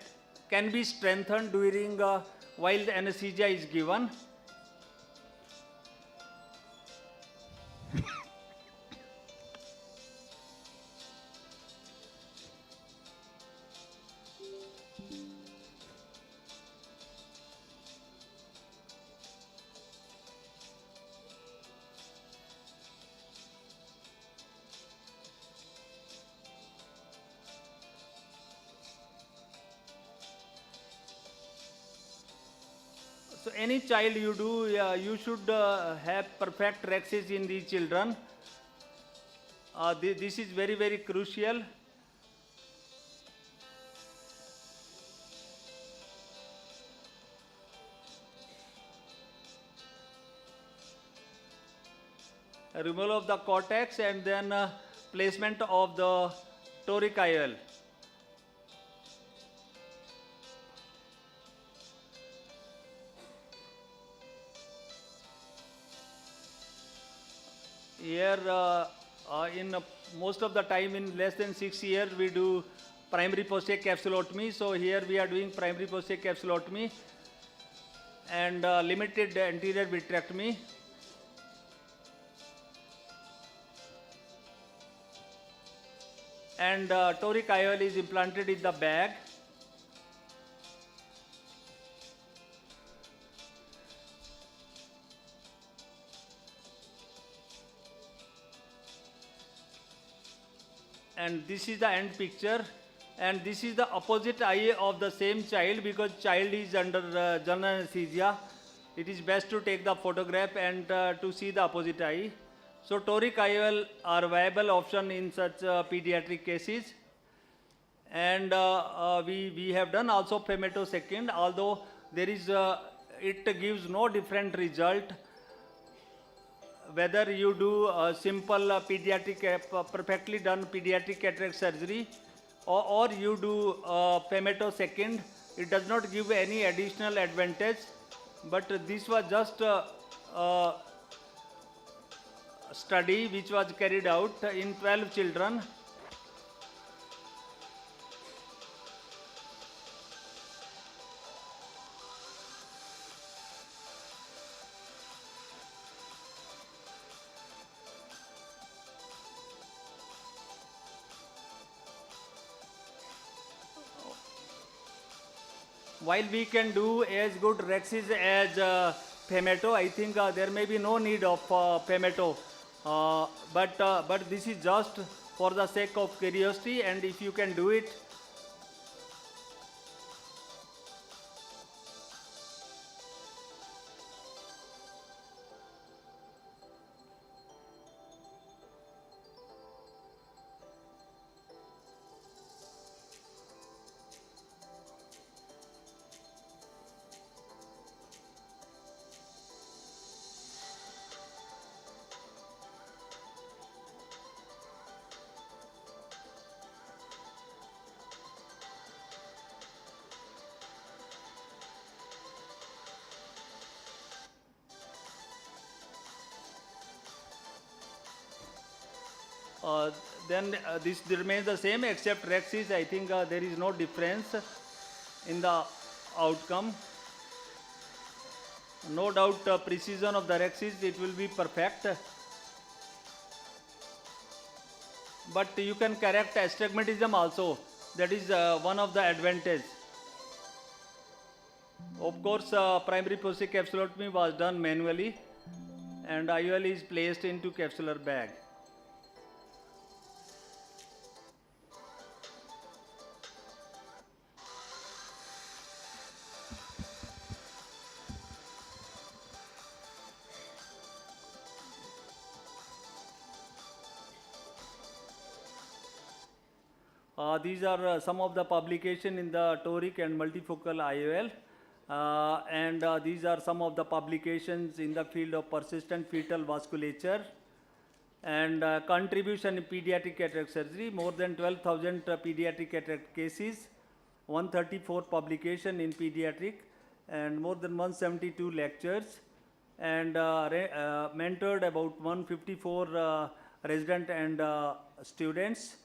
can be strengthened during while the anesthesia is given. So any child you do, you should have perfect rexes in the children. This is very, very crucial. Removal of the cortex and then placement of the toric IOL. Here, in most of the time, in less than 6 years, we do primary posterior capsulotomy. So here we are doing primary posterior capsulotomy and limited anterior vitrectomy. And toric IOL is implanted in the bag. And this is the end picture, and this is the opposite eye of the same child, because child is under general anesthesia. It is best to take the photograph and to see the opposite eye. So toric IOL are a viable option in such pediatric cases. And we have done also femtosecond, although there is it gives no different result whether you do a simple pediatric, perfectly done pediatric cataract surgery, or you do femtosecond. It does not give any additional advantage, but this was just a study which was carried out in 12 children. While we can do as good rexes as femto, I think there may be no need of femto. But this is just for the sake of curiosity, and if you can do it, then this remains the same, except rexes. I think there is no difference in the outcome. No doubt precision of the rexes, it will be perfect. But you can correct astigmatism also That is one of the advantage. Of course, primary posterior capsulotomy was done manually, and IOL is placed into capsular bag. These are some of the publication in the toric and multifocal IOL. And these are some of the publications in the field of persistent fetal vasculature and contribution in pediatric cataract surgery, more than 12,000 pediatric cataract cases, 134 publication in pediatric, and more than 172 lectures, and mentored about 154 resident and students.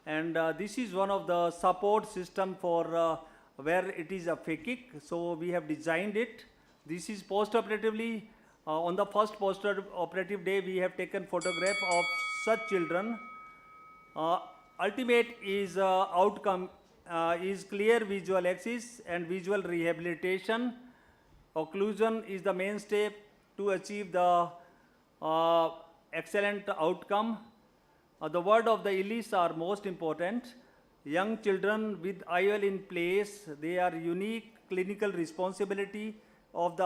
And this is one of the support system for where it is a phakic. So we have designed it. This is post-operatively. On the first post-operative day, we have taken photograph of such children. Ultimate is outcome is clear visual axis and visual rehabilitation. Occlusion is the mainstay to achieve the excellent outcome. The word of the Elise are most important. Young children with IOL in place, they are unique clinical responsibility of the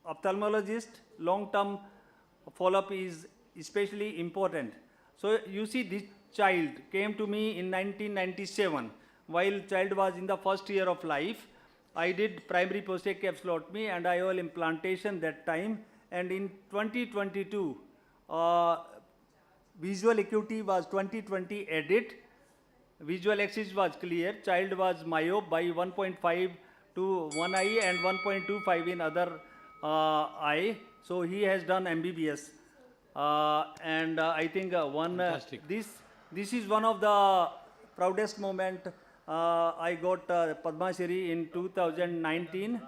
ophthalmologist. Long-term follow-up is especially important. So you see, this child came to me in 1997. While child was in the first year of life, I did primary posterior capsulotomy and IOL implantation that time. And in 2022, visual acuity was 20/20 edit. Visual axis was clear. Child was myope by 1.5 to one eye and 1.25 in other eye. So he has done MBBS. And I think this is one of the proudest moment. I got Padma Shri in 2019.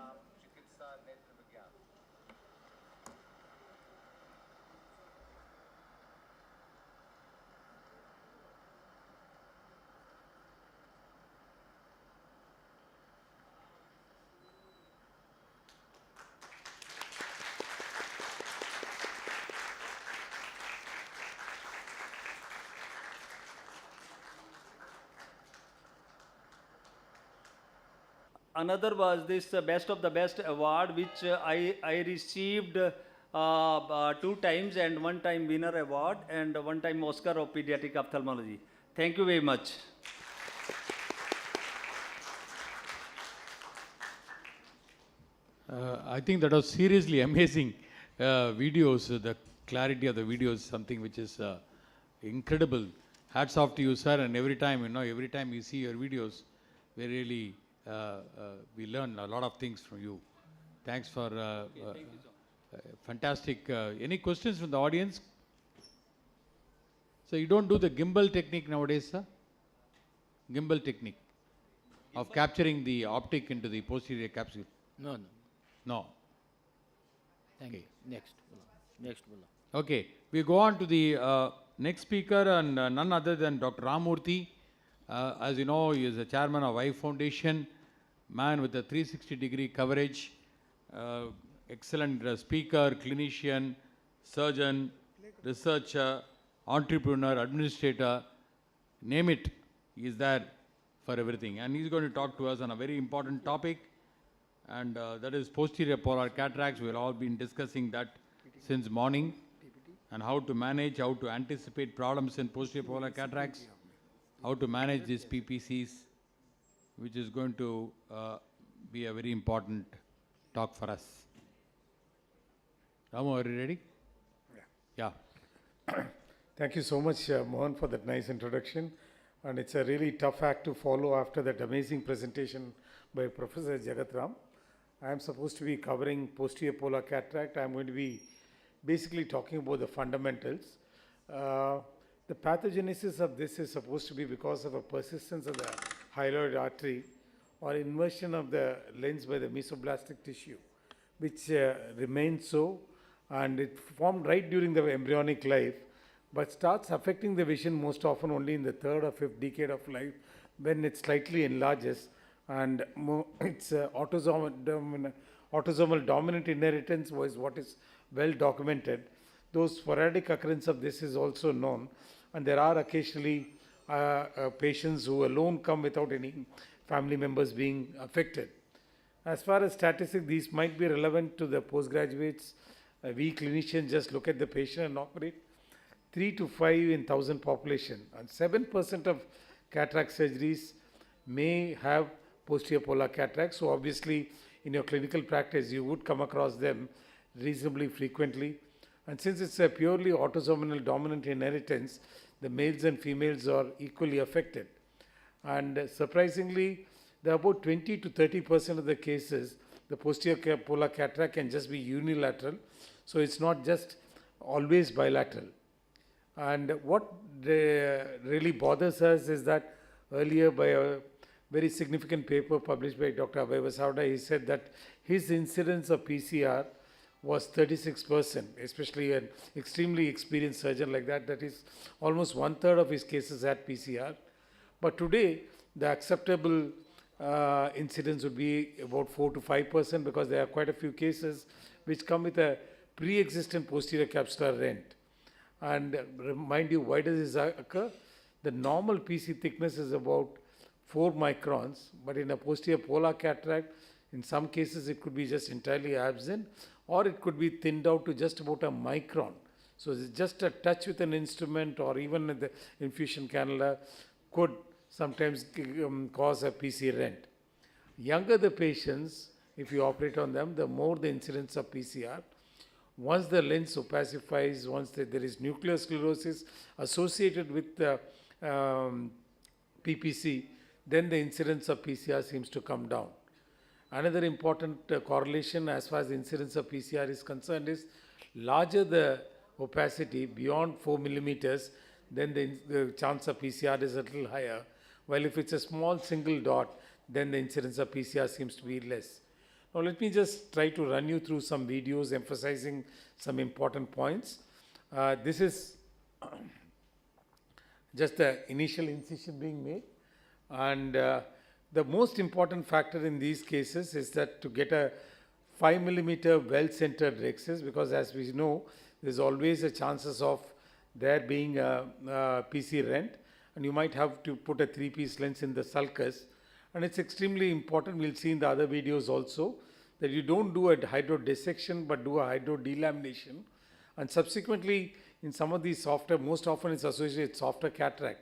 Another was this Best of the Best award, which I received 2 times, and 1 time winner award and 1 time Oscar of pediatric ophthalmology. Thank you very much. I think that was seriously amazing videos. The clarity of the video is something which is incredible. Hats off to you, sir. And every time, every time we see your videos, we really we learn a lot of things from you. Thanks for fantastic. Any questions from the audience? So you don't do the gimbal technique nowadays, sir? Gimbal technique of capturing the optic into the posterior capsule? No. No. Thank you. Next. Okay, we go on to the next speaker, and none other than Dr. Ramurthy. As you know, he is the chairman of Eye Foundation, man with a 360-degree coverage, excellent speaker, clinician, surgeon, researcher, entrepreneur, administrator, name it, he is there for everything. And he's going to talk to us on a very important topic, and that is posterior polar cataracts. We've all been discussing that since morning, and how to manage, how to anticipate problems in posterior polar cataracts, how to manage these PPCs, which is going to be a very important talk for us. Ramu, are you ready? Yeah. Thank you so much, Mohan, for that nice introduction. And it's a really tough act to follow after that amazing presentation by Professor Jagatram. I am supposed to be covering posterior polar cataract. I am going to be basically talking about the fundamentals. The pathogenesis of this is supposed to be because of a persistence of the hyaloid artery or inversion of the lens by the mesoblastic tissue, which remains so, and it formed right during the embryonic life. but starts affecting the vision most often only in the third or fifth decade of life when it slightly enlarges, and it's autosomal dominant inheritance was what is well documented. Those sporadic occurrence of this is also known, and there are occasionally patients who alone come without any family members being affected. As far as statistics, these might be relevant to the postgraduates. We clinicians just look at the patient and operate 3 to 5 in 1,000 population, and 7% of cataract surgeries may have posterior polar cataract. So obviously in your clinical practice you would come across them reasonably frequently, and since it's a purely autosomal dominant inheritance, the males and females are equally affected. And surprisingly, there are about 20 to 30% of the cases the posterior polar cataract can just be unilateral, so it's not just always bilateral. And what really bothers us is that earlier, by a very significant paper published by Dr. Abhay Vasavda, he said that his incidence of PCR was 36%, especially an extremely experienced surgeon like that, that is almost 1/3 of his cases had PCR. But today, the acceptable incidence would be about 4 to 5%, because there are quite a few cases which come with a pre-existent posterior capsular rent. And remind you, why does this occur? The normal PC thickness is about 4 microns, but in a posterior polar cataract, in some cases it could be just entirely absent, or it could be thinned out to just about a micron. So it's just a touch with an instrument or even the infusion cannula could sometimes cause a PC rent. Younger the patients, if you operate on them, the more the incidence of PCR. Once the lens opacifies, once there is nuclear sclerosis associated with the PPC, then the incidence of PCR seems to come down. Another important correlation as far as the incidence of PCR is concerned is larger the opacity beyond 4 millimeters, then the chance of PCR is a little higher. While if it's a small single dot, then the incidence of PCR seems to be less. Now let me just try to run you through some videos emphasizing some important points. This is just the initial incision being made, and the most important factor in these cases is that to get a 5 millimeter well-centered rhexis, because as we know, there's always a chances of there being a PC rent, and you might have to put a 3-piece lens in the sulcus. And it's extremely important, we'll see in the other videos also, that you don't do a hydrodissection but do a hydrodelamination. And subsequently, in some of these softer, most often it's associated with softer cataract.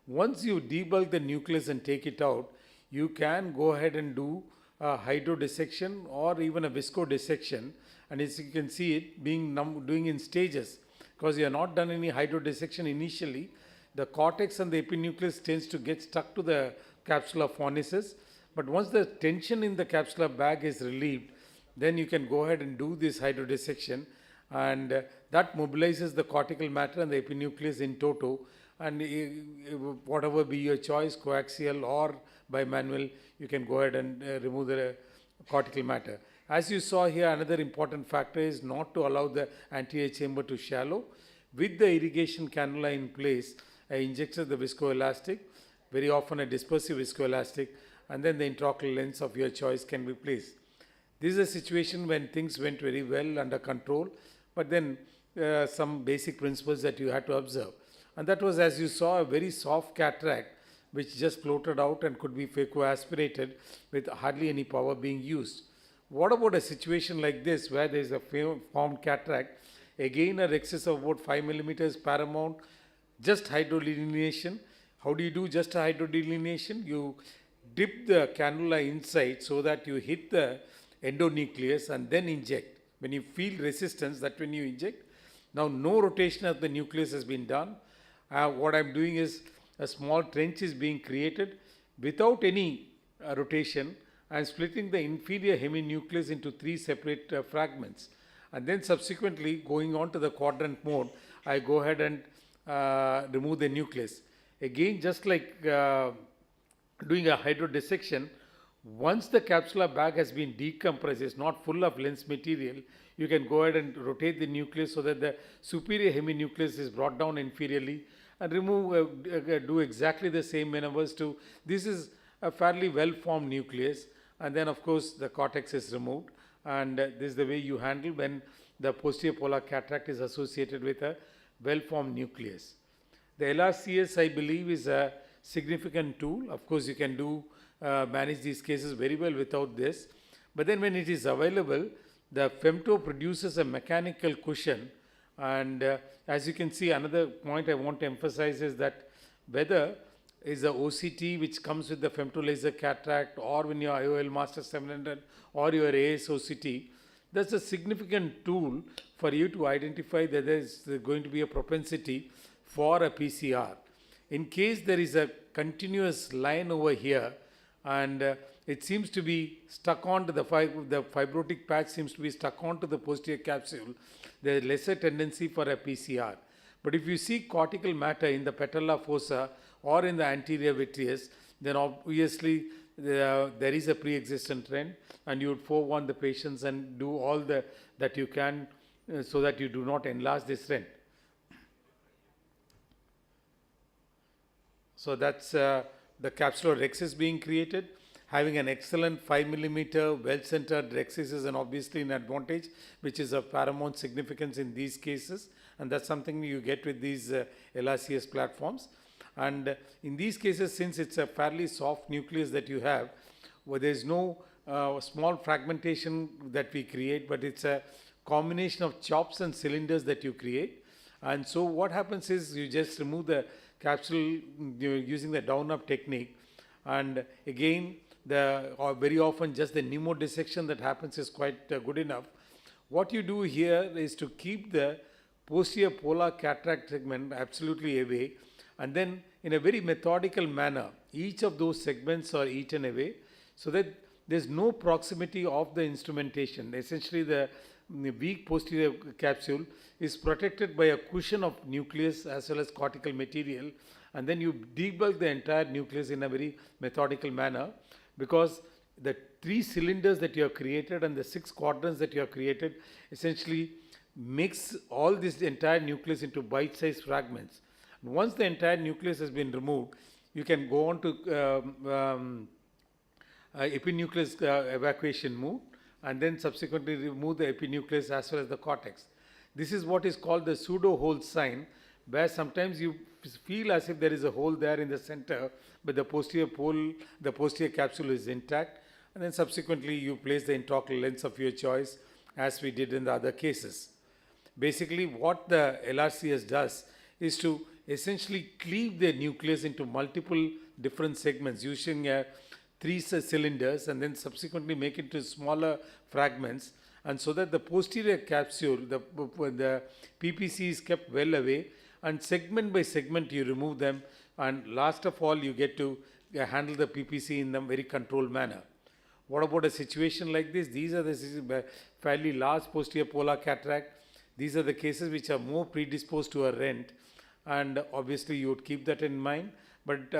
Once you debulk the nucleus and take it out, you can go ahead and do a hydrodissection or even a viscodissection. And as you can see it being doing in stages, because you have not done any hydrodissection initially, the cortex and the epinucleus tends to get stuck to the capsula fornicis. But once the tension in the capsular bag is relieved, then you can go ahead and do this hydrodissection, and that mobilizes the cortical matter and the epinucleus in toto, and whatever be your choice, coaxial or bimanual, you can go ahead and remove the cortical matter. As you saw here, another important factor is not to allow the anterior chamber to shallow. With the irrigation cannula in place, I injected the viscoelastic, very often a dispersive viscoelastic, and then the intraocular lens of your choice can be placed. This is a situation when things went very well under control, but then some basic principles that you had to observe. And that was, as you saw, a very soft cataract which just floated out and could be phacoaspirated with hardly any power being used. What about a situation like this where there is a formed cataract, again a rhexis of about 5 millimeters paramount, just hydrodelineation. How do you do just a hydrodelineation? You dip the cannula inside so that you hit the endonucleus and then inject. When you feel resistance, that's when you inject. Now no rotation of the nucleus has been done. What I'm doing is a small trench is being created without any rotation. I'm splitting the inferior heminucleus into 3 separate fragments, and then subsequently going on to the quadrant mode, I go ahead and remove the nucleus. Again, just like doing a hydrodissection, Once the capsular bag has been decompressed, it's not full of lens material, you can go ahead and rotate the nucleus so that the superior heminucleus is brought down inferiorly and do exactly the same maneuvers to, this is a fairly well formed nucleus, and then of course the cortex is removed, and this is the way you handle when the posterior polar cataract is associated with a well formed nucleus. The LRCS, I believe, is a significant tool. Of course, you can manage these cases very well without this. But then when it is available, the femto produces a mechanical cushion. And as you can see, another point I want to emphasize is that whether is the OCT which comes with the femtolaser cataract, or when your IOL Master 700 or your AS OCT, that's a significant tool for you to identify that there is going to be a propensity for a PCR. In case there is a continuous line over here and it seems to be stuck onto the fibrotic patch seems to be stuck onto the posterior capsule, there is lesser tendency for a PCR. But if you see cortical matter in the patella fossa or in the anterior vitreous, then obviously there is a pre-existent trend, and you would forewarn the patients and do all that you can so that you do not enlarge this trend. So that's the capsular rhexis being created. Having an excellent 5 millimeter well-centered rhexis is obviously an advantage, which is of paramount significance in these cases, and that's something you get with these LRCS platforms. And in these cases, since it's a fairly soft nucleus that you have, where there's no small fragmentation that we create, but it's a combination of chops and cylinders that you create. And so what happens is you just remove the capsule using the down-up technique, and again, very often just the pneumodissection that happens is quite good enough. What you do here is to keep the posterior polar cataract segment absolutely away, and then in a very methodical manner, each of those segments are eaten away so that there's no proximity of the instrumentation. Essentially, the weak posterior capsule is protected by a cushion of nucleus as well as cortical material, and then you debulk the entire nucleus in a very methodical manner, because the 3 cylinders that you have created and the 6 quadrants that you have created essentially mix all this entire nucleus into bite-sized fragments. Once the entire nucleus has been removed, you can go on to epinucleus evacuation move, and then subsequently remove the epinucleus as well as the cortex. This is what is called the pseudo hole sign, where sometimes you feel as if there is a hole there in the center, but the posterior capsule is intact, and then subsequently you place the intraocular lens of your choice, as we did in the other cases. Basically, what the LRCS does is to essentially cleave the nucleus into multiple different segments using 3 cylinders, and then subsequently make it into smaller fragments, and so that the posterior capsule, the PPC is kept well away, and segment by segment you remove them, and last of all you get to handle the PPC in a very controlled manner. What about a situation like this? These are the fairly large posterior polar cataract. These are the cases which are more predisposed to a rent, and obviously you would keep that in mind. But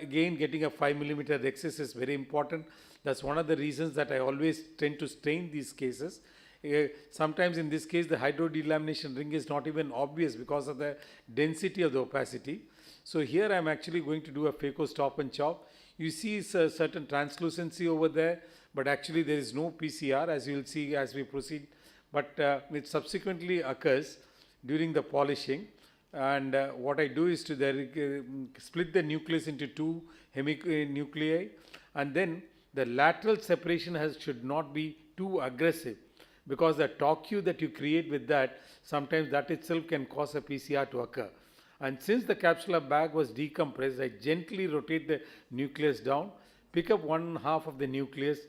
again, getting a 5 millimeter rhexis is very important. That's one of the reasons that I always tend to stain these cases. Sometimes in this case, the hydrodelamination ring is not even obvious because of the density of the opacity. So here I am actually going to do a phaco stop and chop. You see a certain translucency over there, but actually there is no PCR, as you will see as we proceed. But it subsequently occurs during the polishing. And what I do is to split the nucleus into 2 heminuclei, and then the lateral separation should not be too aggressive, because the torque that you create with that, sometimes that itself can cause a PCR to occur. And since the capsular bag was decompressed, I gently rotate the nucleus down, pick up 1/2 of the nucleus,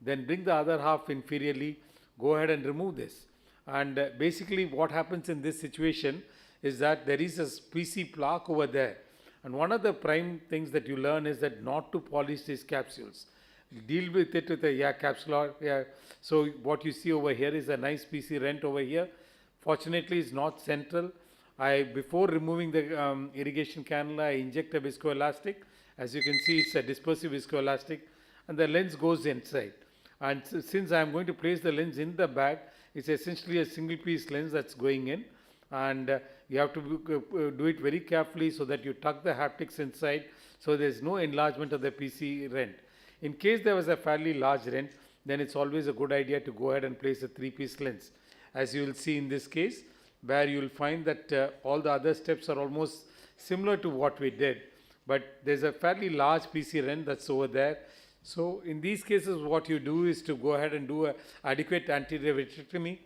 then bring the other half inferiorly, go ahead and remove this. And basically what happens in this situation is that there is a PC plaque over there. And one of the prime things that you learn is that not to polish these capsules. Deal with it with a capsular. So what you see over here is a nice PC rent over here. Fortunately, it's not central. Before removing the irrigation cannula, I inject a viscoelastic. As you can see, it's a dispersive viscoelastic. and the lens goes inside. And since I am going to place the lens in the bag, it's essentially a single piece lens that's going in, and you have to do it very carefully so that you tuck the haptics inside, so there's no enlargement of the PC rent. In case there was a fairly large rent, then it's always a good idea to go ahead and place a 3-piece lens. As you will see in this case, where you will find that all the other steps are almost similar to what we did, but there's a fairly large PC rent that's over there. So in these cases, what you do is to go ahead and do an adequate anterior vitrectomy,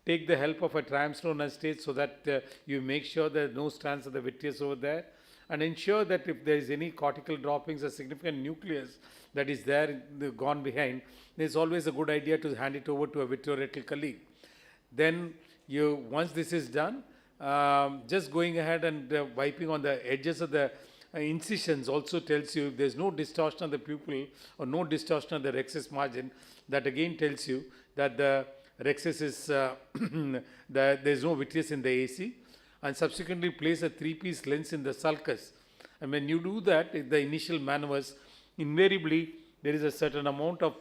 take the help of a triamcinolone stage so that you make sure there are no strands of the vitreous over there, and ensure that if there is any cortical droppings or significant nucleus that is there gone behind, it's always a good idea to hand it over to a vitreoretinal colleague. Then once this is done, just going ahead and wiping on the edges of the incisions also tells you if there's no distortion of the pupil or no distortion of the rhexis margin. That again tells you that the rhexis is there's no vitreous in the AC, and subsequently place a 3-piece lens in the sulcus. And when you do that, the initial maneuvers, invariably there is a certain amount of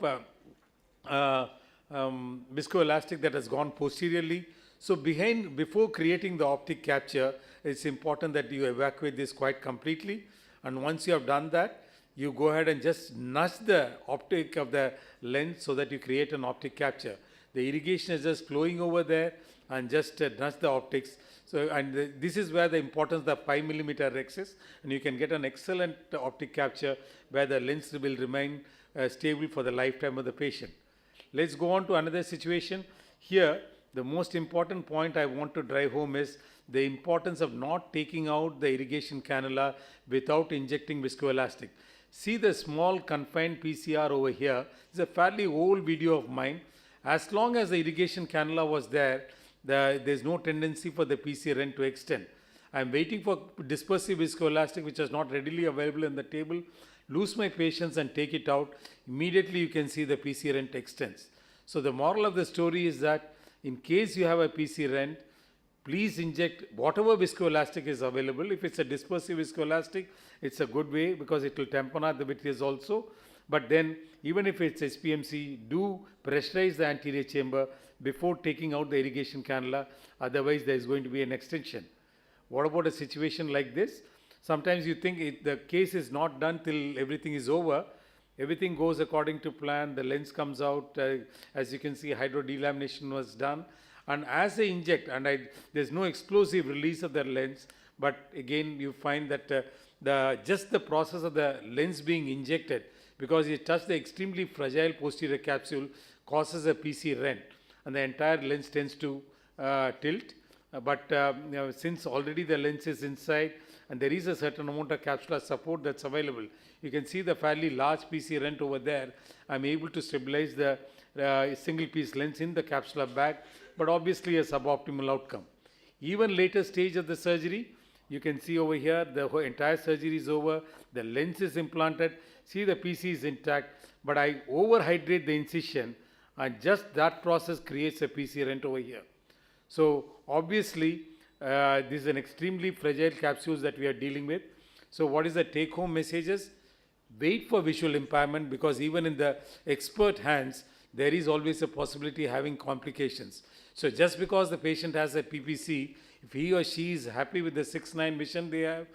viscoelastic that has gone posteriorly. So before creating the optic capture, it's important that you evacuate this quite completely. And once you have done that, you go ahead and just nudge the optic of the lens so that you create an optic capture. The irrigation is just flowing over there, and just nudge the optics. So, and this is where the importance of the 5 millimeter rhexis, and you can get an excellent optic capture where the lens will remain stable for the lifetime of the patient. Let's go on to another situation. Here, the most important point I want to drive home is the importance of not taking out the irrigation cannula without injecting viscoelastic. See the small confined PCR over here. It's a fairly old video of mine. As long as the irrigation cannula was there, there's no tendency for the PC rent to extend. I'm waiting for dispersive viscoelastic, which is not readily available in the table. Lose my patience and take it out. Immediately you can see the PC rent extends. So the moral of the story is that in case you have a PC rent, please inject whatever viscoelastic is available. If it's a dispersive viscoelastic, it's a good way because it will tamponade the vitreous also. But then even if it's SPMC, do pressurize the anterior chamber before taking out the irrigation cannula. Otherwise, there is going to be an extension. What about a situation like this? Sometimes you think the case is not done till everything is over. Everything goes according to plan. The lens comes out. As you can see, hydrodelamination was done. And as they inject, and there's no explosive release of the lens, but again you find that just the process of the lens being injected, because you touch the extremely fragile posterior capsule, causes a PC rent, and the entire lens tends to tilt. Since already the lens is inside and there is a certain amount of capsular support that's available, you can see the fairly large PC rent over there. I'm able to stabilize the single piece lens in the capsular bag, but obviously a suboptimal outcome. Even later stage of the surgery, you can see over here the whole entire surgery is over, the lens is implanted, see the PC is intact, but I overhydrate the incision, and just that process creates a PC rent over here. So obviously this is an extremely fragile capsules that we are dealing with. So what is the take home messages? Wait for visual impairment, because even in the expert hands, there is always a possibility of having complications. So just because the patient has a PPC, if he or she is happy with the 6/9 vision they have,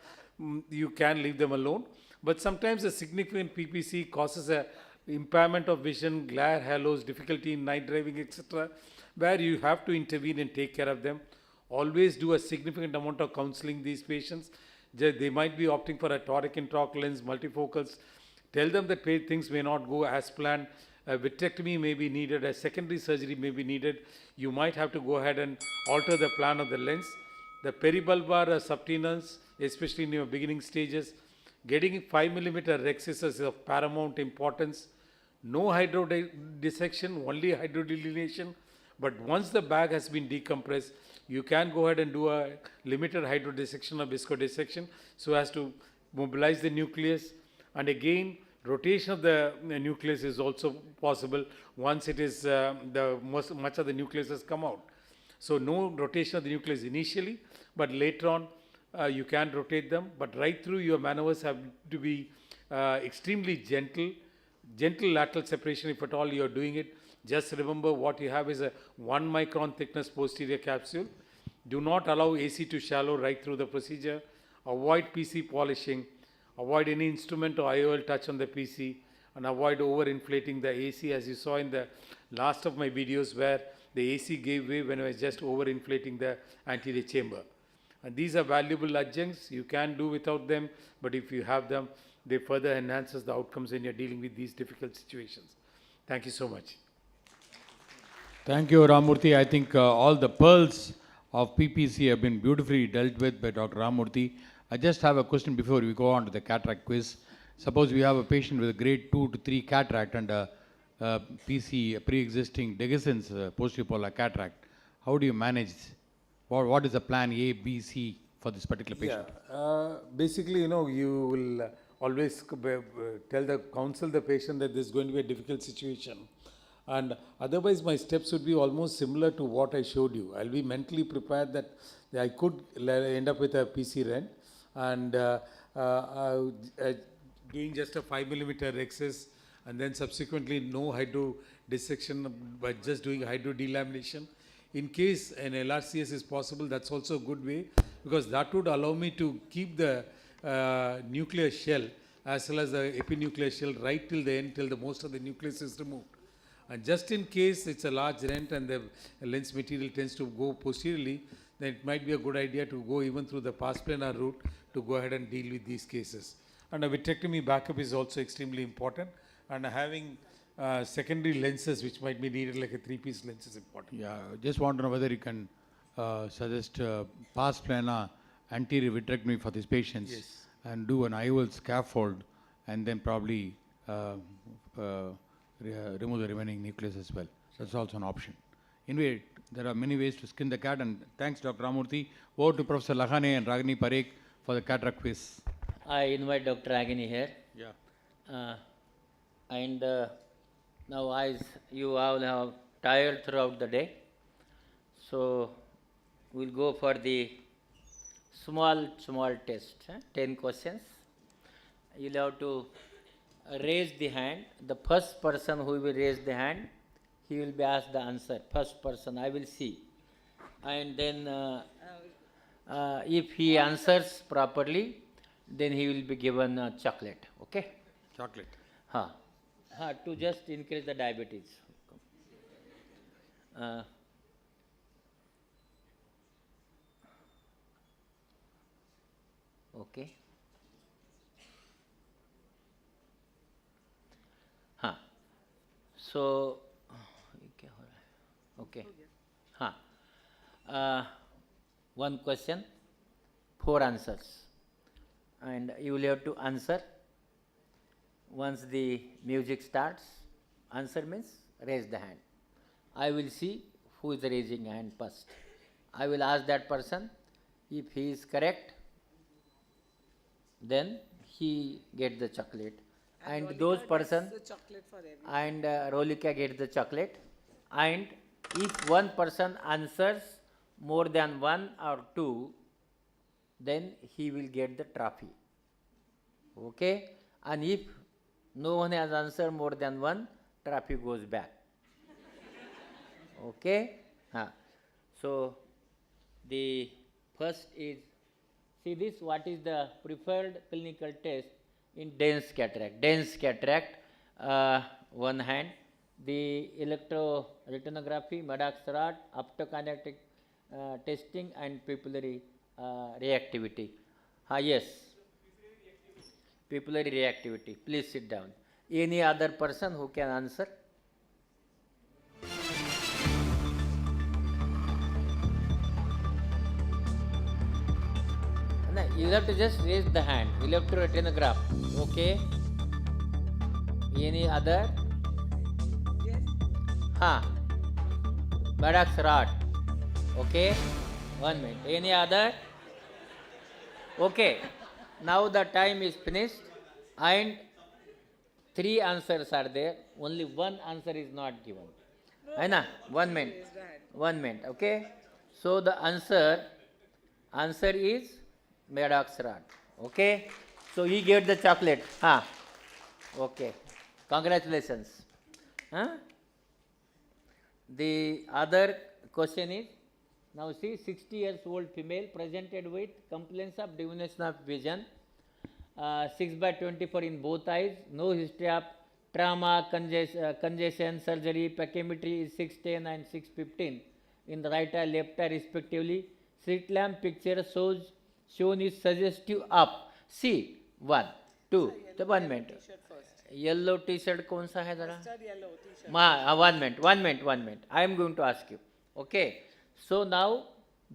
you can leave them alone. But sometimes a significant PPC causes a impairment of vision, glare, halos, difficulty in night driving, etc., where you have to intervene and take care of them. Always do a significant amount of counseling these patients. They might be opting for a toric intraocular lens, multifocals. Tell them that things may not go as planned. A vitrectomy may be needed, a secondary surgery may be needed. You might have to go ahead and alter the plan of the lens. The peribulbar subtenance, especially in your beginning stages, getting 5 millimeter rhexis is of paramount importance. No hydrodissection, only hydrodelineation. But once the bag has been decompressed, you can go ahead and do a limited hydrodissection or viscodissection so as to mobilize the nucleus. And again, rotation of the nucleus is also possible once it is much of the nucleus has come out. So no rotation of the nucleus initially, but later on you can rotate them. But right through, your maneuvers have to be extremely gentle. gentle lateral separation if at all you are doing it. Just remember what you have is a 1 micron thickness posterior capsule. Do not allow AC to shallow right through the procedure. Avoid PC polishing. Avoid any instrument or IOL touch on the PC, and avoid over-inflating the AC, as you saw in the last of my videos where the AC gave way when I was just over-inflating the anterior chamber. And these are valuable adjuncts. You can do without them, but if you have them, they further enhances the outcomes when you're dealing with these difficult situations. Thank you so much. Thank you, Ramurthy. I think all the pearls of PPC have been beautifully dealt with by Dr. Ramurthy. I just have a question before we go on to the cataract quiz. Suppose we have a patient with a grade 2 to 3 cataract and a PC, pre-existing dehiscence posterior polar cataract. How do you manage? What is the plan A, B, C for this particular patient? Yeah, basically, you will always counsel the patient that this is going to be a difficult situation. And otherwise, my steps would be almost similar to what I showed you. I'll be mentally prepared that I could end up with a PC rent and doing just a 5 millimeter excess, and then subsequently no hydro dissection but just doing hydro delamination. In case an LRCS is possible, that's also a good way, because that would allow me to keep the nuclear shell as well as the epinuclear shell right till the end, till the most of the nucleus is removed. And just in case it's a large rent and the lens material tends to go posteriorly, then it might be a good idea to go even through the pars plana route to go ahead and deal with these cases. And a vitrectomy backup is also extremely important, and having secondary lenses which might be needed, like a 3-piece lens, is important. Yeah, just want to know whether you can suggest pars plana anterior vitrectomy for these patients. Yes. And do an IOL scaffold and then probably remove the remaining nucleus as well. That's also an option. Anyway, there are many ways to skin the cat, and thanks, Dr. Ramurthy. Over to Professor Lahane and Ragini Parekh for the cataract quiz. I invite Dr. Ragini here. Yeah. And now as you all have tired throughout the day, so we'll go for the small test, 10 questions. You'll have to raise the hand. The first person who will raise the hand, he will be asked the answer. First person, I will see. And then if he answers properly, then he will be given a chocolate. Okay? Chocolate. To just increase the diabetes. Okay. So, okay. One question, 4 answers. And you will have to answer. Once the music starts, answer means raise the hand. I will see who is raising hand first. I will ask that person. If he is correct, then he gets the chocolate. And those person and Rolika gets the chocolate. And if one person answers more than 1 or 2, then he will get the trophy. Okay? And if no one has answered more than 1, trophy goes back. Okay? So, the first is, see this, what is the preferred clinical test in dense cataract? Dense cataract, one hand, the electroretinography, Maddox rod, optokinetic testing, and pupillary reactivity. Yes. Pupillary reactivity. Please sit down. Any other person who can answer? No, you have to just raise the hand. Electroretinograph. Okay. Any other? Yes. Maddox rod. Okay. 1 minute. Any other? Okay. Now the time is finished and 3 answers are there. Only 1 answer is not given. No. 1 minute. 1 minute. Okay. So the answer is Maddox rod. Okay. So he gave the chocolate. Okay. Congratulations. Huh? The other question is, now see, 60 years old female presented with complaints of diminution of vision, 6/24 in both eyes, no history of trauma, congestion, surgery, pachymetry is 610 and 615 in the right eye, left eye respectively. Slit lamp picture shown is suggestive of, see, 1, 2, the 1 minute. Yellow t-shirt कौन सा है जरा? One minute. I am going to ask you. Okay. So now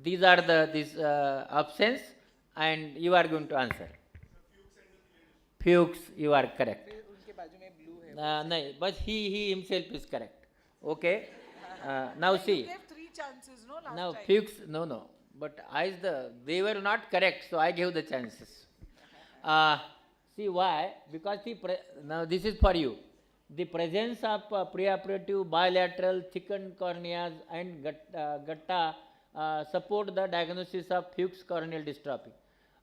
these are these options, and you are going to answer. Fuchs, you are correct. No, but he himself is correct. Okay. Now see. You gave 3 chances, no? Last Now time. Fuchs, no. But they were not correct, so I gave the chances. See why? Because now this is for you. The presence of preoperative bilateral thickened corneas and gutta support the diagnosis of Fuchs corneal dystrophy.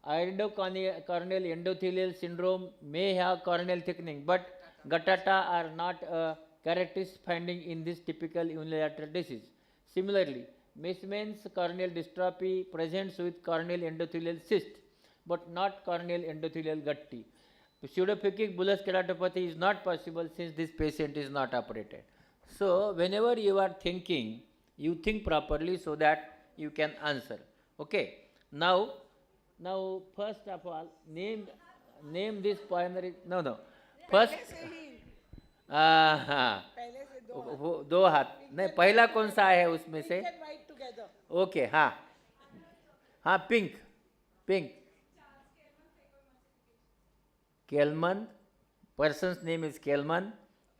Iridocorneal endothelial syndrome may have corneal thickening, but guttata are not a characteristic finding in this typical unilateral disease. Similarly, Meesmann's corneal dystrophy presents with corneal endothelial cyst, but not corneal endothelial gutti. Pseudophakic bullous keratopathy is not possible since this patient is not operated. So, whenever you are thinking, you think properly so that you can answer. Okay. Now first of all, name this primary. No. First. दो हाथ नहीं, पहला कौन सा है उसमें से? Okay, हाँ pink Kelman, person's name is Kelman,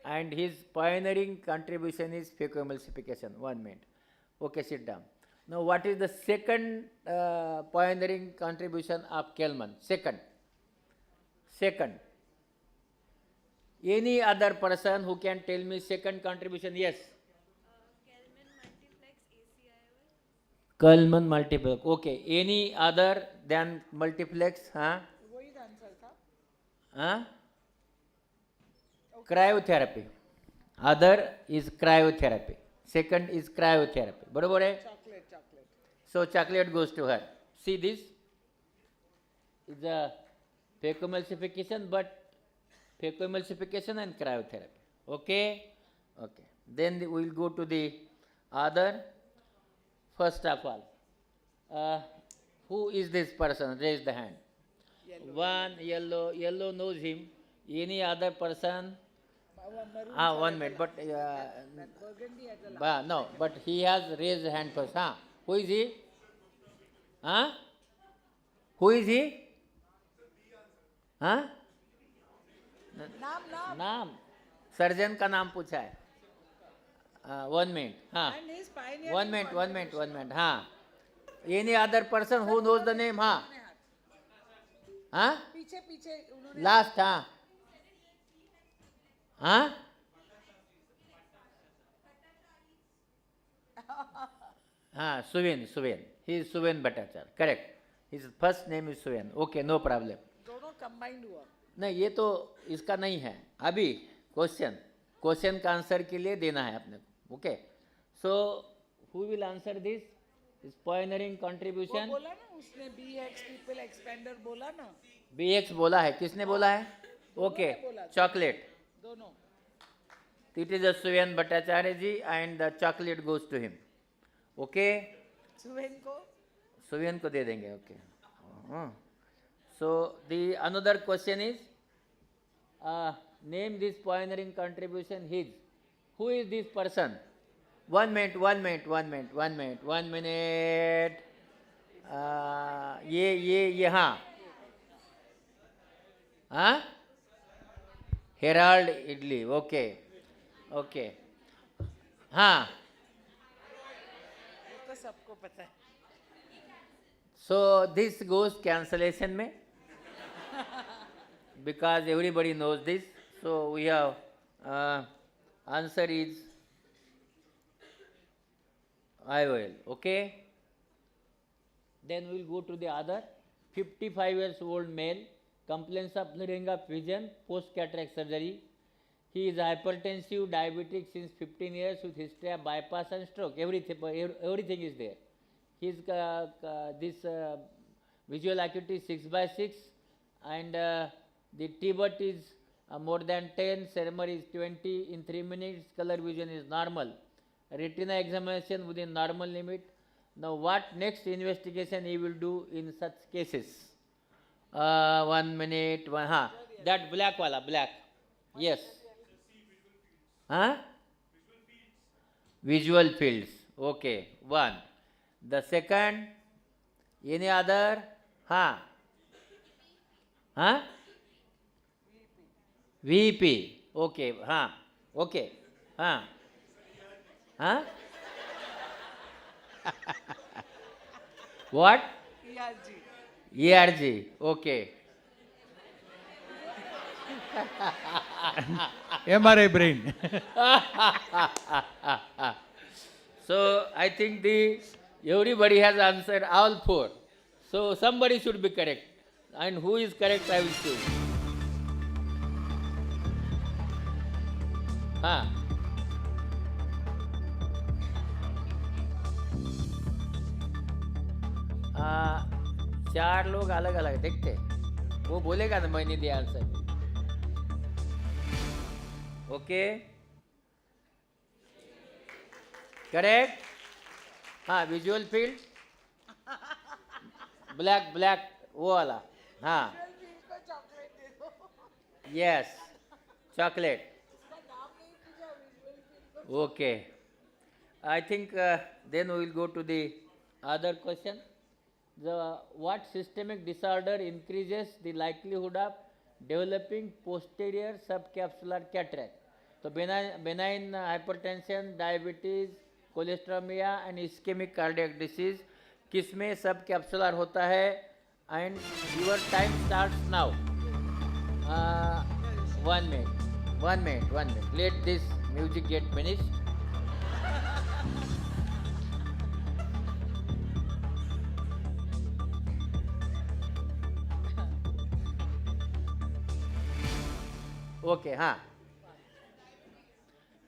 and his pioneering contribution is phacoemulsification. 1 minute. Okay, sit down. Now, what is the second pioneering contribution of Kelman? Second. Any other person who can tell me second contribution? Yes. Kelman multiplex. Okay. Any other than multiplex? Cryotherapy. Other is cryotherapy. Second is cryotherapy. बरोबर है? Chocolate. So chocolate goes to her. See, this is a phacoemulsification, but phacoemulsification and cryotherapy. Okay. Then we will go to the other. First of all, who is this person? Raise the hand. One yellow knows him. Any other person? 1 minute. But no. But he has raised his hand first. Who is he? Who is he? नाम surgeon का नाम पूछा है. 1 minute. One minute. Any other person who knows the name? पीछे Last. Suven. He is Suven Bhattacharya. Correct. His first name is Suven. Okay, no problem. दोनों combined हुआ. नहीं, ये तो इसका नहीं है अभी. क्वेश्चन का आंसर के लिए देना है अपने को. Okay. So who will answer this? Is pioneering contribution. बोला ना उसने BX people expander बोला ना. BX बोला है. किसने बोला है? ओके. चॉकलेट. दोनों. It is a Suven Bhattacharya ji, and the chocolate goes to him. Okay. Suven को दे देंगे. Okay. So the another question is, name this pioneering contribution his. Who is this person? 1 minute. ये Herald Idli. Okay. तो सबको पता है. So this goes cancellation में because everybody knows this. So we have answer is IOL. Okay. Then we will go to the other. 55 years old male complains of blurring of vision post cataract surgery. He is hypertensive, diabetic since 15 years with history of bypass and stroke. Everything is there. His visual acuity is 6/6, and the T-but is more than 10, Cermer is 20 in 3 minutes, color vision is normal. Retina examination within normal limit. Now what next investigation he will do in such cases? 1 minute, that black wala, black. Yes. Huh? Visual fields. Okay, one. The second, any other? Huh? VP. Okay, okay. What? ERG. Okay. MRI brain. So I think everybody has answered all four. So somebody should be correct. And who is correct, I will choose. चार लोग अलग अलग देखते, वो बोलेगा ना मैंने दिया answer. Okay, correct. Visual field, black वो वाला. Yes, chocolate. Okay, I think then we will go to the other question. What systemic disorder increases the likelihood of developing posterior subcapsular cataract? So benign hypertension, diabetes, cholesteremia and ischemic cardiac disease. किसमें subcapsular होता है? And your time starts now. 1 minute. Let this music get finished. Okay,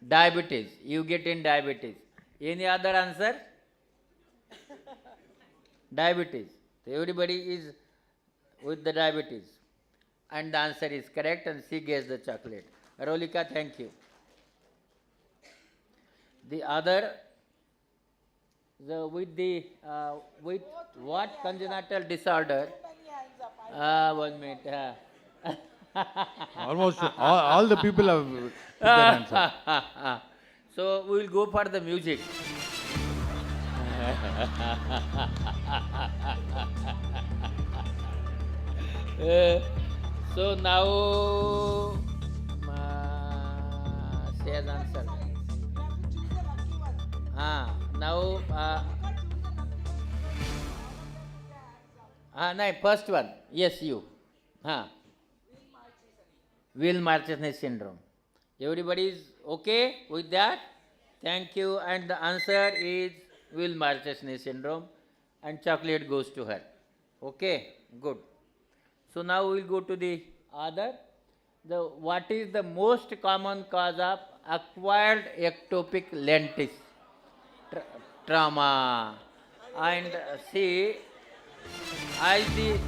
diabetes. You get in diabetes. Any other answer? Diabetes. So everybody is with the diabetes. And the answer is correct, and she gets the chocolate. Rolika, thank you. The other, with what congenital disorder? 1 minute. Almost all the people have put their answer. So we will go for the music. So now say the answer. Now no, first one. Yes, you. Will-Marchesani syndrome. Everybody is okay with that? Thank you. And the answer is Will-Marchesani syndrome, and chocolate goes to her. Okay, good. So now we will go to the other. What is the most common cause of acquired ectopic lentis trauma? And see, as the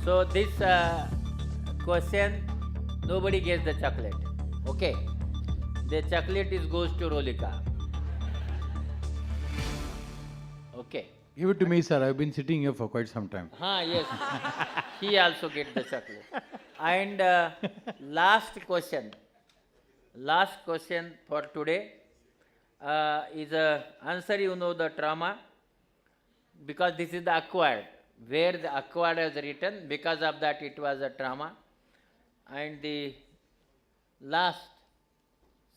so this question, nobody gets the chocolate. Okay, the chocolate goes to Rolika. Okay. Give it to me, sir. I've been sitting here for quite some time. Yes. He also gets the chocolate. And last question for today is answer. You know the trauma, because this is the acquired. Where the acquired is written, because of that it was a trauma. And the last,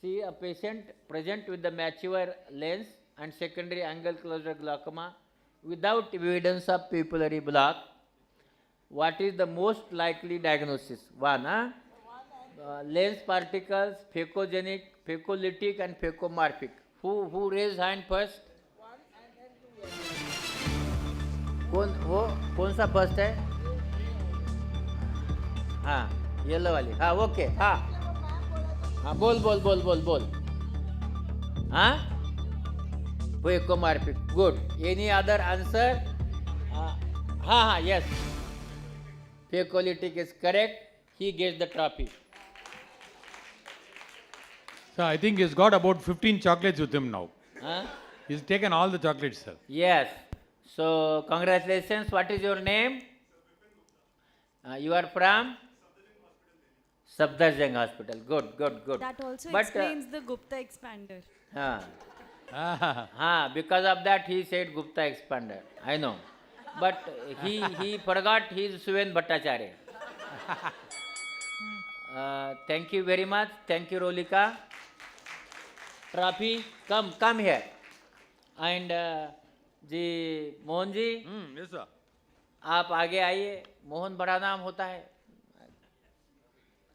see a patient present with the mature lens and secondary angle closure glaucoma without evidence of pupillary block. What is the most likely diagnosis? One, lens particles, phacogenic, phacolytic and phacomorphic. Who raised hand first? कौन सा first है? हाँ, yellow वाली. हाँ, okay. हाँ. हाँ, बोल. हाँ? वो को मारपीट. Good. Any other answer? हाँ, yes. Faculty is correct. He gets the trophy. So I think he's got about 15 chocolates with him now. Huh? He's taken all the chocolates, sir. Yes. So congratulations. What is your name? You are from Safdarjung Hospital. Good. That also But, explains the Gupta expander. Because of that he said Gupta expander. I know. But he forgot he is Suven Bhattacharya. Thank you very much. Thank you, Rolika. Trophy, come here. And ji Mohan ji, yes sir. आप आगे आइए. मोहन बड़ा नाम होता है.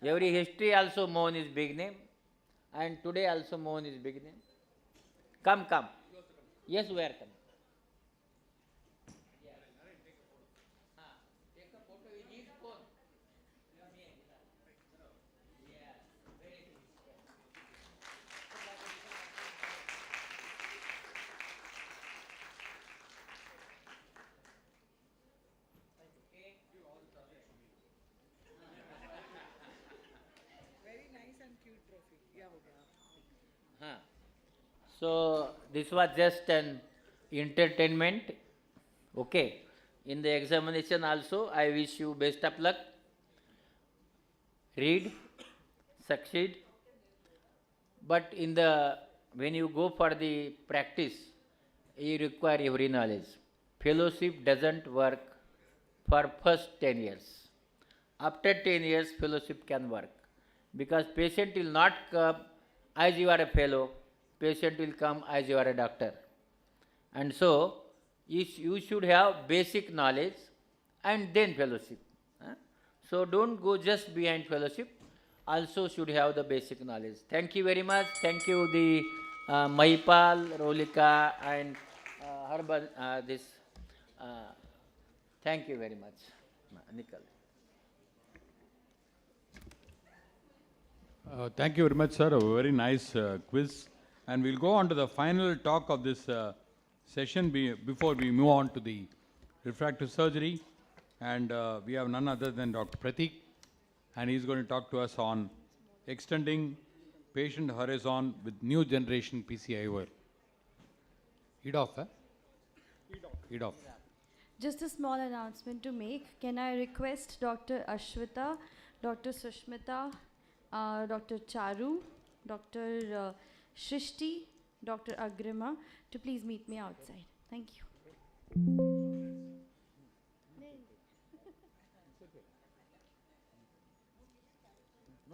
Every history also Mohan is big name, and today also Mohan is big name. Come. Yes, we are coming. Take a photo with his phone. Very nice and cute trophy. Yeah, हो गया. So this was just an entertainment. Okay. In the examination also, I wish you best of luck. Read, succeed. But when you go for the practice, you require every knowledge. Fellowship doesn't work for first 10 years. After 10 years, fellowship can work. Because patient will not come as you are a fellow, patient will come as you are a doctor. And so, you should have basic knowledge and then fellowship. So don't go just behind fellowship, also should have the basic knowledge. Thank you very much. Thank you the Mahipal, Rolika and thank you very much. Nikal. Thank you very much, sir. A very nice quiz. And we'll go on to the final talk of this session before we move on to the refractive surgery. And we have none other than Dr. Pratik. And he's going to talk to us on extending patient horizon with new generation PCIOL. EDOF, eh? EDOF. Just a small announcement to make. Can I request Dr. Ashwita, Dr. Sushmita, Dr. Charu, Dr. Shrishti, Dr. Agrima to please meet me outside. Thank you.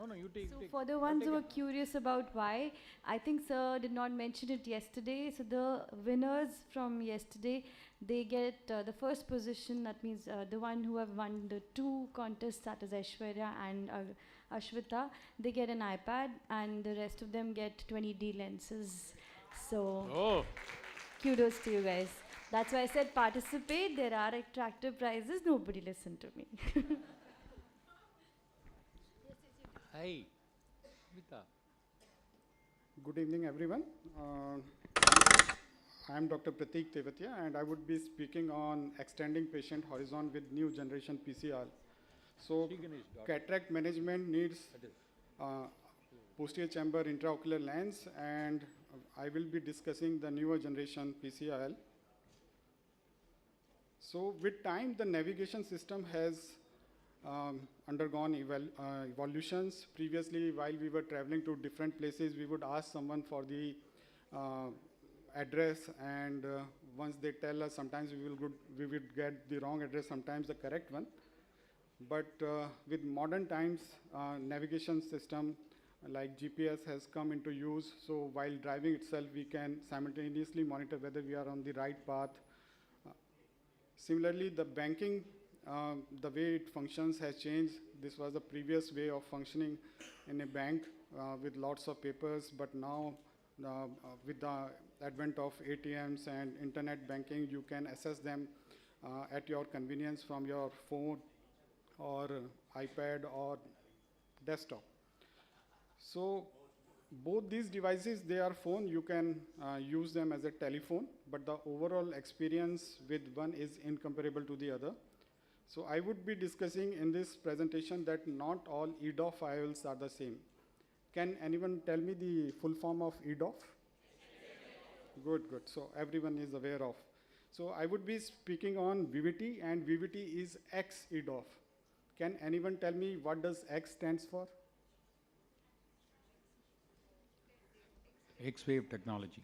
No, you take. So for the ones who are curious about why, I think sir did not mention it yesterday. So the winners from yesterday, they get the first position. That means the one who have won the 2 contests, that is Aishwarya and Ashwita, they get an iPad, and the rest of them get 20D lenses. So kudos to you guys. That's why I said participate. There are attractive prizes. Nobody listened to me. Hi. Good evening, everyone. I am Dr. Pratik Tevatia, and I would be speaking on extending patient horizon with new generation PCR. So, cataract management needs posterior chamber intraocular lens, and I will be discussing the newer generation PCIL. So, with time, the navigation system has undergone evolutions. Previously, while we were traveling to different places, we would ask someone for the address, and once they tell us, sometimes we would get the wrong address, sometimes the correct one. But with modern times, navigation system like GPS has come into use. So while driving itself, we can simultaneously monitor whether we are on the right path. Similarly, the banking, the way it functions has changed. This was the previous way of functioning in a bank with lots of papers, but now with the advent of ATMs and internet banking, you can access them at your convenience from your phone or iPad or desktop. So both these devices, they are phone, you can use them as a telephone, but the overall experience with one is incomparable to the other. So I would be discussing in this presentation that not all EDOF IOLs are the same. Can anyone tell me the full form of EDOF? Good, good. So everyone is aware of. So I would be speaking on VVT, and VVT is X EDOF. Can anyone tell me what does X stands for? X-wave technology.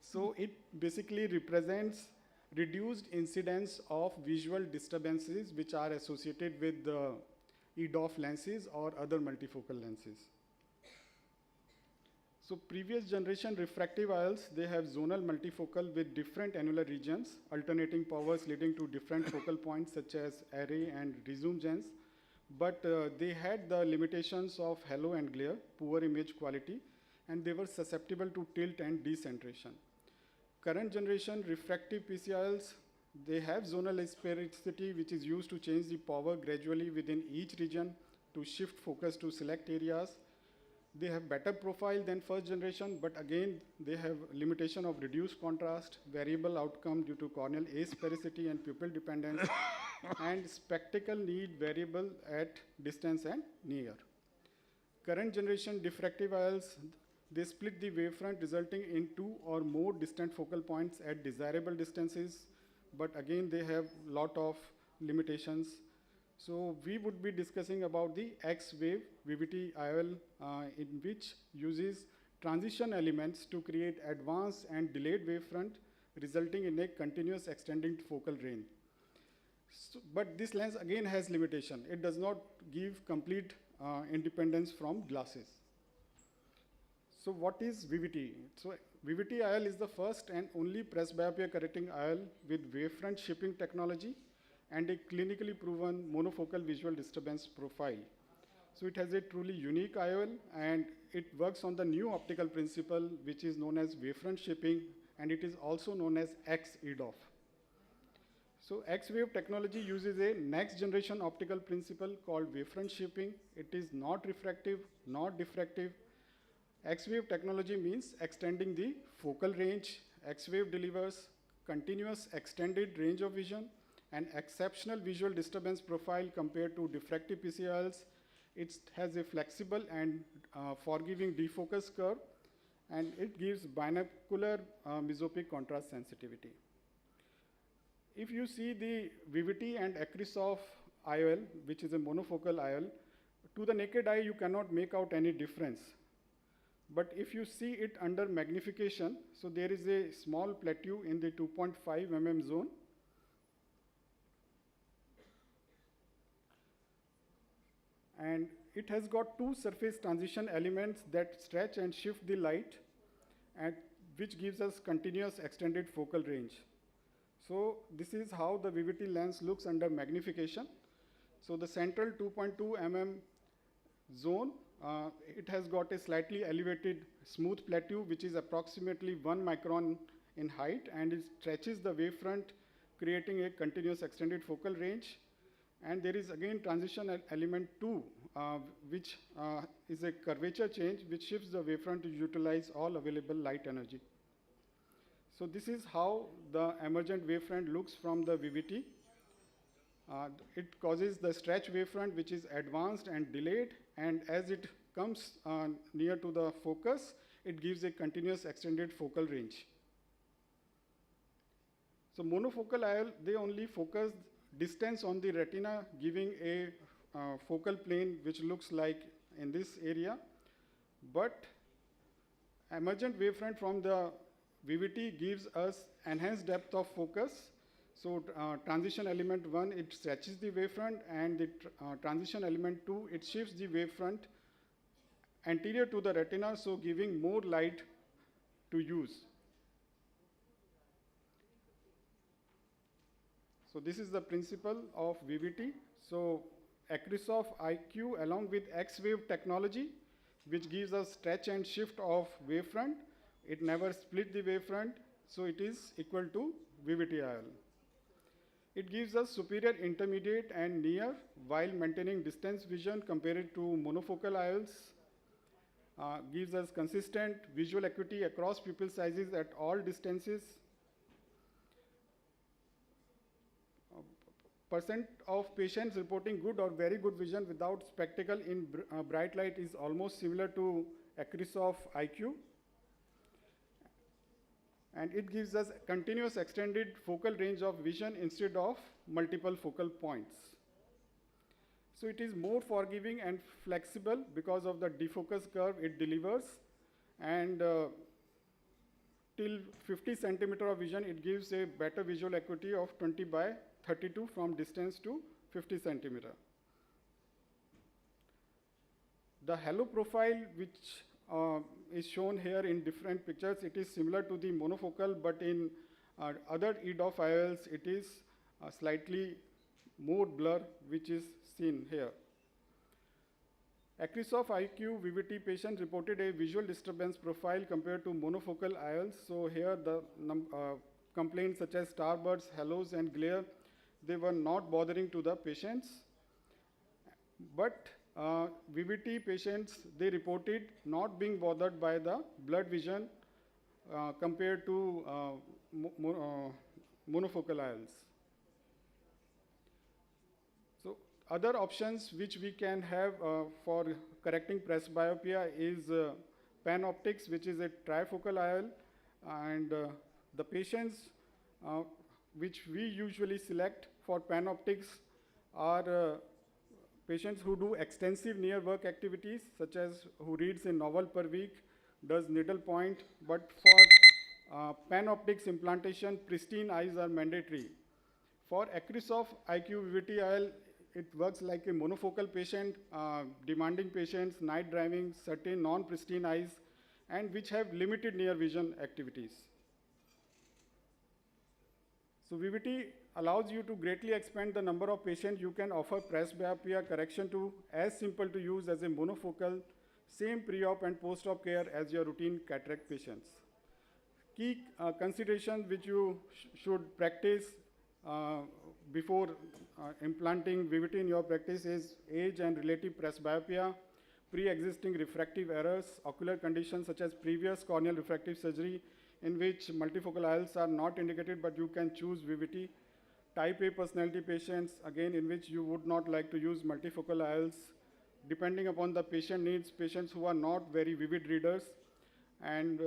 So it basically represents reduced incidence of visual disturbances which are associated with the EDOF lenses or other multifocal lenses. So previous generation refractive IOLs, they have zonal multifocal with different annular regions, alternating powers leading to different focal points such as array and resume gens. But they had the limitations of halo and glare, poor image quality, and they were susceptible to tilt and decentration. Current generation refractive PCIs, they have zonal asphericity, which is used to change the power gradually within each region to shift focus to select areas. They have better profile than first generation, but again, they have limitation of reduced contrast, variable outcome due to corneal asphericity and pupil dependence, and spectacle need variable at distance and near. Current generation diffractive IOLs, they split the wavefront resulting in two or more distant focal points at desirable distances, but again they have lot of limitations. So we would be discussing about the X-wave VVT IOL in which uses transition elements to create advanced and delayed wavefront resulting in a continuous extending focal range. So, but this lens again has limitation. It does not give complete independence from glasses. So what is VVT? So VVT IOL is the first and only presbyopia correcting IOL with wavefront shaping technology and a clinically proven monofocal visual disturbance profile. So it has a truly unique IOL, and it works on the new optical principle which is known as wavefront shaping, and it is also known as X-EDOF. So X-wave technology uses a next generation optical principle called wavefront shaping. It is not refractive, not diffractive. X-wave technology means extending the focal range. X-wave delivers continuous extended range of vision and exceptional visual disturbance profile compared to diffractive PCIs. It has a flexible and forgiving defocus curve, and it gives binocular mesopic contrast sensitivity. If you see the VVT and Acrisof IOL, which is a monofocal IOL, to the naked eye you cannot make out any difference. But if you see it under magnification, so there is a small plateau in the 2.5 mm zone. And it has got two surface transition elements that stretch and shift the light, and which gives us continuous extended focal range. So this is how the VVT lens looks under magnification. So the central 2.2 mm zone, it has got a slightly elevated smooth plateau which is approximately 1 micron in height, and it stretches the wavefront, creating a continuous extended focal range. And there is again transition element 2, which is a curvature change which shifts the wavefront to utilize all available light energy. So this is how the emergent wavefront looks from the VVT. It causes the stretch wavefront which is advanced and delayed, and as it comes near to the focus, it gives a continuous extended focal range. So monofocal IOL, they only focus distance on the retina, giving a focal plane which looks like in this area. But emergent wavefront from the VVT gives us enhanced depth of focus. So transition element 1, it stretches the wavefront, and the transition element 2, it shifts the wavefront anterior to the retina, so giving more light to use. So this is the principle of VVT. So Acrisof IQ along with X-wave technology, which gives us stretch and shift of wavefront. It never split the wavefront, so it is equal to VVT-IOL. It gives us superior intermediate and near while maintaining distance vision compared to monofocal IOLs. Gives us consistent visual acuity across pupil sizes at all distances. Percent of patients reporting good or very good vision without spectacle in bright light is almost similar to Acrysof IQ. And it gives us continuous extended focal range of vision instead of multiple focal points. So it is more forgiving and flexible because of the defocus curve it delivers, and till 50 centimeter of vision it gives a better visual acuity of 20/32 from distance to 50 centimeter. The halo profile, which is shown here in different pictures, it is similar to the monofocal, but in other EDOF IOLs it is slightly more blur, which is seen here. Acrysof IQ VVT patient reported a visual disturbance profile compared to monofocal IOLs. So here the complaints such as starbursts, halos, and glare, they were not bothering to the patients. But VVT patients, they reported not being bothered by the blurred vision compared to monofocal IOLs. So other options which we can have for correcting presbyopia is PanOptics, which is a trifocal IOL, and the patients which we usually select for PanOptics are patients who do extensive near work activities, such as who reads a novel per week, does needlepoint, but for PanOptics implantation, pristine eyes are mandatory. For Acrysof IQ VVT IOL, it works like a monofocal patient, demanding patients, night driving, certain non-pristine eyes, and which have limited near vision activities. So VVT allows you to greatly expand the number of patients you can offer presbyopia correction to, as simple to use as a monofocal, same pre-op and post-op care as your routine cataract patients. Key considerations which you should practice before implanting VVT in your practice is age and relative presbyopia, pre-existing refractive errors, ocular conditions such as previous corneal refractive surgery in which multifocal IOLs are not indicated, but you can choose VVT. Type A personality patients, again, in which you would not like to use multifocal IOLs. Depending upon the patient needs, patients who are not very vivid readers and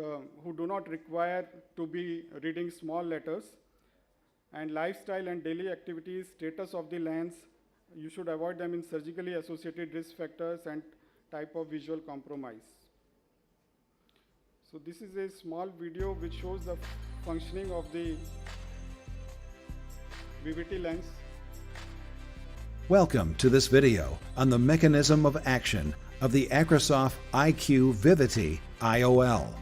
who do not require to be reading small letters. And lifestyle and daily activities, status of the lens, you should avoid them in surgically associated risk factors and type of visual compromise. So this is a small video which shows the functioning of the VVT lens. Welcome to this video on the mechanism of action of the Acrysof IQ Vivity IOL.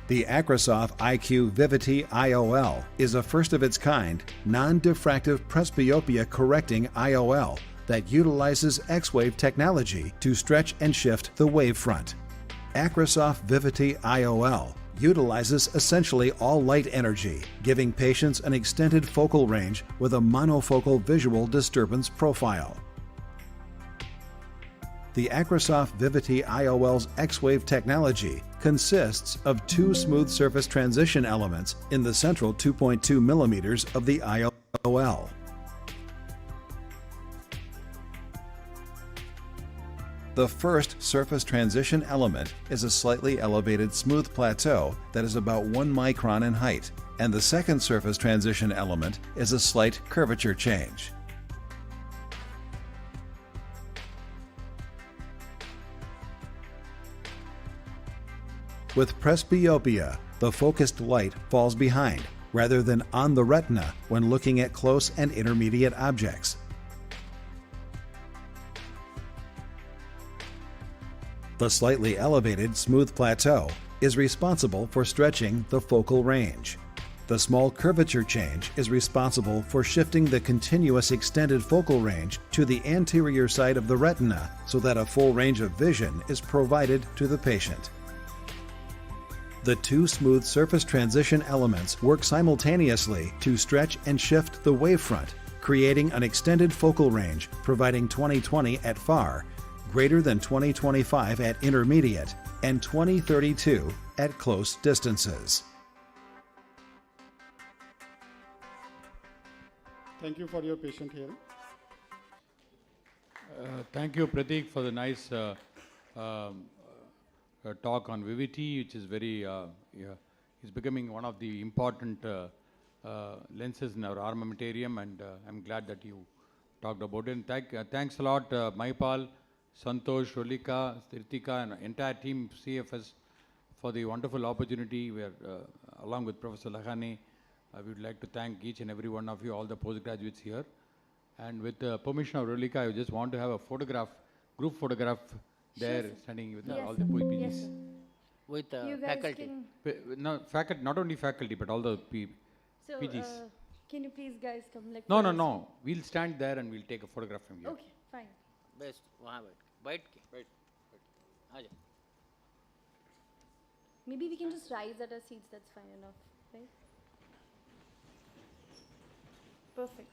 The Acrysof IQ Vivity IOL is a first of its kind, non-diffractive presbyopia correcting IOL that utilizes X-wave technology to stretch and shift the wavefront. Acrysof Vivity IOL utilizes essentially all light energy, giving patients an extended focal range with a monofocal visual disturbance profile. The Acrysof Vivity IOL's X-wave technology consists of two smooth surface transition elements in the central 2.2 millimeters of the IOL. The first surface transition element is a slightly elevated smooth plateau that is about 1 micron in height, and the second surface transition element is a slight curvature change. With presbyopia, the focused light falls behind rather than on the retina when looking at close and intermediate objects. The slightly elevated smooth plateau is responsible for stretching the focal range. The small curvature change is responsible for shifting the continuous extended focal range to the anterior side of the retina so that a full range of vision is provided to the patient. The two smooth surface transition elements work simultaneously to stretch and shift the wavefront, creating an extended focal range, providing 20/20 at far, greater than 20/25 at intermediate, and 20/32 at close distances. Thank you for your patient hearing. Thank you, Pratik, for the nice talk on Vivity, which is very, is becoming one of the important lenses in our armamentarium, and I'm glad that you talked about it. And thanks a lot, Maipal, Santosh, Rolika, Ritika, and entire team CFS for the wonderful opportunity. We are, along with Professor Lahane, we would like to thank each and every one of you, all the postgraduates here. And with the permission of Rolika, I just want to have a photograph, group photograph there, standing with all the PGs. Yes, sir. With You guys faculty. No, faculty, not only faculty, but all the So, PGs. can you please guys come like No, no, first? no. We'll stand there and we'll take a photograph from here. Okay, fine. Best. वहाँ बैठ के बैठ आजा. Maybe we can just rise at our seats, that's fine enough, right? Perfect.